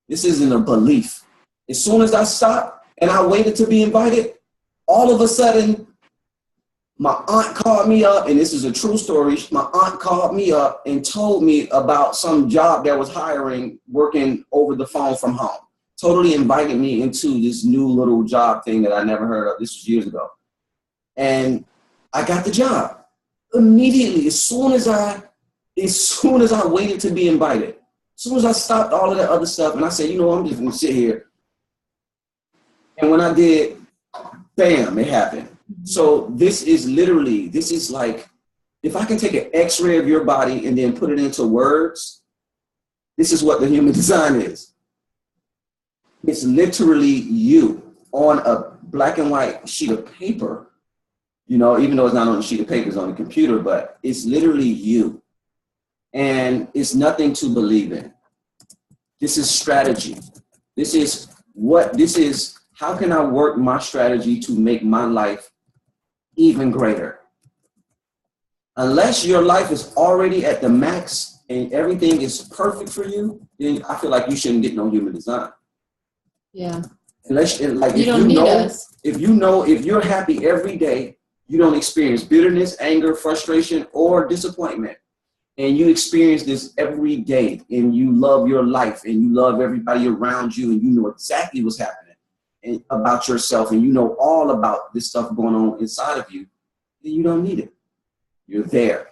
This isn't a belief. As soon as I stopped and I waited to be invited, all of a sudden, my aunt called me up, and this is a true story. My aunt called me up and told me about some job that was hiring, working over the phone from home. Totally invited me into this new little job thing that I never heard of. This was years ago. And I got the job immediately. As soon as I waited to be invited, as soon as I stopped all of that other stuff, and I said, you know, I'm just gonna sit here. And when I did, bam, it happened. So this is like, if I can take an x-ray of your body and then put it into words, this is what the human design is. It's literally you on a black and white sheet of paper, you know, even though it's not on a sheet of paper, it's on a computer, but it's literally you. And it's nothing to believe in. This is strategy. This is how can I work my strategy to make my life even greater? Unless your life is already at the max and everything is perfect for you, then I feel like you shouldn't get no human design. Yeah. Unless, like, if you're happy every day, you don't experience bitterness, anger, frustration, or disappointment. And you experience this every day and you love your life and you love everybody around you and you know exactly what's happening and about yourself and you know all about this stuff going on inside of you, then you don't need it. You're there.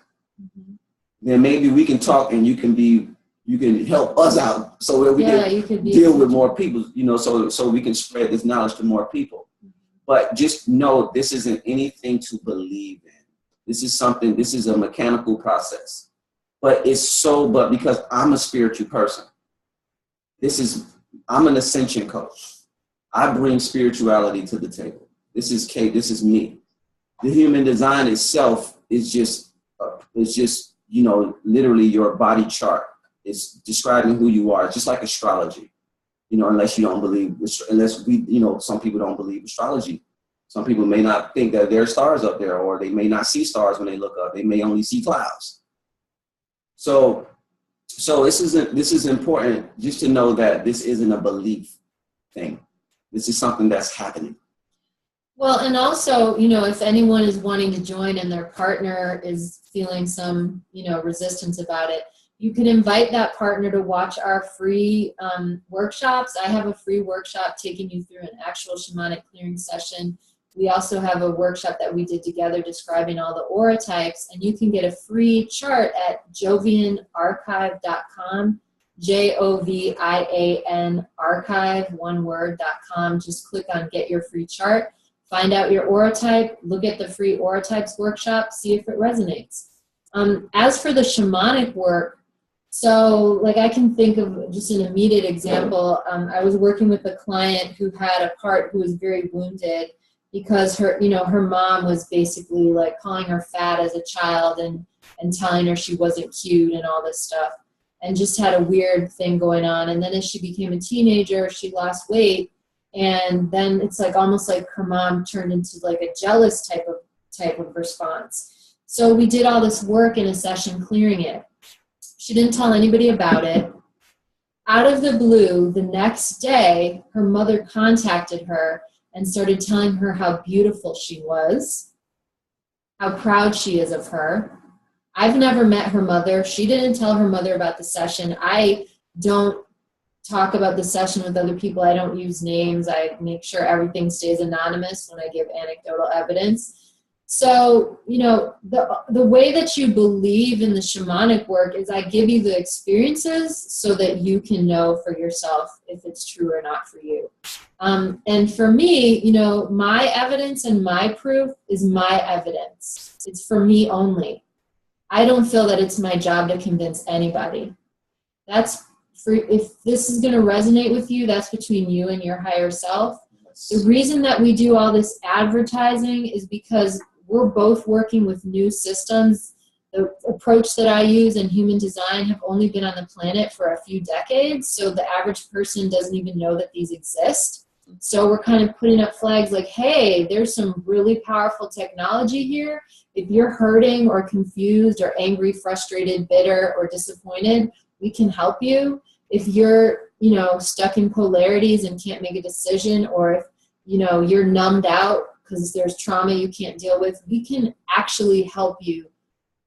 Then maybe we can talk and you can help us out so that we can deal with more people, you know, so we can spread this knowledge to more people. But just know this isn't anything to believe in. This is a mechanical process. But because I'm a spiritual person, I'm an ascension coach. I bring spirituality to the table. This is me. The human design itself is just, you know, literally your body chart. It's describing who you are. It's just like astrology, you know, unless some people don't believe astrology. Some people may not think that there are stars up there, or they may not see stars when they look up. They may only see clouds. So this is important just to know that this isn't a belief thing. This is something that's happening. Well, and also, you know, if anyone is wanting to join and their partner is feeling some, you know, resistance about it, you can invite that partner to watch our free workshops. I have a free workshop taking you through an actual shamanic clearing session. We also have a workshop that we did together describing all the aura types, and you can get a free chart at jovianarchive.com, JOVIAN archive, one word.com. Just click on get your free chart, find out your aura type, look at the free aura types workshop, see if it resonates. As for the shamanic work, so like I can think of just an immediate example. I was working with a client who had a part who was very wounded because her mom was basically like calling her fat as a child and telling her she wasn't cute and all this stuff, and just had a weird thing going on. And then as she became a teenager, she lost weight, and then it's like almost like her mom turned into like a jealous type of response. So we did all this work in a session clearing it. She didn't tell anybody about it. Out of the blue, the next day, her mother contacted her and started telling her how beautiful she was, how proud she is of her. I've never met her mother. She didn't tell her mother about the session. I don't talk about the session with other people. I don't use names. I make sure everything stays anonymous when I give anecdotal evidence. So, the way that you believe in the shamanic work is I give you the experiences so that you can know for yourself if it's true or not for you. And for me, my evidence and my proof is my evidence. It's for me only. I don't feel that it's my job to convince anybody. If this is going to resonate with you, that's between you and your higher self. The reason that we do all this advertising is because we're both working with new systems. The approach that I use in human design have only been on the planet for a few decades, so the average person doesn't even know that these exist. So we're kind of putting up flags like, hey, there's some really powerful technology here. If you're hurting or confused or angry, frustrated, bitter, or disappointed, we can help you. If you're, stuck in polarities and can't make a decision, or if, you're numbed out because there's trauma you can't deal with, we can actually help you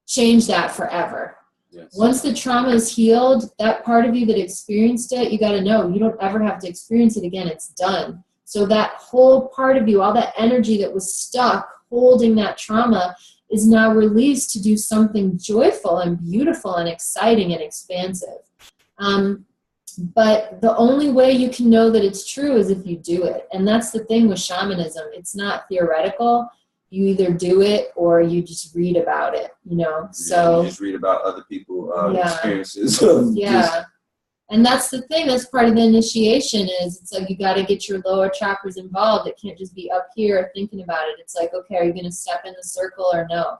change that forever. Yes. Once the trauma is healed, that part of you that experienced it, you got to know you don't ever have to experience it again. It's done. So that whole part of you, all that energy that was stuck holding that trauma, is now released to do something joyful and beautiful and exciting and expansive. But the only way you can know that it's true is if you do it. And that's the thing with shamanism. It's not theoretical. You either do it or you just read about it, So you just read about other people's experiences. Yeah. And that's the thing. That's part of the initiation is it's like you got to get your lower chakras involved. It can't just be up here thinking about it. It's like, okay, are you going to step in the circle or no?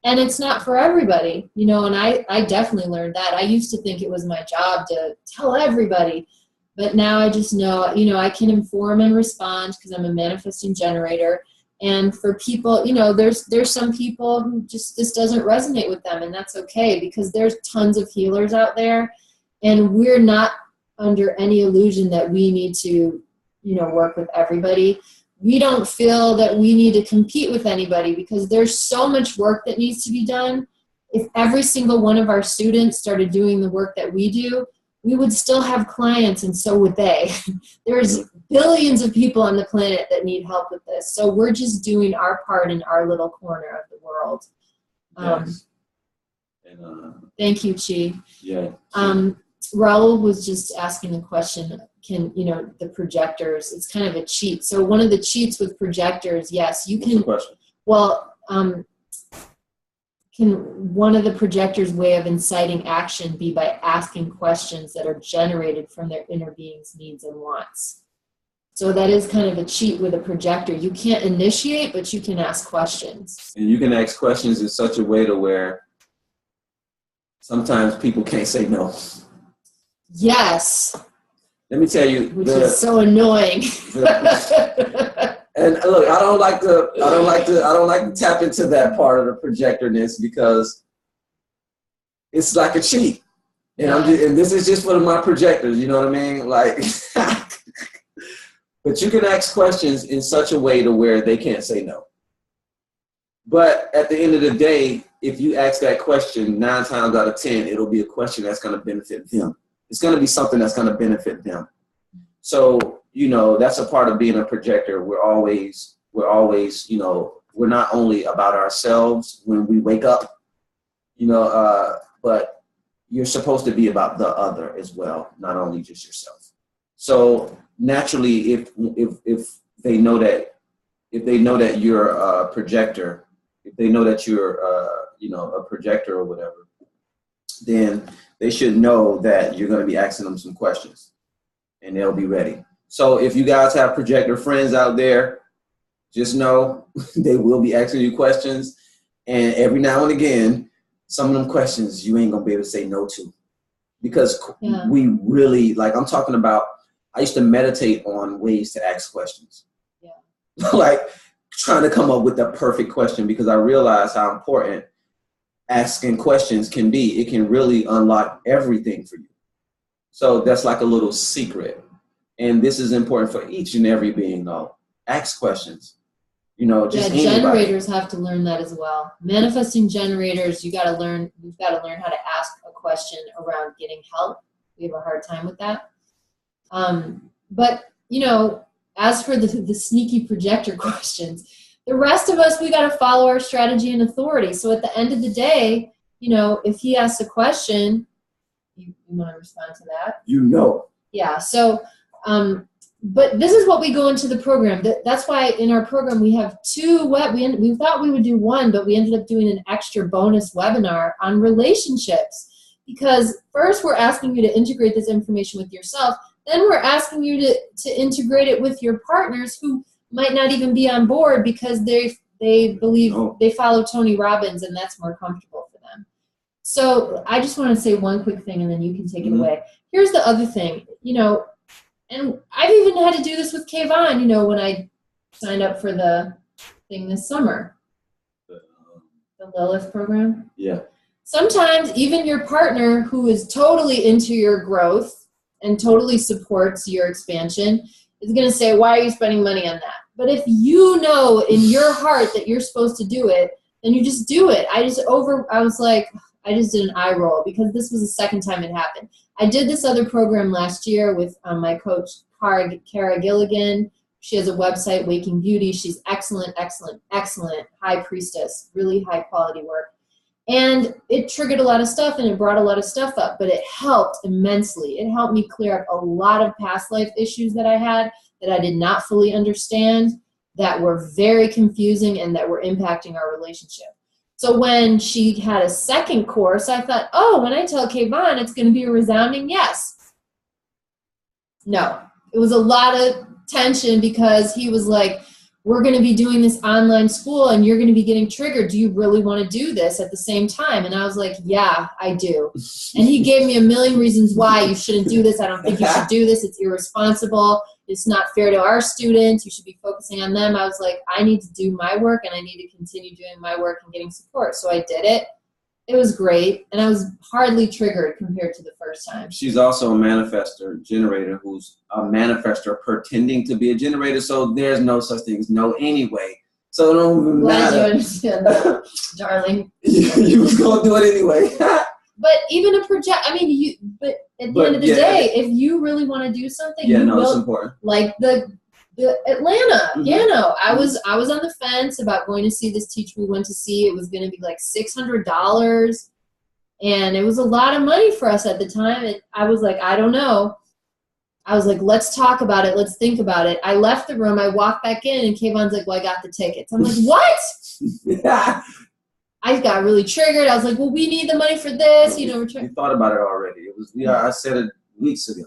And it's not for everybody, and I definitely learned that. I used to think it was my job to tell everybody, but now I just know, I can inform and respond because I'm a manifesting generator. And for people, there's some people who just, this doesn't resonate with them, and that's okay because there's tons of healers out there, and we're not under any illusion that we need to, work with everybody. We don't feel that we need to compete with anybody because there's so much work that needs to be done. If every single one of our students started doing the work that we do, we would still have clients, and so would they. There's billions of people on the planet that need help with this. So we're just doing our part in our little corner of the world. Yes. Thank you, Chi. Yeah. Raul was just asking the question, can, the projectors, it's kind of a cheat. So one of the cheats with projectors, yes, you can, well, can one of the projectors' way of inciting action be by asking questions that are generated from their inner being's needs and wants? So that is kind of a cheat with a projector. You can't initiate, but you can ask questions. And you can ask questions in such a way to where sometimes people can't say no. Yes. Let me tell you, which is so annoying. And look, I don't like to tap into that part of the projectorness because it's like a cheat. And and this is just one of my projectors, you know what I mean? Like, but you can ask questions in such a way to where they can't say no. But at the end of the day, if you ask that question 9 times out of 10, it'll be a question that's going to benefit them. It's going to be something that's going to benefit them. So, you know, that's a part of being a projector. We're always, you know, we're not only about ourselves when we wake up, you know, but you're supposed to be about the other as well, not only just yourself. So naturally, if they know that you're a projector, if they know that you're, you know, a projector or whatever, then they should know that you're going to be asking them some questions, and they'll be ready. So if you guys have projector friends out there, just know they will be asking you questions, and every now and again, some of them questions you ain't going to be able to say no to, because we really, like, I'm talking about, I used to meditate on ways to ask questions. Yeah. Like, trying to come up with the perfect question, because I realized how important asking questions can be. It can really unlock everything for you. So that's like a little secret. And this is important for each and every being, though. Ask questions. You know, just generators have to learn that as well. Manifesting generators, we've got to learn how to ask a question around getting help. We have a hard time with that. But, you know, as for the sneaky projector questions, the rest of us, we got to follow our strategy and authority. So at the end of the day, you know, if he asks a question, you want to respond to that? You know. Yeah. So, but this is what we go into the program. That's why in our program we have 2 we thought we would do 1, but we ended up doing an extra bonus webinar on relationships. Because first we're asking you to integrate this information with yourself. Then we're asking you to integrate it with your partners who might not even be on board because they believe they follow Tony Robbins and that's more comfortable for them. So I just want to say one quick thing and then you can take it away. Here's the other thing, you know, and I've even had to do this with Kayvon, you know, when I signed up for the thing this summer, the Lilith program. Yeah. Sometimes even your partner who is totally into your growth and totally supports your expansion is going to say, why are you spending money on that? But if you know in your heart that you're supposed to do it, then you just do it. I just did an eye roll because this was the second time it happened. I did this other program last year with my coach, Kara Gilligan. She has a website, Waking Beauty. She's excellent, excellent, excellent high priestess, really high quality work. And it triggered a lot of stuff and it brought a lot of stuff up, but it helped immensely. It helped me clear up a lot of past life issues that I had that I did not fully understand, that were very confusing and that were impacting our relationship. So when she had a second course, I thought, oh, when I tell Kayvon, it's going to be a resounding yes. No, it was a lot of tension because he was like, we're going to be doing this online school and you're going to be getting triggered. Do you really want to do this at the same time? And I was like, yeah, I do. And he gave me a million reasons why you shouldn't do this. I don't think you should do this. It's irresponsible. It's not fair to our students. You should be focusing on them. I was like, I need to do my work and I need to continue doing my work and getting support. So I did it. It was great. And I was hardly triggered compared to the first time. She's also a manifestor generator who's a manifestor pretending to be a generator. So there's no such thing as no anyway. So it don't even matter. Glad you understand that, darling. You was going to do it anyway. But even a project, I mean, but at the end of the day, if you really want to do something, you will, it's important. Like the Atlanta, I was on the fence about going to see this teacher we went to see. It was going to be like $600, and it was a lot of money for us at the time. I was like, I don't know. I was like, let's talk about it. Let's think about it. I left the room. I walked back in, and Kayvon's like, well, I got the tickets. I'm like, what? Yeah. I got really triggered. I was like, well, we need the money for this. You know, we thought about it already. It was I said it weeks ago.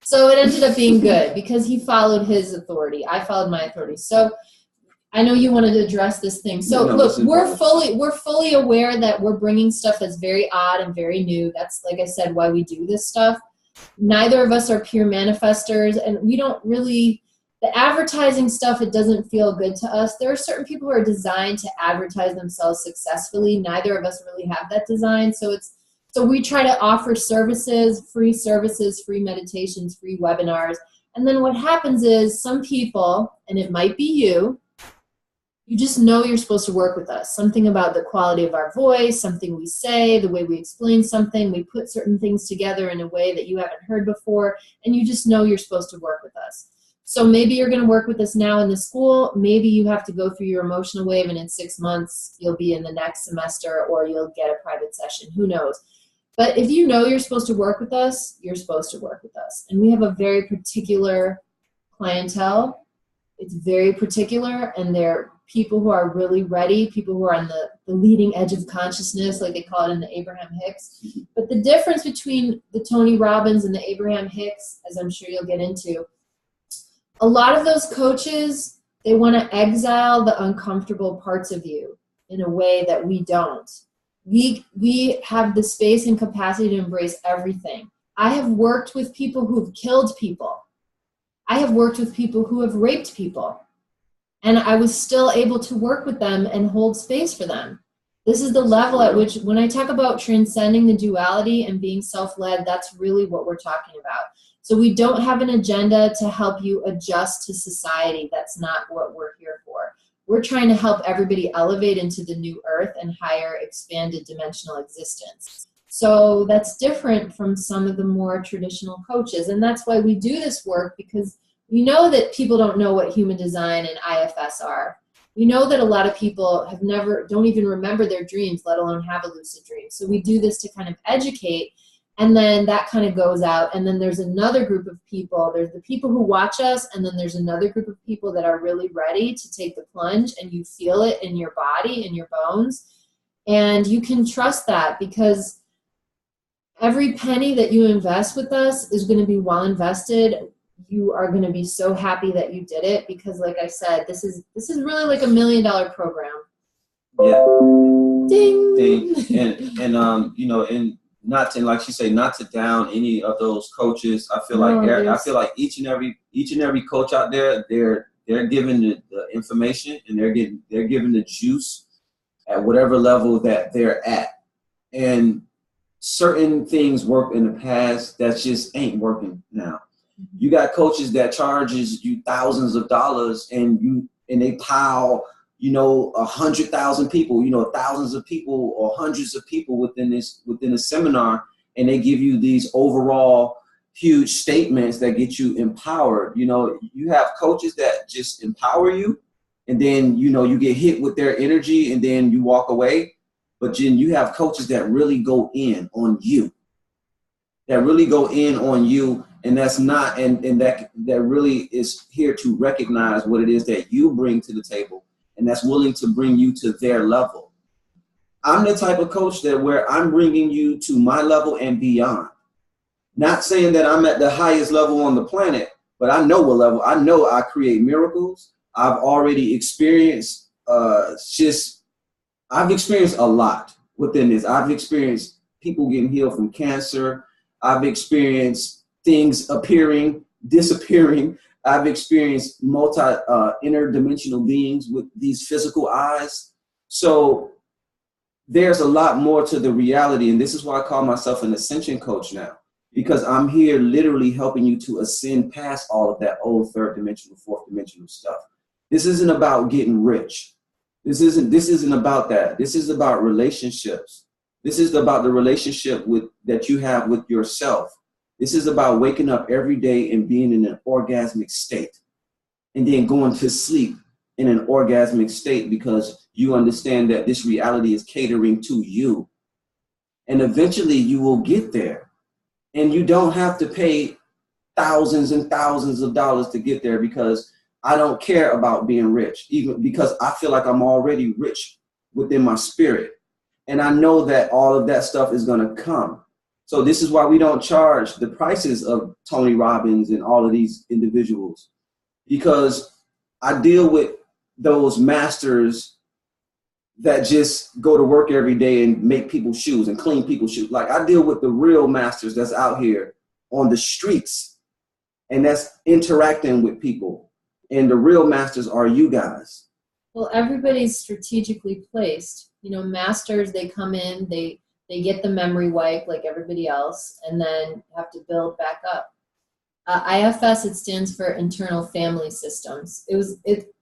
So it ended up being good because he followed his authority. I followed my authority. So I know you wanted to address this thing. So look, we're fully aware that we're bringing stuff that's very odd and very new. That's, like I said, why we do this stuff. Neither of us are pure manifestors, and we don't really, the advertising stuff, it doesn't feel good to us. There are certain people who are designed to advertise themselves successfully. Neither of us really have that design. So we try to offer services, free meditations, free webinars. And then what happens is some people, and it might be you, You just know you're supposed to work with us. Something about the quality of our voice, something we say, the way we explain something, we put certain things together in a way that you haven't heard before, and you just know you're supposed to work with us. So maybe you're going to work with us now in the school. Maybe you have to go through your emotional wave, and in 6 months you'll be in the next semester, or you'll get a private session. Who knows? But if you know you're supposed to work with us, you're supposed to work with us. And we have a very particular clientele. It's very particular, and they're people who are really ready, people who are on the leading edge of consciousness, like they call it in the Abraham Hicks. But the difference between the Tony Robbins and the Abraham Hicks, as I'm sure you'll get into, a lot of those coaches, they want to exile the uncomfortable parts of you in a way that we don't. We have the space and capacity to embrace everything. I have worked with people who've killed people. I have worked with people who have raped people. And I was still able to work with them and hold space for them. This is the level at which, when I talk about transcending the duality and being self-led, that's really what we're talking about. So we don't have an agenda to help you adjust to society. That's not what we're here for. We're trying to help everybody elevate into the new earth and higher expanded dimensional existence. So that's different from some of the more traditional coaches. And that's why we do this work, because we know that people don't know what human design and IFS are. We know that a lot of people don't even remember their dreams, let alone have a lucid dream. So we do this to kind of educate, and then that kind of goes out. And then there's another group of people. There's the people who watch us, and then there's another group of people that are really ready to take the plunge, and you feel it in your body, in your bones. And you can trust that, because every penny that you invest with us is going to be well invested. You are going to be so happy that you did it, because like I said, this is really like $1 million program. Yeah. Ding. Ding. And you know, and not to, like she say, not to down any of those coaches. I feel like each and every coach out there, they're given the information, and they're given the juice at whatever level that they're at. And certain things worked in the past that just ain't working now. You got coaches that charges you thousands of dollars, and they pile, 100,000 people, thousands of people or hundreds of people within a seminar, and they give you these overall huge statements that get you empowered. You have coaches that just empower you, and then you get hit with their energy, and then you walk away. But then you have coaches that really go in on you. And that's not, and that really is here to recognize what it is that you bring to the table, and that's willing to bring you to their level. I'm the type of coach that where I'm bringing you to my level and beyond. Not saying that I'm at the highest level on the planet, but I know what level. I know I create miracles. I've already experienced, I've experienced a lot within this. I've experienced people getting healed from cancer. I've experienced things appearing, disappearing. I've experienced interdimensional beings with these physical eyes. So there's a lot more to the reality. And this is why I call myself an ascension coach now, because I'm here literally helping you to ascend past all of that old third dimensional, fourth dimensional stuff. This isn't about getting rich. This isn't about that. This is about relationships. This is about the relationship that you have with yourself. This is about waking up every day and being in an orgasmic state, and then going to sleep in an orgasmic state, because you understand that this reality is catering to you. And eventually you will get there, and you don't have to pay thousands and thousands of dollars to get there, because I don't care about being rich, even because I feel like I'm already rich within my spirit. And I know that all of that stuff is going to come. So this is why we don't charge the prices of Tony Robbins and all of these individuals, because I deal with those masters that just go to work every day and make people's shoes and clean people's shoes. Like, I deal with the real masters that's out here on the streets and that's interacting with people. And the real masters are you guys. Well, everybody's strategically placed. Masters, they come in, they get the memory wipe like everybody else, and then have to build back up. IFS, it stands for Internal Family Systems. It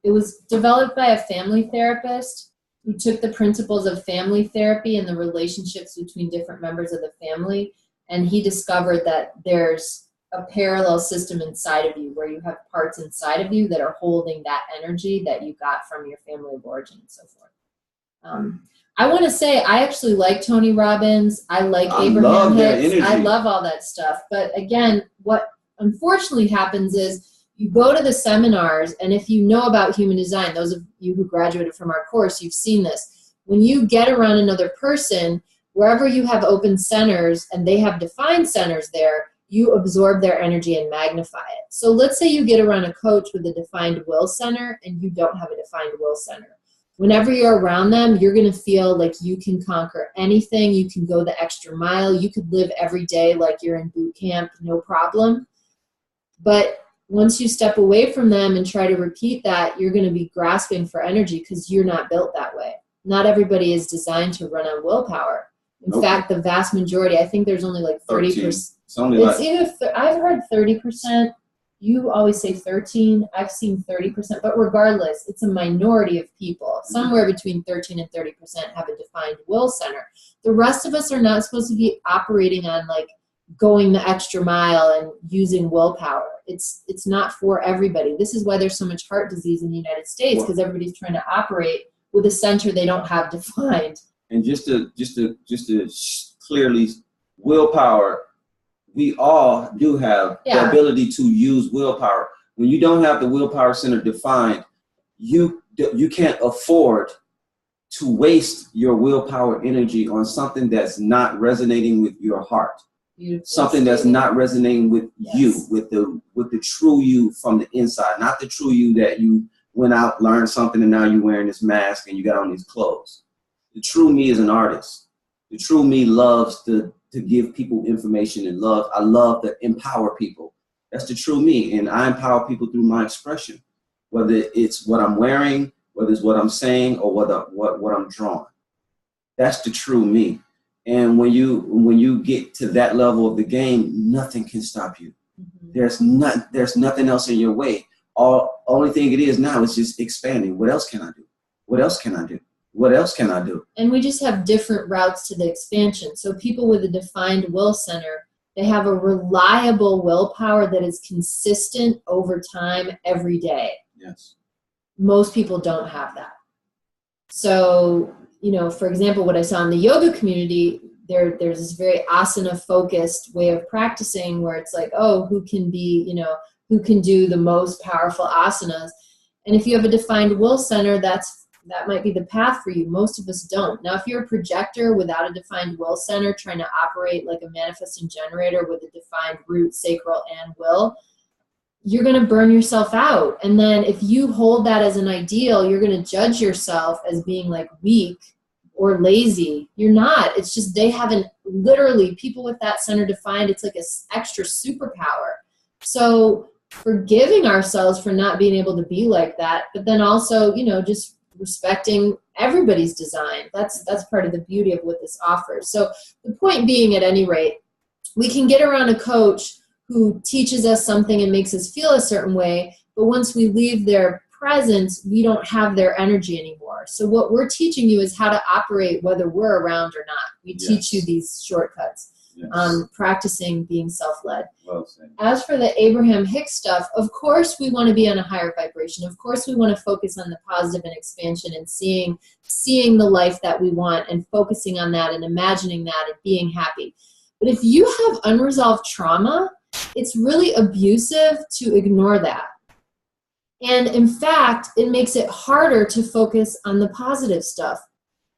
was developed by a family therapist who took the principles of family therapy and the relationships between different members of the family, and he discovered that there's a parallel system inside of you where you have parts inside of you that are holding that energy that you got from your family of origin and so forth. I want to say I actually like Tony Robbins. I like Abraham Hicks. I love all that stuff. But again, what unfortunately happens is you go to the seminars, and if you know about human design, those of you who graduated from our course, you've seen this. When you get around another person, wherever you have open centers and they have defined centers there, you absorb their energy and magnify it. So let's say you get around a coach with a defined will center and you don't have a defined will center. Whenever you're around them, you're going to feel like you can conquer anything. You can go the extra mile. You could live every day like you're in boot camp, no problem. But once you step away from them and try to repeat that, you're going to be grasping for energy because you're not built that way. Not everybody is designed to run on willpower. In fact, the vast majority, I think there's only like 30%. I've heard 30%. You always say 13. I've seen 30%. But regardless, it's a minority of people. Somewhere between 13 and 30% have a defined will center. The rest of us are not supposed to be operating on like going the extra mile and using willpower. It's not for everybody. This is why there's so much heart disease in the United States, because everybody's trying to operate with a center they don't have defined. And just to clearly, willpower, we all do have the ability to use willpower. When you don't have the willpower center defined, you can't afford to waste your willpower energy on something that's not resonating with your heart. Something that's not resonating with you, with the true you from the inside, not the true you that you went out, learned something, and now you're wearing this mask and you got on these clothes. The true me is an artist. The true me loves to give people information and love. I love to empower people. That's the true me, and I empower people through my expression, whether it's what I'm wearing, whether it's what I'm saying, or what I'm drawing. That's the true me. And when you get to that level of the game, nothing can stop you. Mm-hmm. There's nothing else in your way. Only thing it is now is just expanding. What else can I do? What else can I do? What else can I do? And we just have different routes to the expansion. So people with a defined will center, they have a reliable willpower that is consistent over time every day. Yes. Most people don't have that. So, for example, what I saw in the yoga community, there's this very asana-focused way of practicing where it's like, oh, who can do the most powerful asanas? And if you have a defined will center, that might be the path for you. Most of us don't. Now, if you're a projector without a defined will center, trying to operate like a manifesting generator with a defined root, sacral, and will, you're going to burn yourself out. And then if you hold that as an ideal, you're going to judge yourself as being like weak or lazy. You're not. It's just they haven't, literally, people with that center defined, it's like an extra superpower. So forgiving ourselves for not being able to be like that, but then also, just respecting everybody's design. That's part of the beauty of what this offers. So the point being, at any rate, we can get around a coach who teaches us something and makes us feel a certain way, but once we leave their presence, we don't have their energy anymore. So what we're teaching you is how to operate whether we're around or not. We teach you these shortcuts on practicing being self-led. Well said. As for the Abraham Hicks stuff, of course we want to be on a higher vibration. Of course we want to focus on the positive and expansion and seeing the life that we want and focusing on that and imagining that and being happy. But if you have unresolved trauma, it's really abusive to ignore that. And in fact, it makes it harder to focus on the positive stuff.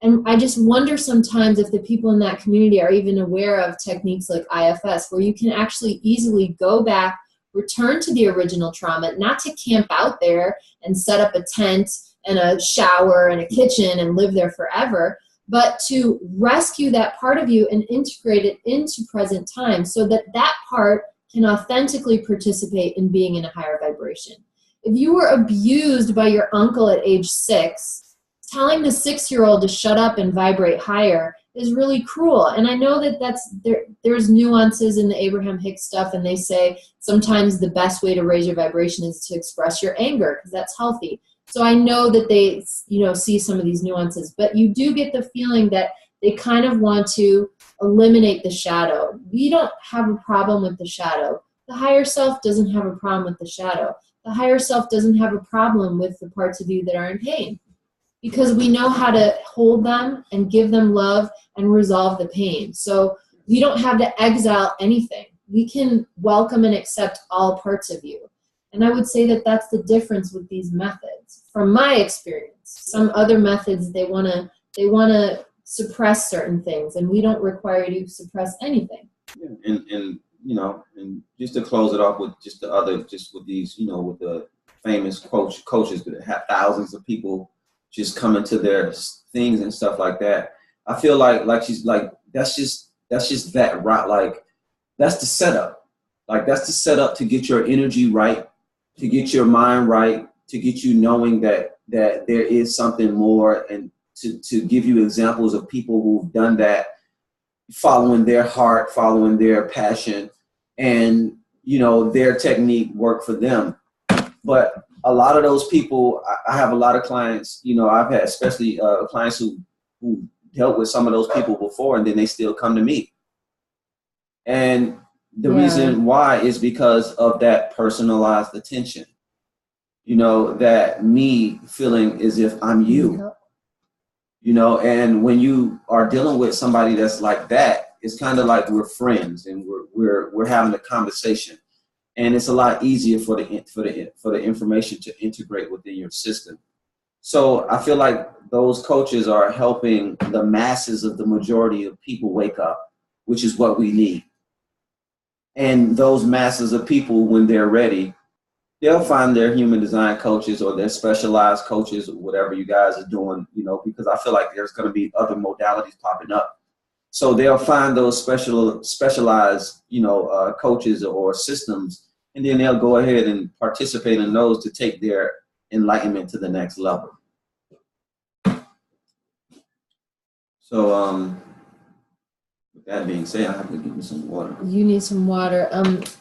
And I just wonder sometimes if the people in that community are even aware of techniques like IFS, where you can actually easily go back, return to the original trauma, not to camp out there and set up a tent and a shower and a kitchen and live there forever, but to rescue that part of you and integrate it into present time so that that part can authentically participate in being in a higher vibration. If you were abused by your uncle at age 6, telling the 6-year-old to shut up and vibrate higher is really cruel. And I know that there's nuances in the Abraham Hicks stuff, and they say sometimes the best way to raise your vibration is to express your anger, because that's healthy. So I know that they, see some of these nuances, but you do get the feeling that they kind of want to eliminate the shadow. We don't have a problem with the shadow. The higher self doesn't have a problem with the shadow. The higher self doesn't have a problem with the parts of you that are in pain, because we know how to hold them and give them love and resolve the pain. So we don't have to exile anything. We can welcome and accept all parts of you. And I would say that that's the difference with these methods. From my experience, some other methods, they want to suppress certain things, and we don't require you to suppress anything. Yeah. And just to close it off with just with these, with the famous coaches that have thousands of people just coming to their things and stuff like that. I feel like she's like, that's just that right. Like, that's the setup. Like, that's the setup to get your energy right, to get your mind right, to get you knowing that there is something more, and to give you examples of people who've done that, following their heart, following their passion, and their technique worked for them. But a lot of those people, I have a lot of clients, I've had especially clients who dealt with some of those people before, and then they still come to me. And the reason why is because of that personalized attention. That me feeling as if I'm you. And when you are dealing with somebody that's like that, it's kind of like we're friends and we're having a conversation, and it's a lot easier for the information to integrate within your system. So I feel like those coaches are helping the masses of the majority of people wake up, which is what we need. And those masses of people, when they're ready, they'll find their human design coaches or their specialized coaches, or whatever you guys are doing, because I feel like there's going to be other modalities popping up. So they'll find those specialized, coaches or systems, and then they'll go ahead and participate in those to take their enlightenment to the next level. So, with that being said, I have to get me some water. You need some water.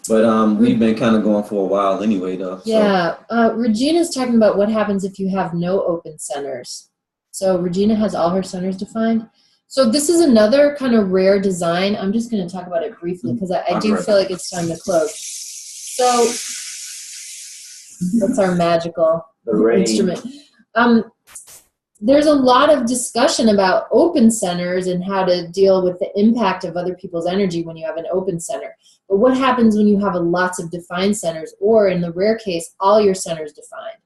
But we've been kind of going for a while anyway, though. Yeah. Regina's talking about what happens if you have no open centers. So Regina has all her centers defined. So this is another kind of rare design. I'm just going to talk about it briefly because I do feel like it's time to close. So that's our magical instrument. There's a lot of discussion about open centers and how to deal with the impact of other people's energy when you have an open center. But what happens when you have lots of defined centers, or in the rare case, all your centers defined?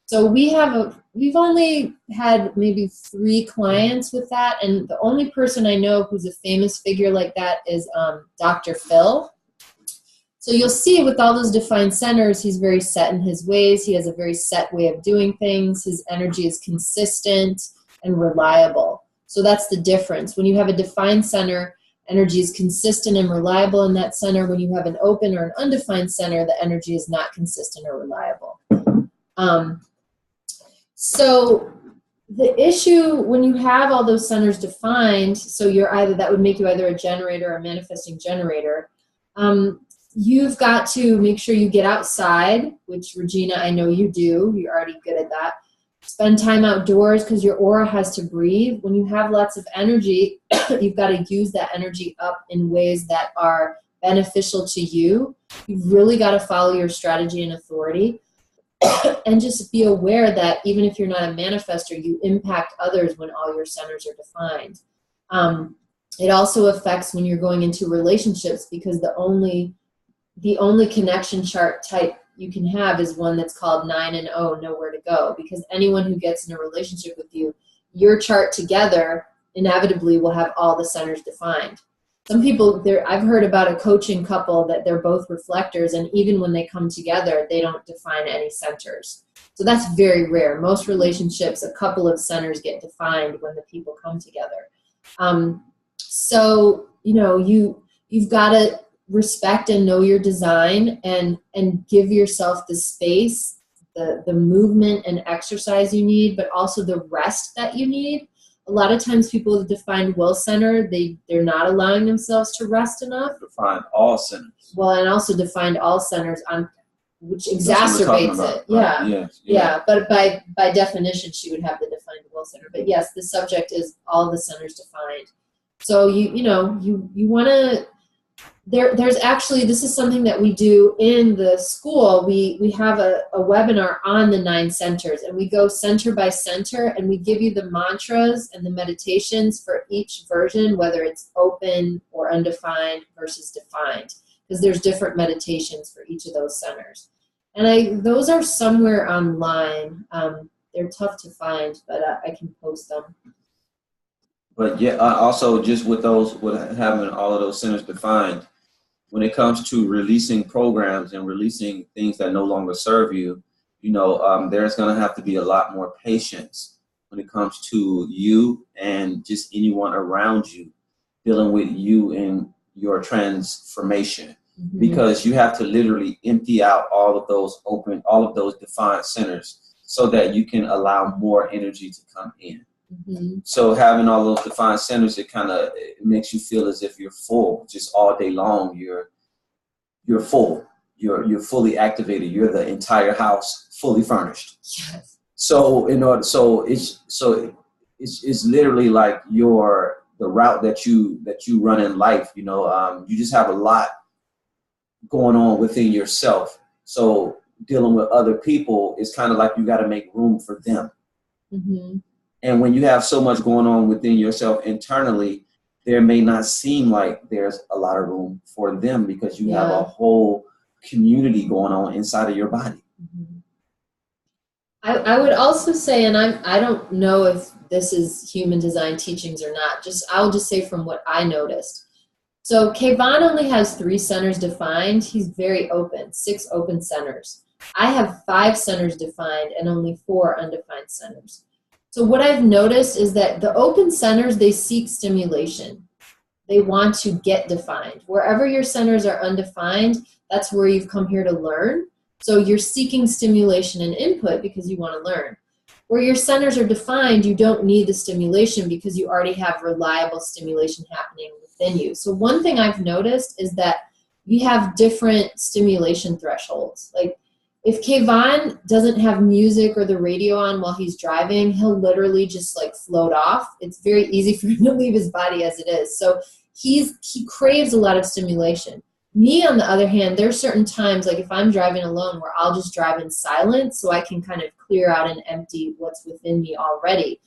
So we've only had maybe 3 clients with that, and the only person I know who's a famous figure like that is Dr. Phil. So you'll see with all those defined centers, he's very set in his ways. He has a very set way of doing things. His energy is consistent and reliable. So that's the difference. When you have a defined center, energy is consistent and reliable in that center. When you have an open or an undefined center, the energy is not consistent or reliable. So the issue when you have all those centers defined, so that would make you either a generator or a manifesting generator. You've got to make sure you get outside, which Regina, I know you do. You're already good at that. Spend time outdoors because your aura has to breathe. When you have lots of energy, you've got to use that energy up in ways that are beneficial to you. You've really got to follow your strategy and authority. And just be aware that even if you're not a manifestor, you impact others when all your centers are defined. It also affects when you're going into relationships, because the only connection chart type you can have is one that's called 9 and 0, nowhere to go. Because anyone who gets in a relationship with you, your chart together inevitably will have all the centers defined. Some people, I've heard about a coaching couple that they're both reflectors, and even when they come together, they don't define any centers. So that's very rare. Most relationships, a couple of centers get defined when the people come together. So, you've got to respect and know your design and give yourself the space, the movement and exercise you need, but also the rest that you need. A a lot of times people with defined will center, they're not allowing themselves to rest enough. Defined all centers. Well, and also defined all centers on, which That's what we're talking exacerbates about, it. right? Yeah. Yeah. Yeah, but by definition, she would have the defined will center. But yes, the subject is all the centers defined. So you want to. There's actually, this is something that we do in the school. We have a webinar on the 9 centers, and we go center by center, and we give you the mantras and the meditations for each version, whether it's open or undefined versus defined, because there's different meditations for each of those centers. And those are somewhere online. They're tough to find, but I can post them. But yeah, also just with having all of those centers defined, when it comes to releasing programs and releasing things that no longer serve you, there's going to have to be a lot more patience when it comes to you and just anyone around you dealing with you in your transformation. Mm-hmm. Because you have to literally empty out all of those defined centers so that you can allow more energy to come in. Mm-hmm. So having all those defined centers, it makes you feel as if you're full, just all day long. You're full. You're fully activated. You're the entire house fully furnished. Yes. So it's literally like the route that you run in life. You just have a lot going on within yourself. So dealing with other people is kind of like you got to make room for them. Mm-hmm. And when you have so much going on within yourself internally, there may not seem like there's a lot of room for them because you have a whole community going on inside of your body. Mm-hmm. I would also say, and I don't know if this is human design teachings or not, I'll just say from what I noticed. So Kayvon only has 3 centers defined. He's very open, 6 open centers. I have 5 centers defined and only 4 undefined centers. So what I've noticed is that the open centers, they seek stimulation. They want to get defined. Wherever your centers are undefined, that's where you've come here to learn. So you're seeking stimulation and input because you want to learn. Where your centers are defined, you don't need the stimulation because you already have reliable stimulation happening within you. So one thing I've noticed is that we have different stimulation thresholds. Like, if Kayvon doesn't have music or the radio on while he's driving, he'll literally just float off. It's very easy for him to leave his body as it is. So he craves a lot of stimulation. Me, on the other hand, there's certain times, like if I'm driving alone, where I'll just drive in silence so I can kind of clear out and empty what's within me already.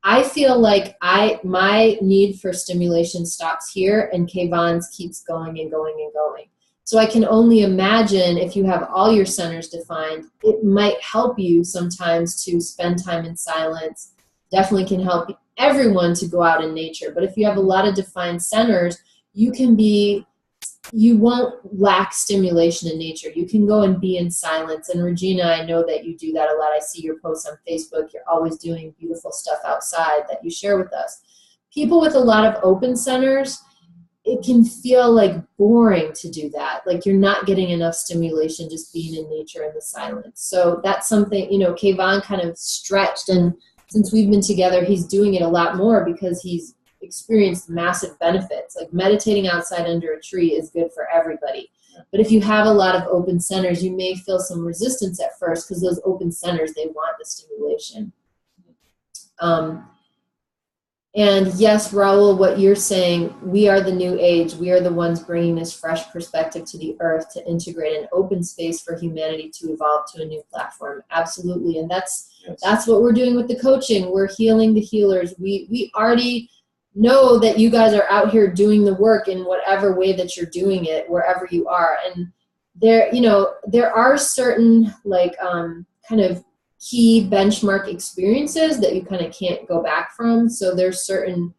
I feel like my need for stimulation stops here, and Kayvon's keeps going and going and going. So I can only imagine if you have all your centers defined, it might help you sometimes to spend time in silence. Definitely can help everyone to go out in nature. But if you have a lot of defined centers, you won't lack stimulation in nature. You can go and be in silence. And Regina, I know that you do that a lot. I see your posts on Facebook. You're always doing beautiful stuff outside that you share with us. People with a lot of open centers, it can feel boring to do that. You're not getting enough stimulation just being in nature in the silence. So that's something, Kayvon kind of stretched, and since we've been together, he's doing it a lot more because he's experienced massive benefits. Meditating outside under a tree is good for everybody. But if you have a lot of open centers, you may feel some resistance at first because those open centers, they want the stimulation. And yes, Raul, what you're saying, we are the new age. We are the ones bringing this fresh perspective to the earth to integrate an open space for humanity to evolve to a new platform. Absolutely. And that's what we're doing with the coaching. We're healing the healers. We already know that you guys are out here doing the work in whatever way that you're doing it, wherever you are. And there are certain kind of key benchmark experiences that you kind of can't go back from. So there's certain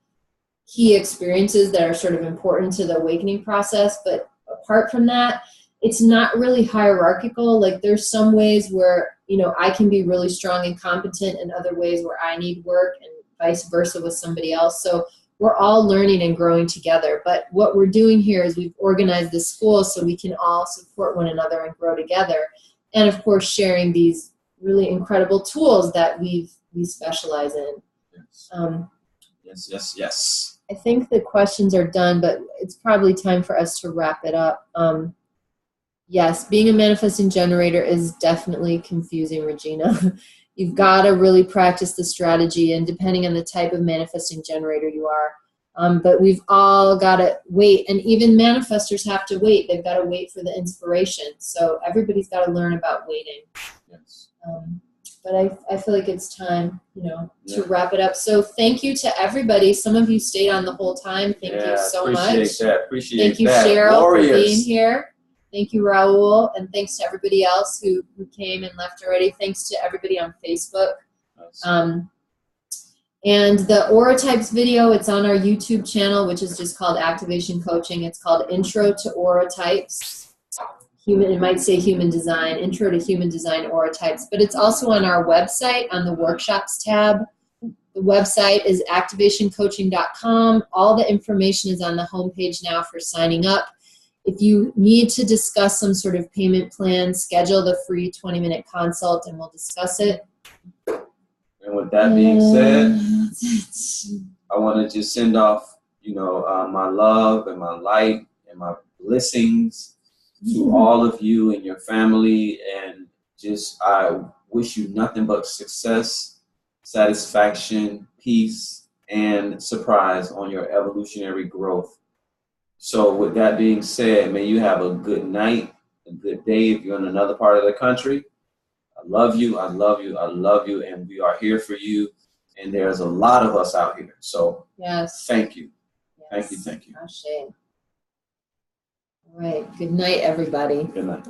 key experiences that are sort of important to the awakening process. But apart from that, it's not really hierarchical. There's some ways where, I can be really strong and competent, and other ways where I need work, and vice versa with somebody else. So we're all learning and growing together. But what we're doing here is we've organized this school so we can all support one another and grow together. And of course, sharing these really incredible tools that we specialize in. Yes, yes, yes. I think the questions are done, but it's probably time for us to wrap it up. Yes, being a manifesting generator is definitely confusing, Regina. You've got to really practice the strategy, and depending on the type of manifesting generator you are. But we've all got to wait, and even manifestors have to wait. They've got to wait for the inspiration. So everybody's got to learn about waiting. Yes. But I feel like it's time, to wrap it up. So thank you to everybody. Some of you stayed on the whole time. Thank you so much. Appreciate that. Appreciate Thank you, that. Cheryl, Warriors. for being here. Thank you, Raul, and thanks to everybody else who came and left already. Thanks to everybody on Facebook. Nice. And the Aura Types video, it's on our YouTube channel, which is just called Activation Coaching. It's called Intro to Aura Types. It might say Human Design, Intro to Human Design Aura Types. But it's also on our website on the Workshops tab. The website is activationcoaching.com. All the information is on the homepage now for signing up. If you need to discuss some sort of payment plan, schedule the free 20-minute consult and we'll discuss it. And with that being said, I want to just send off, my love and my light and my blessings to all of you and your family. And just, I wish you nothing but success, satisfaction, peace, and surprise on your evolutionary growth. So with that being said, may you have a good night, a good day if you're in another part of the country. I love you, I love you, I love you, and we are here for you. And there's a lot of us out here. So yes, thank you. Yes. Thank you. All right. Good night, everybody. Good night.